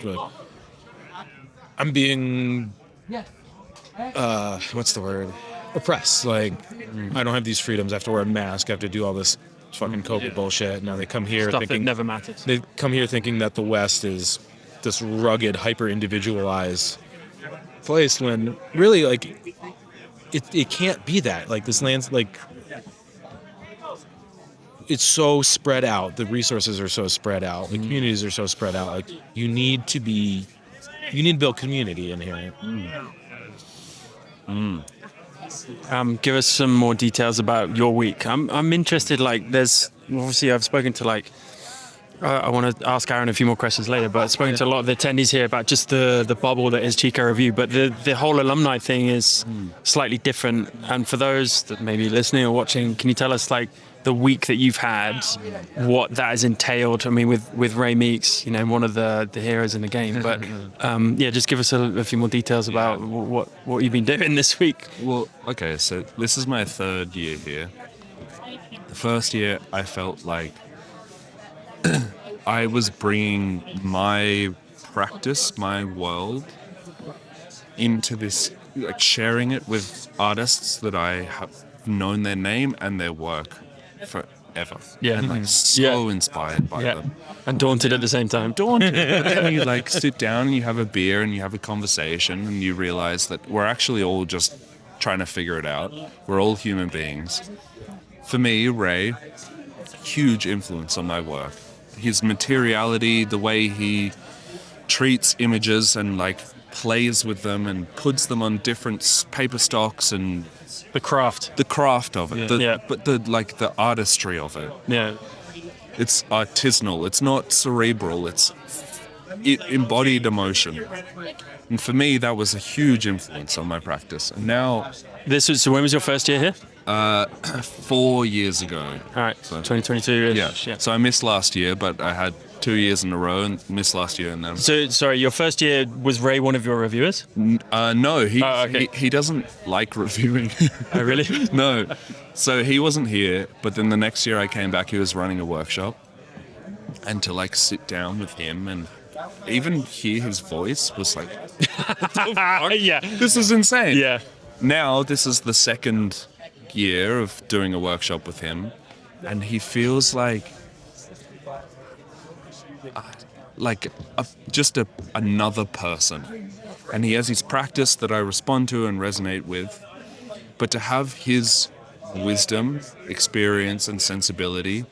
I'm being, what's the word? Oppressed. Like, I don't have these freedoms. I have to wear a mask. I have to do all this fucking COVID bullshit. Now they come here Stuff thinking that never mattered. They come here thinking that the West is this rugged, hyper-individualized place, when really, like, it can't be that. Like, this land's like, it's so spread out. The resources are so spread out. The communities are so spread out. Like, you need to build community in here. Give us some more details about your week. I'm interested. Like, there's obviously I've spoken to like I want to ask Aaron a few more questions later, but I've spoken to a lot of the attendees here about just the bubble that is Chico Review. But the whole alumni thing is slightly different. And for those that may be listening or watching, can you tell us like the week that you've had, what that has entailed? I mean, with Ray Meeks, you know, one of the heroes in the game. But yeah, just give us a few more details about what you've been doing this week. Well, okay, so this is my third year here. The first year, I felt like I was bringing my practice, my world, into this, like sharing it with artists that I have known their name and their work forever. Yeah. And like so inspired by them. And daunted at the same time. Daunted. But then you like sit down and you have a beer and you have a conversation and you realize that we're actually all just trying to figure it out. We're all human beings. For me, Ray, huge influence on my work. His materiality, the way he treats images and like plays with them and puts them on different paper stocks, and the craft of it, but the artistry of it. Yeah, it's artisanal. It's not cerebral. It embodied emotion, and for me, that was a huge influence on my practice. And now, so when was your first year here? 4 years ago. All right, so 2022. Yeah. So I missed last year, but I had 2 years in a row and missed last year. And then. So sorry, your first year, was Ray one of your reviewers? No, he doesn't like reviewing. Oh, really? No. So he wasn't here, but then the next year I came back, he was running a workshop, and to like sit down with him and even hear his voice was like, what the fuck? Yeah, this is insane. Yeah. Now this is the second year of doing a workshop with him, and he feels like another person, and he has his practice that I respond to and resonate with, but to have his wisdom, experience and sensibility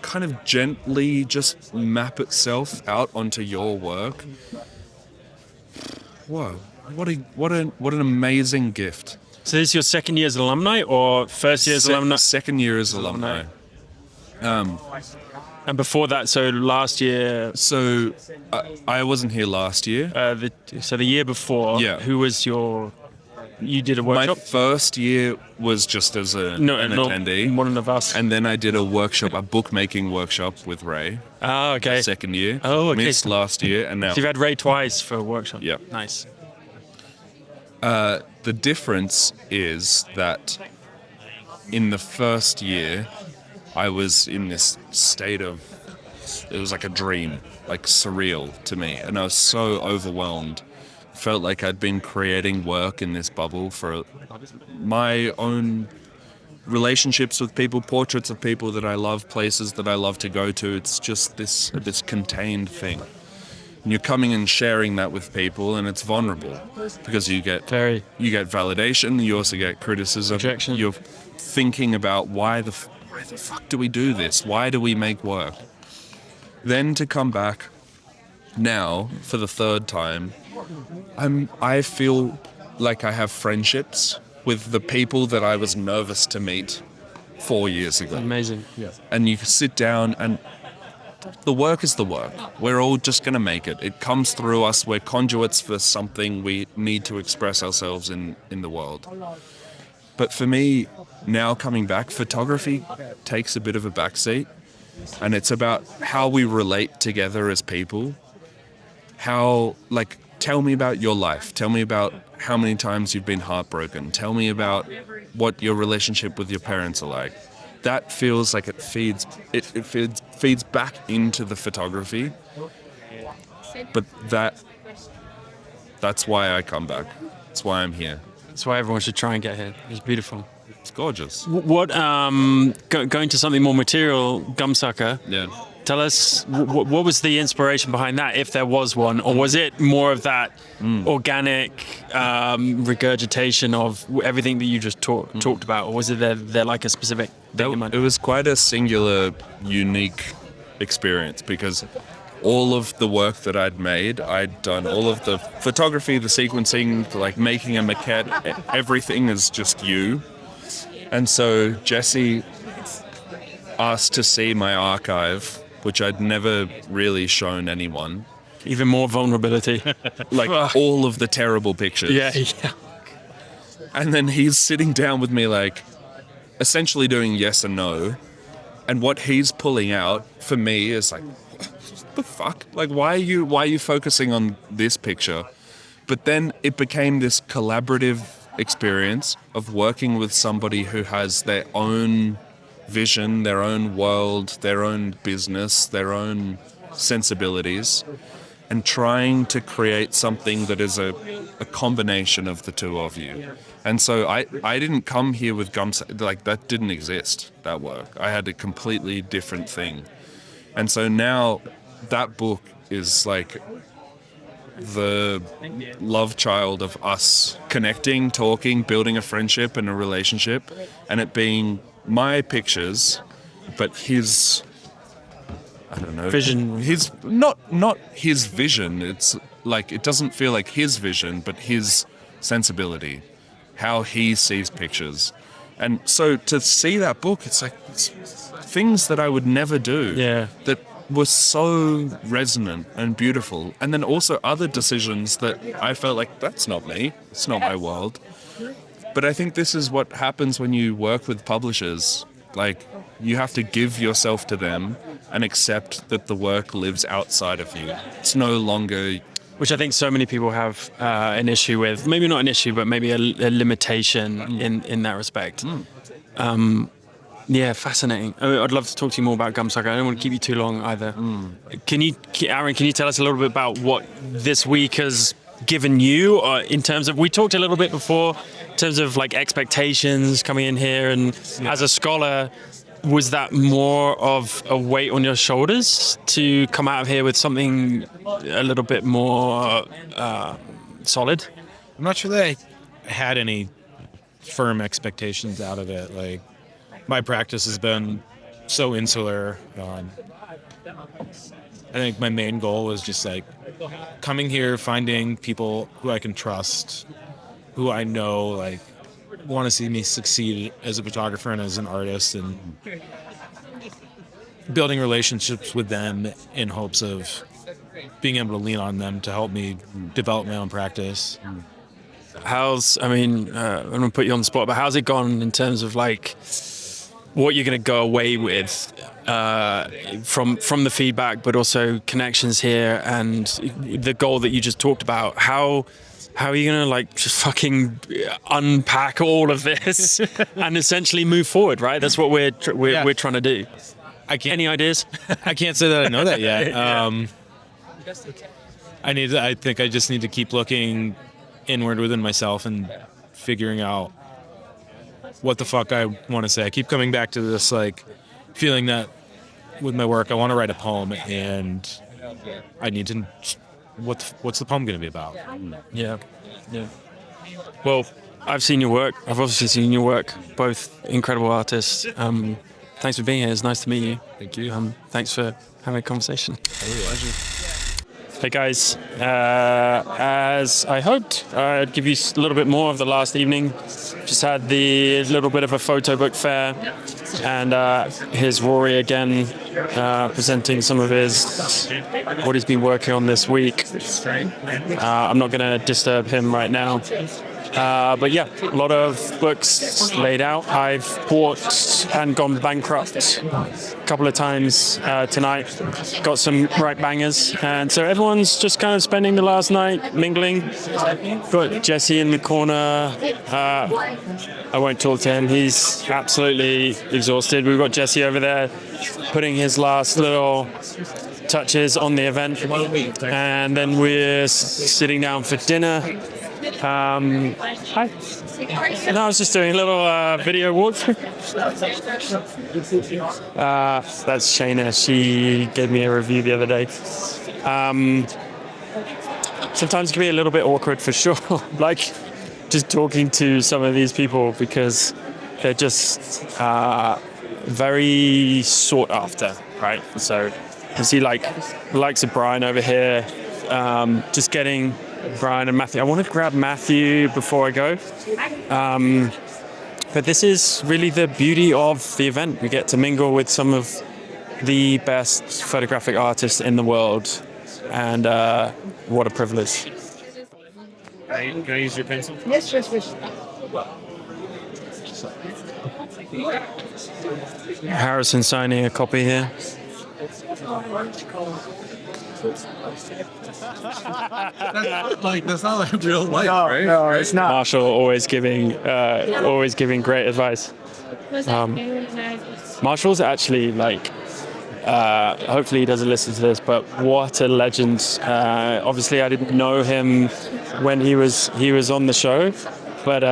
kind of gently just map itself out onto your work. Whoa, what an amazing gift. So this is your second year as alumni or first year as alumni? Second year as alumni. And before that, so last year... So I wasn't here last year. So the year before, who was your... You did a workshop? My first year was just as an attendee. One of us. And then I did a workshop, a bookmaking workshop with Ray. Oh, okay. Second year. Oh, okay. Missed last year, and now... So you've had Ray twice for a workshop? Yep. Nice. The difference is that in the first year, I was in this state of, it was like a dream, like surreal to me. And I was so overwhelmed. Felt like I'd been creating work in this bubble for my own relationships with people, portraits of people that I love, places that I love to go to. It's just this contained thing. And you're coming and sharing that with people, and it's vulnerable because you get validation. You also get criticism. Rejection. You're thinking about why the fuck do we do this? Why do we make work? Then to come back now for the third time, I feel like I have friendships with the people that I was nervous to meet 4 years ago. Amazing. Yeah. And you sit down and the work is the work. We're all just going to make it. It comes through us. We're conduits for something we need to express ourselves in the world. But for me, now coming back, photography takes a bit of a backseat. And it's about how we relate together as people. How, like, tell me about your life. Tell me about how many times you've been heartbroken. Tell me about what your relationship with your parents are like. That feels like it feeds back into the photography. But that's why I come back. That's why I'm here. That's why everyone should try and get here. It's beautiful. It's gorgeous. What going to something more material, Gumsucker. Yeah. Tell us what was the inspiration behind that, if there was one, or was it more of that organic regurgitation of everything that you just talked about, or was it there like a specific thing in mind? It was quite a singular, unique experience because all of the work that I'd made, I'd done all of the photography, the sequencing, like making a maquette, everything is just you. And so Jesse asked to see my archive, which I'd never really shown anyone. Even more vulnerability. Like all of the terrible pictures. Yeah. And then he's sitting down with me like essentially doing yes and no. And what he's pulling out for me is like, what the fuck? Like, why are you focusing on this picture? But then it became this collaborative experience of working with somebody who has their own vision, their own world, their own business, their own sensibilities, and trying to create something that is a combination of the two of you. And so I didn't come here with like that didn't exist, that work. I had a completely different thing. And so now that book is like the love child of us connecting, talking, building a friendship and a relationship, and it being my pictures, but his, I don't know, vision. His not his vision. It's like it doesn't feel like his vision, but his sensibility, how he sees pictures, and so to see that book, it's like things that I would never do. Yeah. That were so resonant and beautiful, and then also other decisions that I felt like that's not me. It's not my world. But I think this is what happens when you work with publishers. Like, you have to give yourself to them and accept that the work lives outside of you. It's no longer... Which I think so many people have an issue with. Maybe not an issue, but maybe a limitation in that respect. Yeah, fascinating. I'd love to talk to you more about Gumsucker. I don't want to keep you too long either. Aaron, can you tell us a little bit about what this week has given you in terms of, we talked a little bit before, in terms of like expectations coming in here, and as a scholar, was that more of a weight on your shoulders to come out of here with something a little bit more solid? I'm not sure that I had any firm expectations out of it. Like, my practice has been so insular. I think my main goal was just like coming here, finding people who I can trust, who I know like want to see me succeed as a photographer and as an artist, and building relationships with them in hopes of being able to lean on them to help me develop my own practice. I'm going to put you on the spot, but how's it gone in terms of like what you're going to go away with from the feedback, but also connections here and the goal that you just talked about? How are you going to like just fucking unpack all of this and essentially move forward, right? That's what we're trying to do. Any ideas? I can't say that I know that yet. I think I just need to keep looking inward within myself and figuring out what the fuck I want to say. I keep coming back to this like feeling that with my work I want to write a poem, and I need to what's the poem going to be about? Yeah. Well, I've seen your work. I've obviously seen your work. Both incredible artists. Thanks for being here. It's nice to meet you. Thank you. Thanks for having a conversation. Hey guys, as I hoped, I'd give you a little bit more of the last evening. Just had the little bit of a photo book fair, and here's Rory again presenting some of what he's been working on this week. I'm not going to disturb him right now. But yeah, a lot of books laid out. I've bought and gone bankrupt a couple of times tonight. Got some right bangers. And so everyone's just kind of spending the last night mingling. Got Jesse in the corner. I won't talk to him. He's absolutely exhausted. We've got Jesse over there putting his last little touches on the event. And then we're sitting down for dinner. Hi. And I was just doing a little video walkthrough. That's Shayna. She gave me a review the other day. Sometimes it can be a little bit awkward for sure. Like just talking to some of these people because they're just very sought after, right? So you see like the likes of Brian over here, just getting Brian and Matthew. I want to grab Matthew before I go. But this is really the beauty of the event. We get to mingle with some of the best photographic artists in the world. And what a privilege. Can I use your pencil? Yes, yes. Harrison signing a copy here. That's not like real life, right? No, it's not. Marshall always giving great advice. Marshall's actually like, hopefully he doesn't listen to this, but what a legend. Obviously I didn't know him when he was on the show, but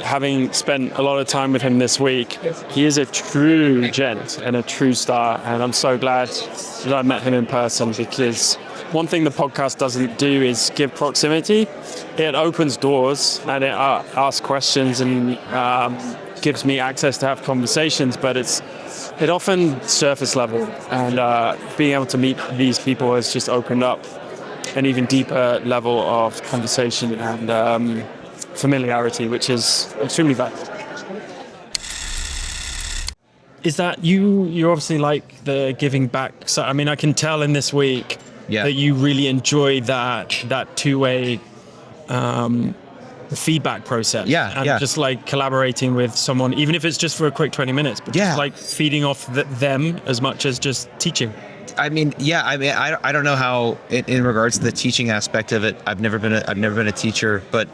having spent a lot of time with him this week, he is a true gent and a true star, and I'm so glad that I met him in person, because one thing the podcast doesn't do is give proximity. It opens doors and it asks questions and gives me access to have conversations, but it often surface level, and being able to meet these people has just opened up an even deeper level of conversation and familiarity, which is extremely valuable. Is that you obviously like the giving back, so I mean I can tell in this week that you really enjoy that two-way feedback process. Just like collaborating with someone, even if it's just for a quick 20 minutes, but just like feeding off them as much as just teaching. I don't know how in regards to the teaching aspect of it. I've never been a teacher, but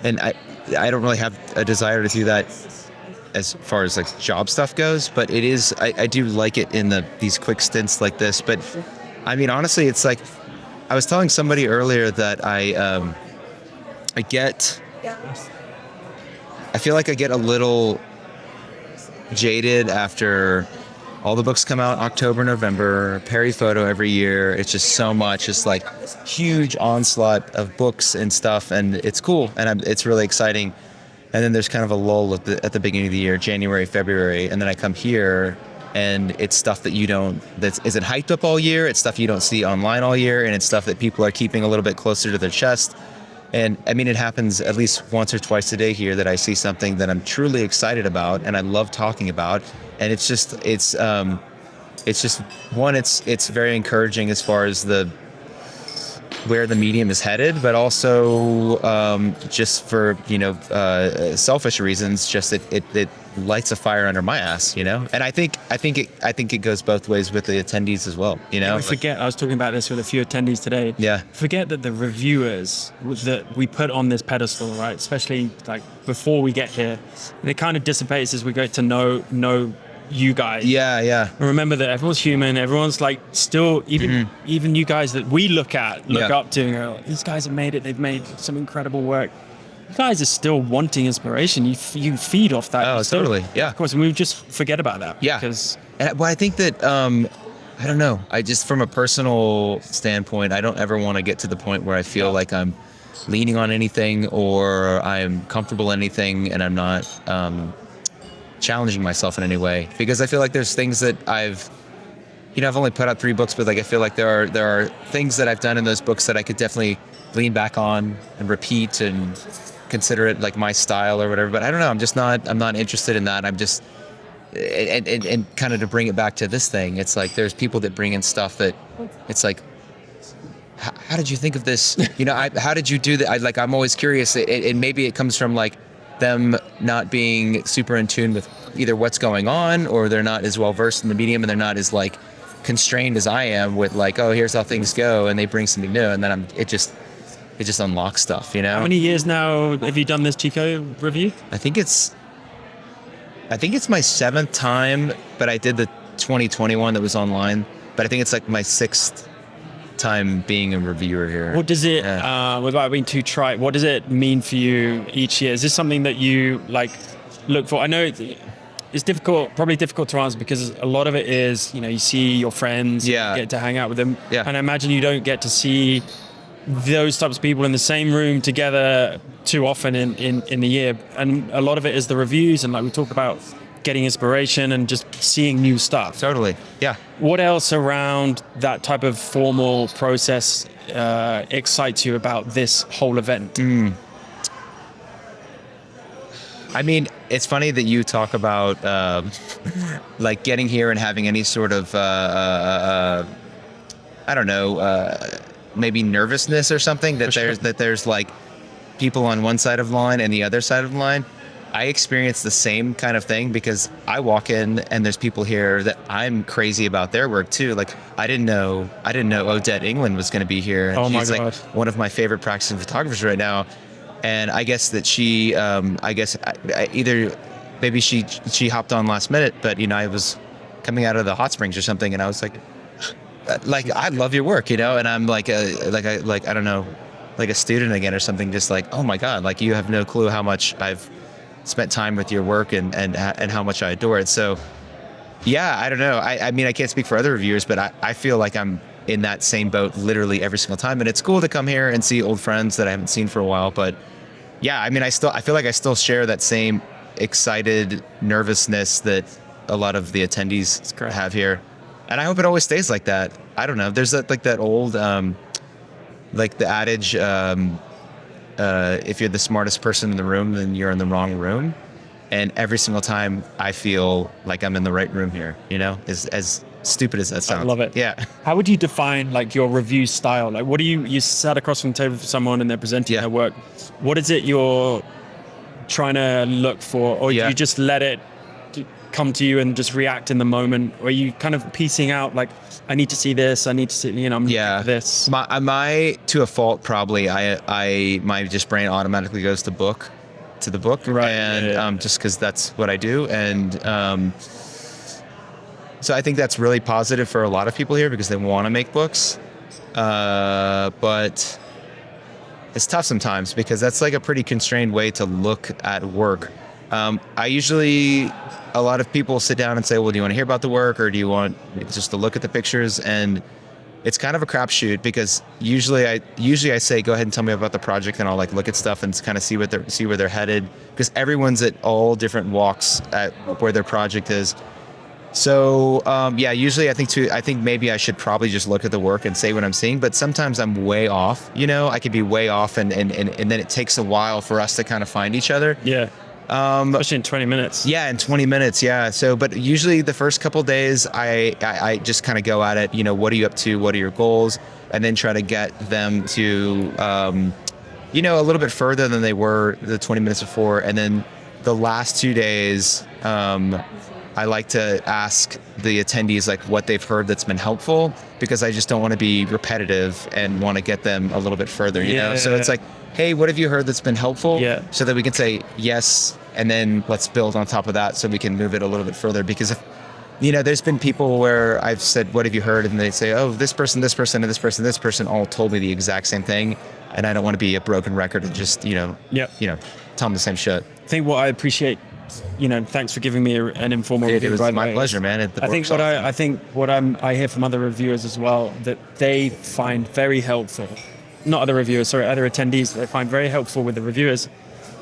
and I don't really have a desire to do that as far as like job stuff goes, but it is, I do like it in these quick stints like this. But I mean, honestly, it's like, I was telling somebody earlier that I feel like I get a little jaded after all the books come out October, November, Perry Photo every year. It's just so much. It's like huge onslaught of books and stuff, and it's cool, and it's really exciting. And then there's kind of a lull at the beginning of the year, January, February, and then I come here, and it's stuff that isn't hyped up all year. It's stuff you don't see online all year, and it's stuff that people are keeping a little bit closer to their chest. And I mean, it happens at least once or twice a day here that I see something that I'm truly excited about and I love talking about. And it's very encouraging as far as where the medium is headed, but also just for selfish reasons, just it lights a fire under my ass, And I think it goes both ways with the attendees as well, I forget. I was talking about this with a few attendees today. Yeah. Forget that the reviewers that we put on this pedestal, right? Especially like before we get here, and it kind of dissipates as we go to know you guys. Yeah. And remember that everyone's human. Everyone's like still, even you guys that we look up to and go, these guys have made it. They've made some incredible work. You guys are still wanting inspiration. You feed off that. Oh, totally. Yeah. Of course, and we just forget about that. Yeah. I think that, I don't know. I just, from a personal standpoint, I don't ever want to get to the point where I feel like I'm leaning on anything or I'm comfortable in anything and I'm not challenging myself in any way, because I feel like there's things that I've I've only put out 3 books, but like I feel like there are things that I've done in those books that I could definitely lean back on and repeat and consider it like my style or whatever. But I don't know. I'm not interested in that. I'm just and kind of to bring it back to this thing. It's like there's people that bring in stuff that it's like, how did you think of this? How did you do that? I'm always curious. And maybe it comes from like them not being super in tune with either what's going on, or they're not as well versed in the medium, and they're not as like constrained as I am with like, oh, here's how things go, and they bring something new, and then it just unlocks stuff, How many years now have you done this Chico review? I think it's my 7th time, but I did the 2021 that was online, but I think it's like my 6th time being a reviewer here. What does it, without being too trite, what does it mean for you each year? Is this something that you like look for? I know it's probably difficult to answer because a lot of it is, you see your friends, you get to hang out with them. Yeah. And I imagine you don't get to see those types of people in the same room together too often in the year. And a lot of it is the reviews, and like we talked about, getting inspiration and just seeing new stuff. Totally, yeah. What else around that type of formal process excites you about this whole event? I mean, it's funny that you talk about like getting here and having any sort of, I don't know, maybe nervousness or something, that there's like people on one side of the line and the other side of the line. I experience the same kind of thing because I walk in and there's people here that I'm crazy about their work too. Like I didn't know Odette England was going to be here. And she's like one of my favorite practicing photographers right now. And I guess that she, either maybe she hopped on last minute, but I was coming out of the hot springs or something, and I was like I love your work, and I'm like I don't know, like a student again or something, just like, oh my God, like you have no clue how much I've spent time with your work and how much I adore it. So yeah, I don't know. I mean, I can't speak for other reviewers, but I feel like I'm in that same boat literally every single time. And it's cool to come here and see old friends that I haven't seen for a while. But yeah, I mean, I feel like I still share that same excited nervousness that a lot of the attendees have here. And I hope it always stays like that. I don't know. There's that old, like the adage, if you're the smartest person in the room, then you're in the wrong room. And every single time I feel like I'm in the right room here, as stupid as that sounds. I love it. Yeah. How would you define like your review style? Like, what do you sat across from the table with someone and they're presenting their work. What is it you're trying to look for? Or do you just let it come to you and just react in the moment? Or are you kind of piecing out like, I need to see this, I need to see, I'm looking for this? My to a fault, probably, my just brain automatically goes to the book. Right. And just because that's what I do. And so I think that's really positive for a lot of people here because they want to make books. But it's tough sometimes because that's like a pretty constrained way to look at work. A lot of people sit down and say, well, do you want to hear about the work or do you want just to look at the pictures? And it's kind of a crapshoot because usually I say, go ahead and tell me about the project, and I'll like look at stuff and kind of see where they're headed, because everyone's at all different walks at where their project is. So usually I think maybe I should probably just look at the work and say what I'm seeing, but sometimes I'm way off. I could be way off, and then it takes a while for us to kind of find each other. Yeah. Especially in 20 minutes. Yeah, in 20 minutes, yeah. So, but usually the first couple of days, I just kind of go at it, what are you up to? What are your goals? And then try to get them to, a little bit further than they were the 20 minutes before. And then the last 2 days, I like to ask the attendees like what they've heard that's been helpful, because I just don't want to be repetitive and want to get them a little bit further, you know? So it's like, hey, what have you heard that's been helpful? Yeah. So that we can say yes, and then let's build on top of that so we can move it a little bit further. Because if, there's been people where I've said, what have you heard? And they say, oh, this person, and this person all told me the exact same thing. And I don't want to be a broken record and just, tell them the same shit. I think what I appreciate, thanks for giving me an informal review. It was my pleasure, man. I think what I hear from other reviewers as well, that they find very helpful, not other reviewers, sorry, other attendees, they find very helpful with the reviewers,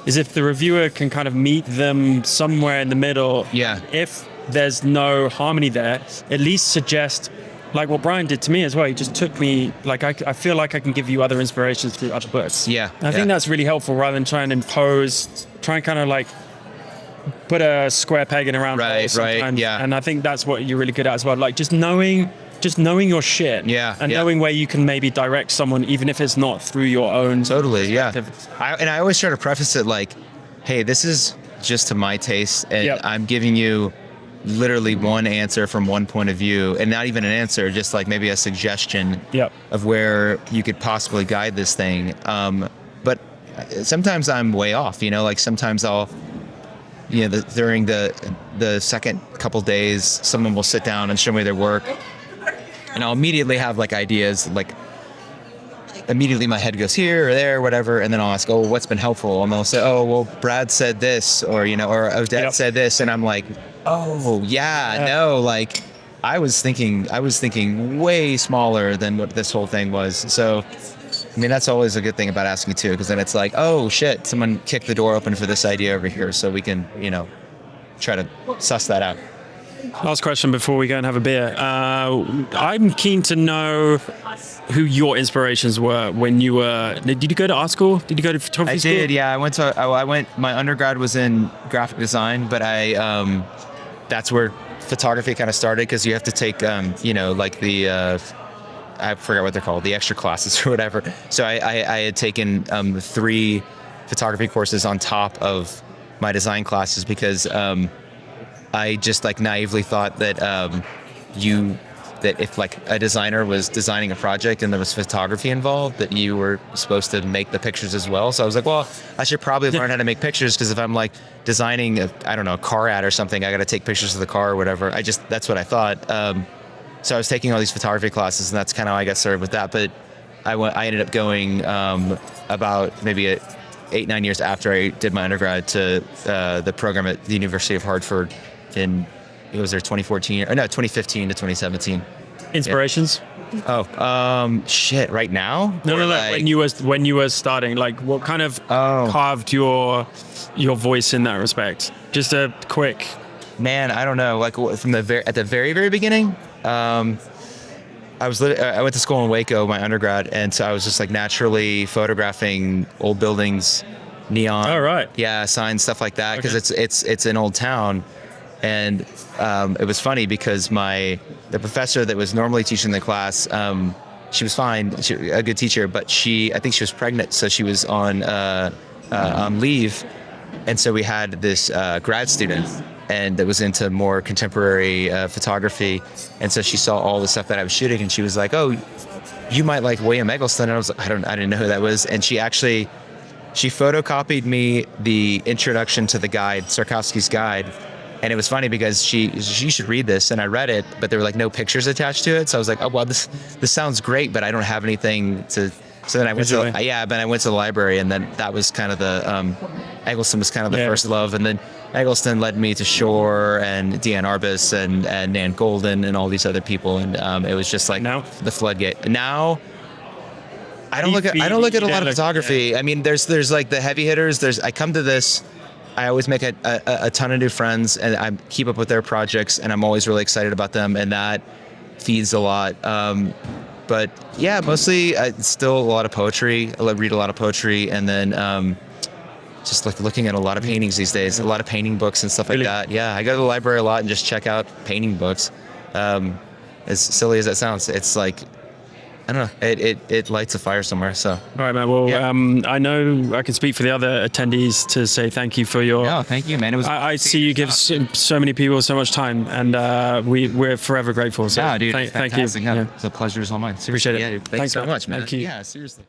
is if the reviewer can kind of meet them somewhere in the middle. Yeah. If there's no harmony there, at least suggest, like what Brian did to me as well. He just took me, like, I feel like I can give you other inspirations through other books. Yeah. I think that's really helpful rather than try and impose, try and kind of like put a square peg in a round hole sometimes. Yeah. And I think that's what you're really good at as well. Like just knowing your shit. Yeah. And knowing where you can maybe direct someone, even if it's not through your own. Totally. Yeah. I always try to preface it like, hey, this is just to my taste, and I'm giving you literally one answer from one point of view, and not even an answer, just like maybe a suggestion of where you could possibly guide this thing. But sometimes I'm way off, you know, like sometimes I'll, you know, during the second couple days, someone will sit down and show me their work, and I'll immediately have like ideas, like immediately my head goes here or there, whatever, and then I'll ask, oh, what's been helpful? And they'll say, oh, well, Brad said this, or, you know, or Odette said this, and I'm like, oh, no, like I was thinking way smaller than what this whole thing was. So, I mean, that's always a good thing about asking too, because then it's like, oh shit, someone kicked the door open for this idea over here, so we can, you know, try to suss that out. Last question before we go and have a beer. I'm keen to know who your inspirations were when you were. Did you go to art school? Did you go to photography school? I did. Yeah, I went. My undergrad was in graphic design, but that's where photography kind of started, because you have to take, you know, like the. I forgot what they're called, the extra classes or whatever. So I had taken 3 photography courses on top of my design classes, because I just like naively thought that that if like a designer was designing a project and there was photography involved, that you were supposed to make the pictures as well. So I was like, well, I should probably learn how to make pictures, because if I'm like designing a car ad or something, I got to take pictures of the car or whatever. That's what I thought. So I was taking all these photography classes, and that's kind of how I got started with that. But I ended up going about maybe 8-9 years after I did my undergrad to the program at the University of Hartford it was there 2015 to 2017. Inspirations? Oh, shit! Right now? No. Like, when you were starting, like what kind of carved your voice in that respect? Just a quick. Man, I don't know. Like from at the very beginning, I went to school in Waco, my undergrad, and so I was just like naturally photographing old buildings, neon. Oh, right. Yeah, signs, stuff like that, because it's an old town. And it was funny because the professor that was normally teaching the class, she was fine, a good teacher, but I think she was pregnant, so she was on leave, and so we had this grad student, and that was into more contemporary photography, and so she saw all the stuff that I was shooting, and she was like, "Oh, you might like William Eggleston," and I was like, I didn't know who that was, and she photocopied me the introduction to the guide, Sarkowski's guide. And it was funny because she should read this, and I read it, but there were like no pictures attached to it. So I was like, oh well, this sounds great, but I don't have anything to. So then I went I went to the library, and then that was kind of the Eggleston was kind of the first love, and then Eggleston led me to Shore and Deanne Arbus and Nan Golden and all these other people, and it was just like the floodgate. Now I don't look at a lot of photography. I mean, there's like the heavy hitters. I come to this. I always make a ton of new friends, and I keep up with their projects, and I'm always really excited about them, and that feeds a lot. But yeah, mostly still a lot of poetry. I read a lot of poetry, and then just like looking at a lot of paintings these days, a lot of painting books and stuff like that. Yeah, I go to the library a lot and just check out painting books. As silly as that sounds, it's like, I don't know, it lights a fire somewhere. So. All right, man. Well, I know I can speak for the other attendees to say thank you for your. No, thank you, man. It was. I see you give so many people so much time, and we're forever grateful. So dude, thank you. Yeah. It's a pleasure is all mine. Appreciate it. Yeah, dude. Thanks so much, man. Thank you. Yeah, seriously.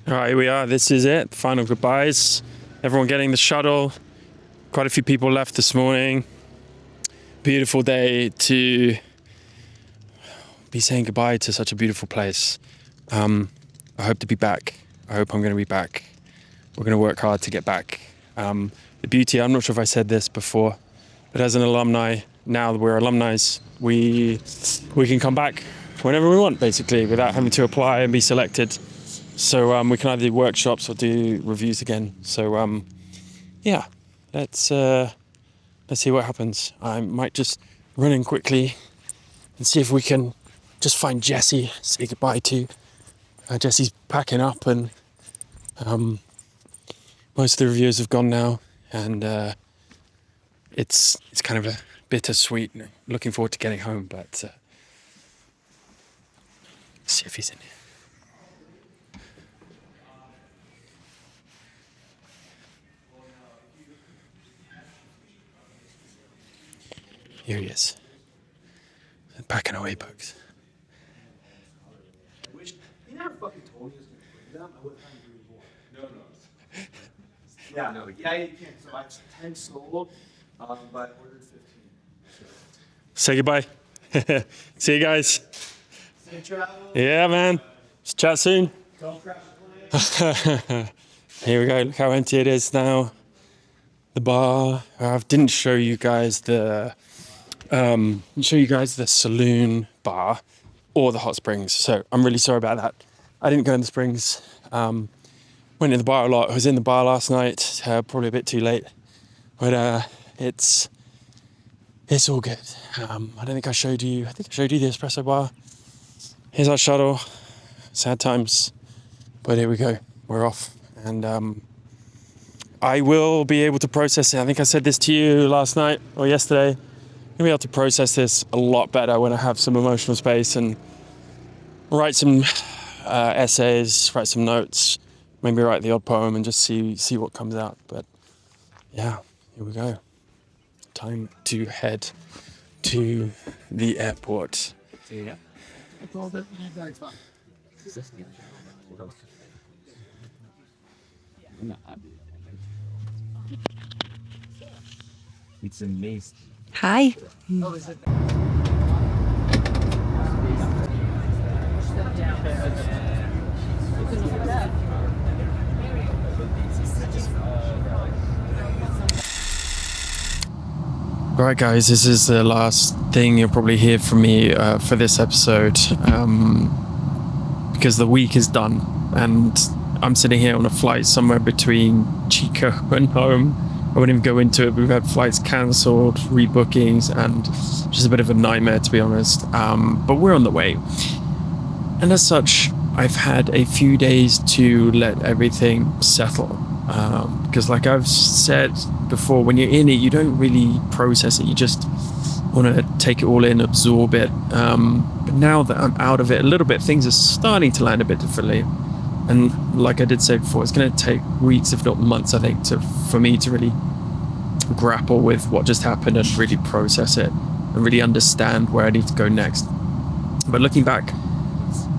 All right, here we are. This is it. Final goodbyes. Everyone getting the shuttle. Quite a few people left this morning. Beautiful day to be saying goodbye to such a beautiful place. I hope to be back. I hope I'm going to be back. We're going to work hard to get back. The beauty, I'm not sure if I said this before, but as an alumni, now that we're alumni, we can come back whenever we want, basically, without having to apply and be selected. So we can either do workshops or do reviews again. So yeah, let's let's see what happens. I might just run in quickly and see if we can just find Jesse, say goodbye to. Jesse's packing up, and most of the reviewers have gone now, and it's kind of a bittersweet. Looking forward to getting home, but see if he's in here. Here he is, packing away books. You never fucking told me I was going to do that. I would have time to read more. No. Yeah, you can. So I have 10 sold, but I ordered 15. Say goodbye. See you guys. Safe travel. Yeah, man. Let's chat soon. Don't crash the plane. Here we go. Look how empty it is now. The bar. I didn't show you guys the saloon bar or the hot springs. So I'm really sorry about that. I didn't go in the springs. Went in the bar a lot. I was in the bar last night, probably a bit too late. But it's all good. I don't think I showed you. I think I showed you the espresso bar. Here's our shuttle. Sad times. But here we go. We're off. And I will be able to process it. I think I said this to you last night or yesterday. I'll be able to process this a lot better when I have some emotional space and write some essays, write some notes, maybe write the odd poem and just see what comes out. But yeah, here we go. Time to head to the airport. Yeah. It's amazing. Hi. Right, guys, this is the last thing you'll probably hear from me for this episode, because the week is done and I'm sitting here on a flight somewhere between Chico and home. I won't even go into it. We've had flights cancelled, rebookings, and just a bit of a nightmare, to be honest. But we're on the way. And as such, I've had a few days to let everything settle. Because like I've said before, when you're in it, you don't really process it. You just want to take it all in, absorb it. But now that I'm out of it a little bit, things are starting to land a bit differently. And like I did say before, it's going to take weeks, if not months, I think, for me to really grapple with what just happened and really process it and really understand where I need to go next. But looking back,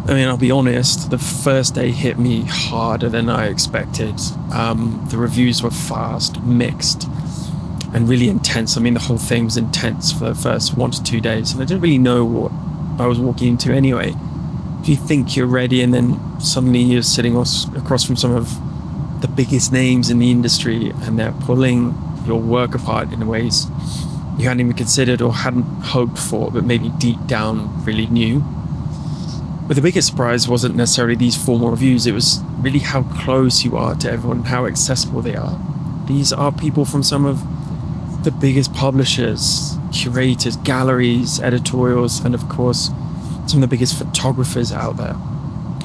I mean, I'll be honest, the first day hit me harder than I expected. The reviews were fast, mixed, and really intense. I mean, the whole thing was intense for the first 1 to 2 days, and I didn't really know what I was walking into anyway. If you think you're ready and then suddenly you're sitting across from some of the biggest names in the industry and they're pulling your work apart in ways you hadn't even considered or hadn't hoped for, but maybe deep down really knew. But the biggest surprise wasn't necessarily these formal reviews, it was really how close you are to everyone, how accessible they are. These are people from some of the biggest publishers, curators, galleries, editorials, and of course, some of the biggest photographers out there.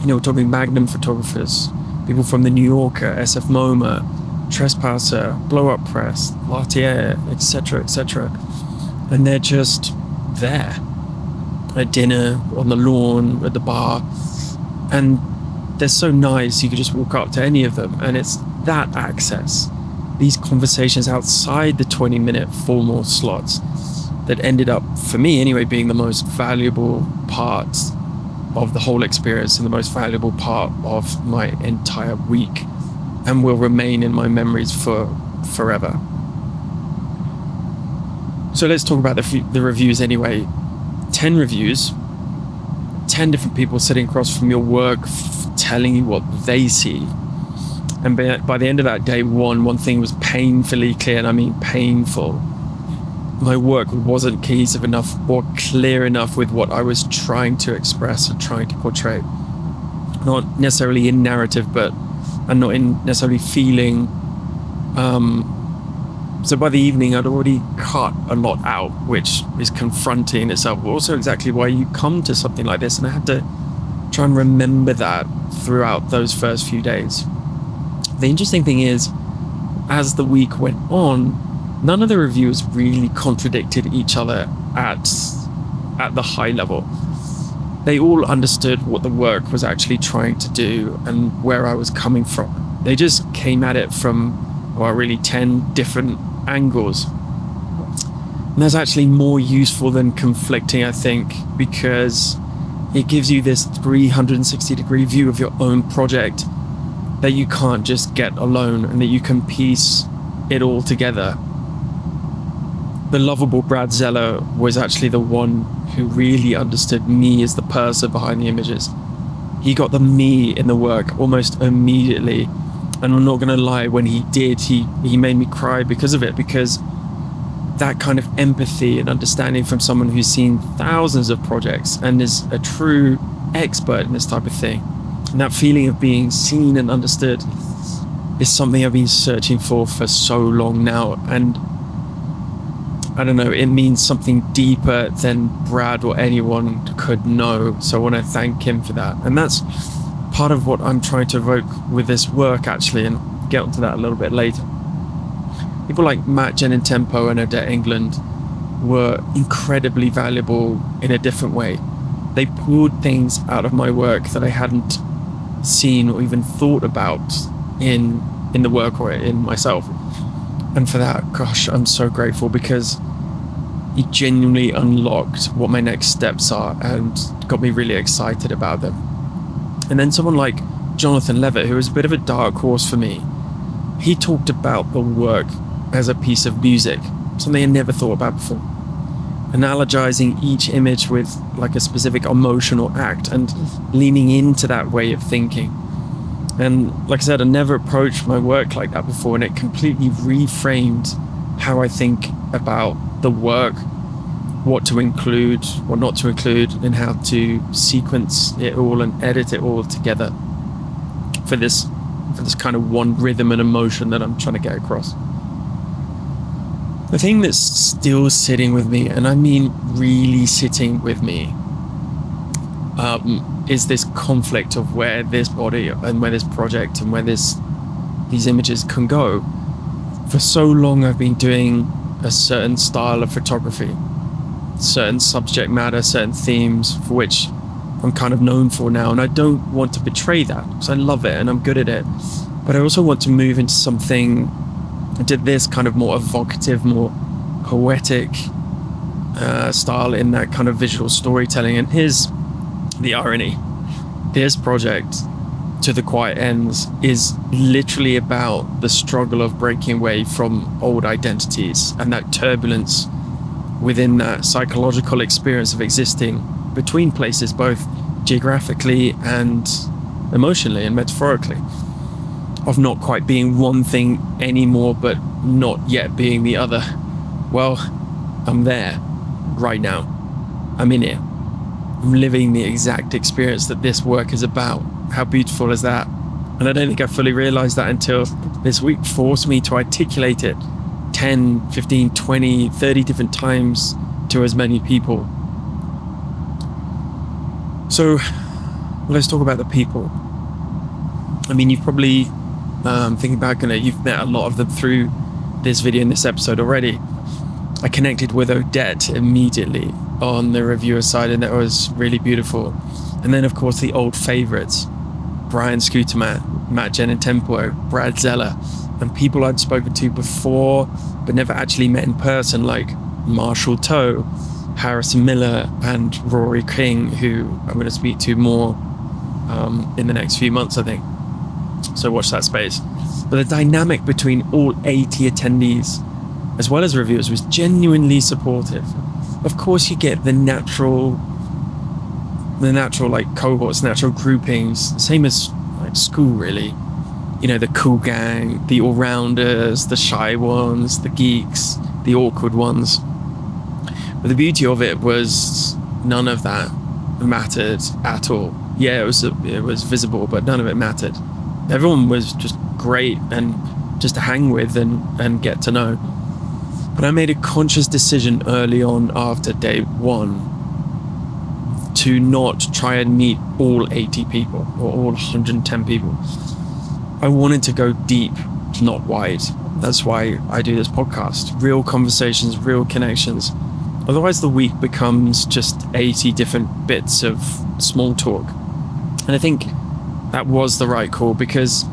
You know, we're talking Magnum photographers, people from the New Yorker, SF MoMA, Trespasser, Blow Up Press, Lartier, etc., etc. And they're just there at dinner, on the lawn, at the bar, and they're so nice you could just walk up to any of them, and it's that access, these conversations outside the 20-minute formal slots that ended up, for me anyway, being the most valuable part of the whole experience and the most valuable part of my entire week, and will remain in my memories for forever. So let's talk about the reviews anyway. 10 reviews, 10 different people sitting across from your work telling you what they see. And by the end of that day, one thing was painfully clear, and I mean painful. My work wasn't cohesive enough or clear enough with what I was trying to express and trying to portray. Not necessarily in narrative, and not in necessarily feeling So by the evening, I'd already cut a lot out, which is confronting in itself. Also exactly why you come to something like this. And I had to try and remember that throughout those first few days. The interesting thing is, as the week went on, none of the reviewers really contradicted each other at the high level. They all understood what the work was actually trying to do and where I was coming from. They just came at it from, well, really 10 different angles. And that's actually more useful than conflicting, I think, because it gives you this 360-degree view of your own project that you can't just get alone, and that you can piece it all together. The lovable Brad Zeller was actually the one who really understood me as the person behind the images. He got the me in the work almost immediately, and I'm not gonna lie, when he did, he made me cry because of it, because that kind of empathy and understanding from someone who's seen thousands of projects and is a true expert in this type of thing, and that feeling of being seen and understood is something I've been searching for so long now. And I don't know, it means something deeper than Brad or anyone could know. So I want to thank him for that. And that's part of what I'm trying to evoke with this work, actually, and get onto that a little bit later. People like Genitempo and Odette England were incredibly valuable in a different way. They pulled things out of my work that I hadn't seen or even thought about in the work or in myself. And for that, gosh, I'm so grateful, because it genuinely unlocked what my next steps are and got me really excited about them. And then someone like Jonathan Levitt, who was a bit of a dark horse for me, he talked about the work as a piece of music, something I never thought about before. Analogizing each image with like a specific emotional act and leaning into that way of thinking. And like I said, I never approached my work like that before, and it completely reframed how I think about the work, what to include, what not to include, and how to sequence it all and edit it all together for this kind of one rhythm and emotion that I'm trying to get across. The thing that's still sitting with me, and I mean really sitting with me, is this conflict of where this body and where this project and where these images can go. For so long I've been doing a certain style of photography, certain subject matter, certain themes for which I'm kind of known for now, and I don't want to betray that, because I love it and I'm good at it. But I also want to move into something, into this kind of more evocative, more poetic style in that kind of visual storytelling. And here's the irony. This project, To the Quiet Ends, is literally about the struggle of breaking away from old identities and that turbulence within that psychological experience of existing between places, both geographically and emotionally and metaphorically, of not quite being one thing anymore, but not yet being the other. Well, I'm there right now. I'm in it. I'm living the exact experience that this work is about. How beautiful is that? And I don't think I fully realized that until this week forced me to articulate it 10, 15, 20, 30 different times to as many people. So let's talk about the people. I mean, you've probably thinking back on it, you've met a lot of them through this video and this episode already. I connected with Odette immediately on the reviewer side, and that was really beautiful. And then of course the old favorites, Brian Scooterman, Matt Genitempo, Brad Zeller, and people I'd spoken to before but never actually met in person, like Marshall Toe, Harrison Miller, and Rory King, who I'm going to speak to more in the next few months, I think. So watch that space. But the dynamic between all 80 attendees, as well as reviewers, was genuinely supportive. Of course, you get the natural like cohorts, natural groupings, same as like school, really. You know, the cool gang, the all-rounders, the shy ones, the geeks, the awkward ones. But the beauty of it was none of that mattered at all. Yeah, it was visible, but none of it mattered. Everyone was just great and just to hang with and get to know. But I made a conscious decision early on after day one to not try and meet all 80 people or all 110 people. I wanted to go deep, not wide. That's why I do this podcast. Real conversations, real connections. Otherwise the week becomes just 80 different bits of small talk. And I think that was the right call, because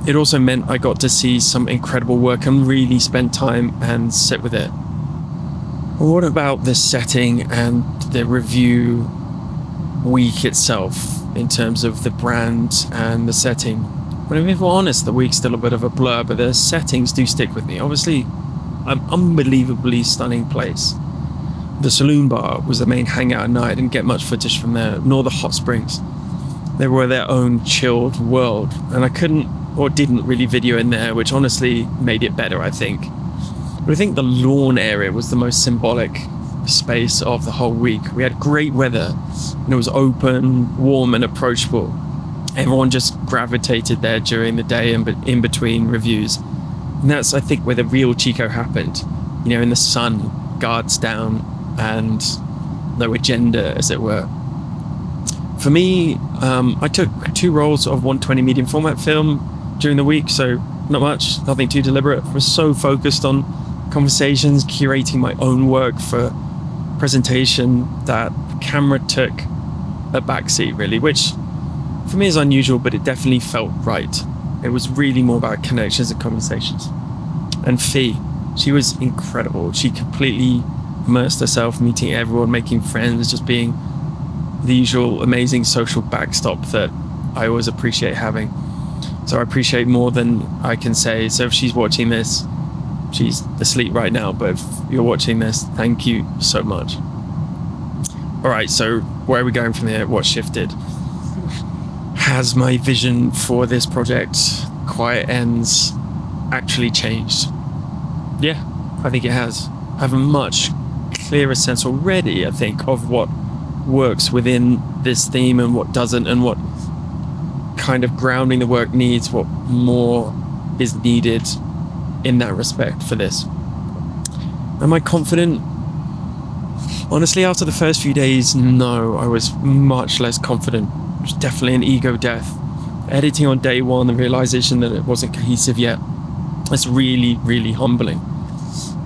it also meant I got to see some incredible work and really spend time and sit with it. But what about the setting and the review week itself in terms of the brand and the setting? But if we're honest, the week's still a bit of a blur, but the settings do stick with me. Obviously, an unbelievably stunning place. The saloon bar was the main hangout at night. I didn't get much footage from there, nor the hot springs. They were their own chilled world, and I couldn't or didn't really video in there, which honestly made it better, I think. But I think the lawn area was the most symbolic space of the whole week. We had great weather, and it was open, warm, and approachable. Everyone just gravitated there during the day and in between reviews. And that's, I think, where the real Chico happened. You know, in the sun, guards down, and no agenda, as it were. For me, I took 2 rolls of 120 medium format film during the week, so not much, nothing too deliberate. I was so focused on conversations, curating my own work for presentation, that the camera took a backseat, really, which for me is unusual, but it definitely felt right. It was really more about connections and conversations. And Fee, she was incredible. She completely immersed herself, meeting everyone, making friends, just being the usual amazing social backstop that I always appreciate having. So I appreciate more than I can say. So if she's watching this, she's asleep right now, but if you're watching this, thank you so much. All right, so where are we going from here? What shifted? Has my vision for this project, Quiet Ends, actually changed? Yeah, I think it has. I have a much clearer sense already, I think, of what works within this theme and what doesn't, and what kind of grounding the work needs, what more is needed in that respect for this. Am I confident? Honestly, after the first few days, no, I was much less confident. It was definitely an ego death. Editing on day one, the realization that it wasn't cohesive yet, it's really, really humbling.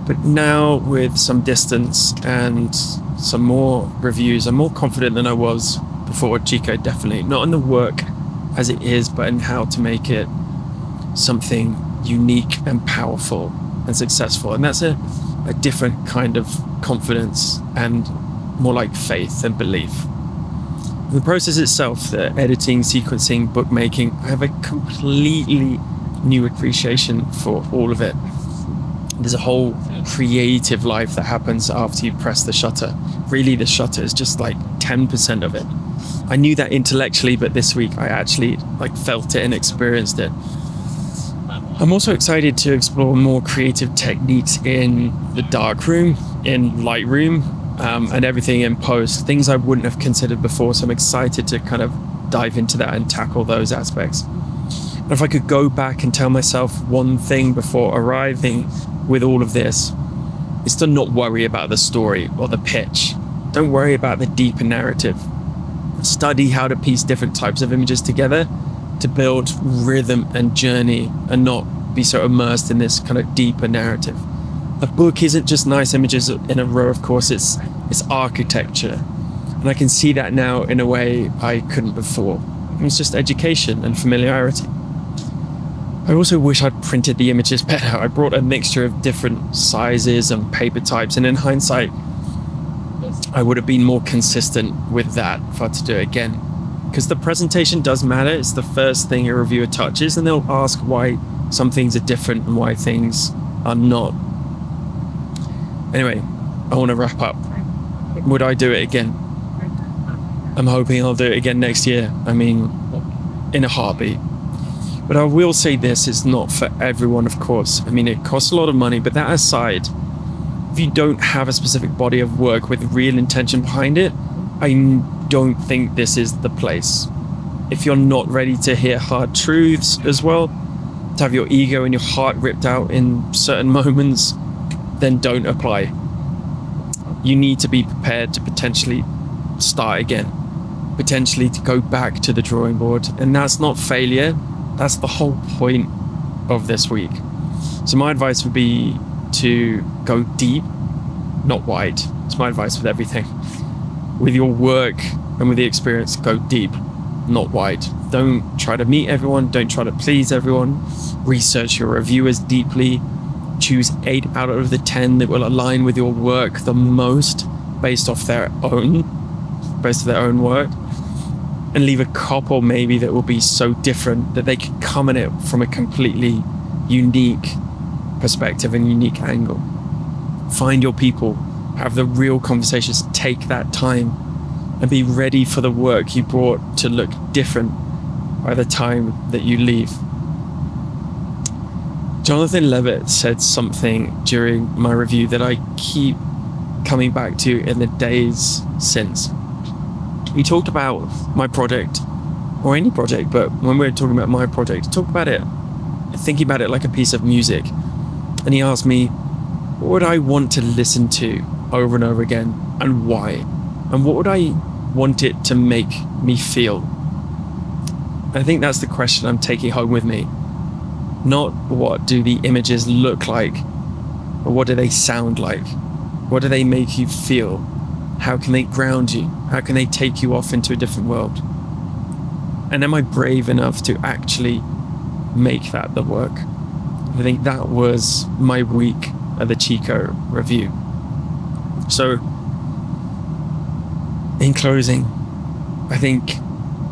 But now, with some distance and some more reviews, I'm more confident than I was before Chico, definitely. Not in the work as it is, but in how to make it something unique and powerful and successful. And that's a different kind of confidence and more like faith and belief. The process itself, the editing, sequencing, bookmaking, I have a completely new appreciation for all of it. There's a whole creative life that happens after you press the shutter. Really, the shutter is just like 10% of it. I knew that intellectually, but this week I actually felt it and experienced it. I'm also excited to explore more creative techniques in the darkroom, in Lightroom, and everything in post, things I wouldn't have considered before. So I'm excited to kind of dive into that and tackle those aspects. And if I could go back and tell myself one thing before arriving with all of this, is to not worry about the story or the pitch. Don't worry about the deeper narrative. Study how to piece different types of images together to build rhythm and journey, and not be so immersed in this kind of deeper narrative. A book isn't just nice images in a row, of course, it's architecture. And I can see that now in a way I couldn't before. It's just education and familiarity. I also wish I'd printed the images better. I brought a mixture of different sizes and paper types, and in hindsight, I would have been more consistent with that if I had to do it again. Because the presentation does matter. It's the first thing a reviewer touches, and they'll ask why some things are different and why things are not. Anyway, I want to wrap up. Would I do it again? I'm hoping I'll do it again next year. I mean, in a heartbeat. But I will say this, it's not for everyone, of course. I mean, it costs a lot of money, but that aside, if you don't have a specific body of work with real intention behind it, I don't think this is the place. If you're not ready to hear hard truths as well, to have your ego and your heart ripped out in certain moments, then don't apply. You need to be prepared to potentially start again, potentially to go back to the drawing board. And that's not failure. That's the whole point of this week. So my advice would be to go deep, not wide. It's my advice with everything. With your work and with the experience, go deep, not wide. Don't try to meet everyone. Don't try to please everyone. Research your reviewers deeply. Choose 8 out of the 10 that will align with your work the most based off their own work. And leave a couple maybe that will be so different that they can come at it from a completely unique perspective and unique angle. Find your people, have the real conversations, take that time, and be ready for the work you brought to look different by the time that you leave. Jonathan Levitt said something during my review that I keep coming back to in the days since. He talked about my project, or any project, but when we're talking about my project, talk about it, thinking about it like a piece of music. And he asked me, what would I want to listen to over and over again, and why? And what would I want it to make me feel? I think that's the question I'm taking home with me. Not what do the images look like, but what do they sound like? What do they make you feel? How can they ground you? How can they take you off into a different world? And am I brave enough to actually make that the work? I think that was my week at the Chico review. So, in closing, I think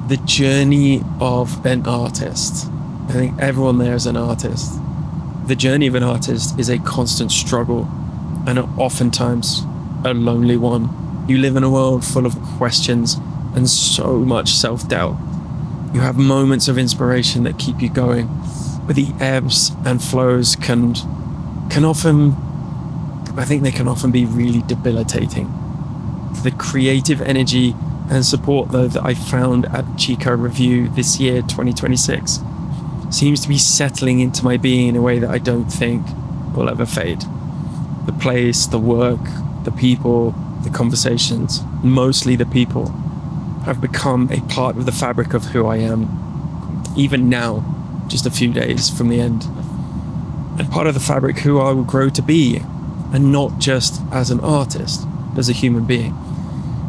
the journey of an artist, I think everyone there is an artist. The journey of an artist is a constant struggle, and oftentimes a lonely one. You live in a world full of questions and so much self-doubt. You have moments of inspiration that keep you going, but the ebbs and flows can often be really debilitating. The creative energy and support, though, that I found at Chico Review this year, 2026, seems to be settling into my being in a way that I don't think will ever fade. The place, the work, the people, the conversations, mostly the people, have become a part of the fabric of who I am, even now, just a few days from the end. And part of the fabric who I will grow to be, and not just as an artist, but as a human being.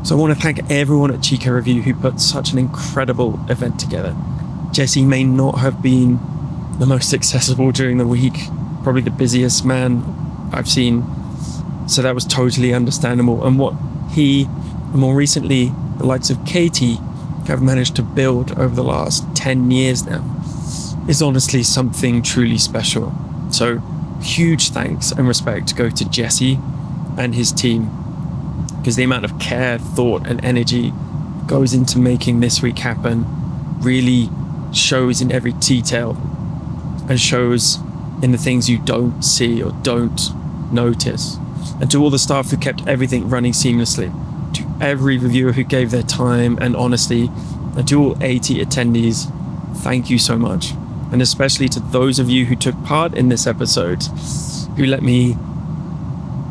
So I want to thank everyone at Chico Review who put such an incredible event together. Jesse may not have been the most accessible during the week, probably the busiest man I've seen, so that was totally understandable. And what he, and more recently, the likes of Katie, have managed to build over the last 10 years now is honestly something truly special. So huge thanks and respect go to Jesse and his team, because the amount of care, thought and energy goes into making this week happen really shows in every detail, and shows in the things you don't see or don't notice. And to all the staff who kept everything running seamlessly, to every reviewer who gave their time and honesty, and to all 80 attendees, thank you so much. And especially to those of you who took part in this episode, who let me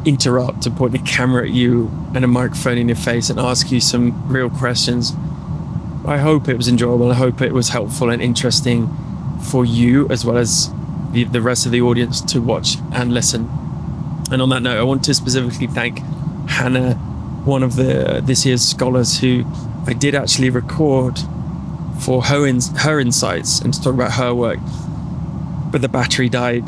interrupt and point the camera at you and a microphone in your face and ask you some real questions. I hope it was enjoyable. I hope it was helpful and interesting for you, as well as the rest of the audience, to watch and listen. And on that note, I want to specifically thank Hannah, one of this year's scholars, who I did actually record for her insights and to talk about her work, but the battery died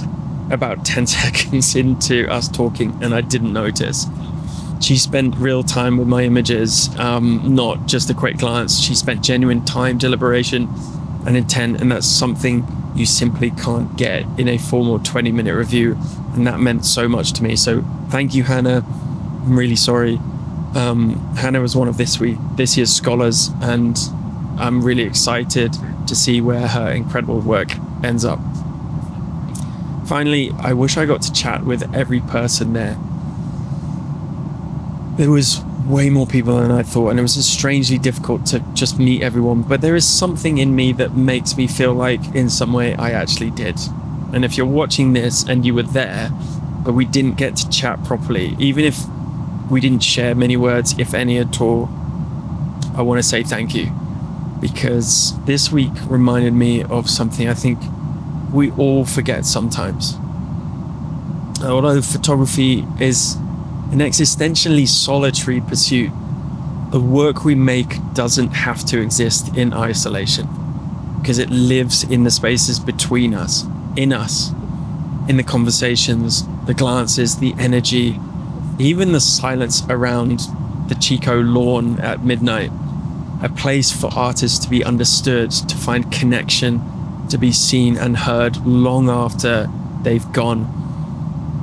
about 10 seconds into us talking and I didn't notice. She spent real time with my images, not just a quick glance. She spent genuine time, deliberation and intent, and that's something you simply can't get in a formal 20-minute review, and that meant so much to me. So thank you, Hannah. I'm really sorry. Hannah was one of this year's scholars, and I'm really excited to see where her incredible work ends up. Finally, I wish I got to chat with every person there. There was way more people than I thought, and it was strangely difficult to just meet everyone, but there is something in me that makes me feel like in some way I actually did. And if you're watching this and you were there, but we didn't get to chat properly. Even if we didn't share many words, if any at all, I want to say thank you, because this week reminded me of something I think we all forget sometimes. Although photography is an existentially solitary pursuit, the work we make doesn't have to exist in isolation, because it lives in the spaces between us, in the conversations, the glances, the energy, even the silence around the Chico lawn at midnight. A place for artists to be understood, to find connection, to be seen and heard long after they've gone.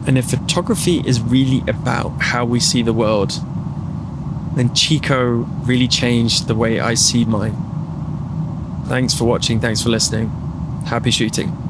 And if photography is really about how we see the world, then Chico really changed the way I see mine. Thanks for watching, thanks for listening. Happy shooting.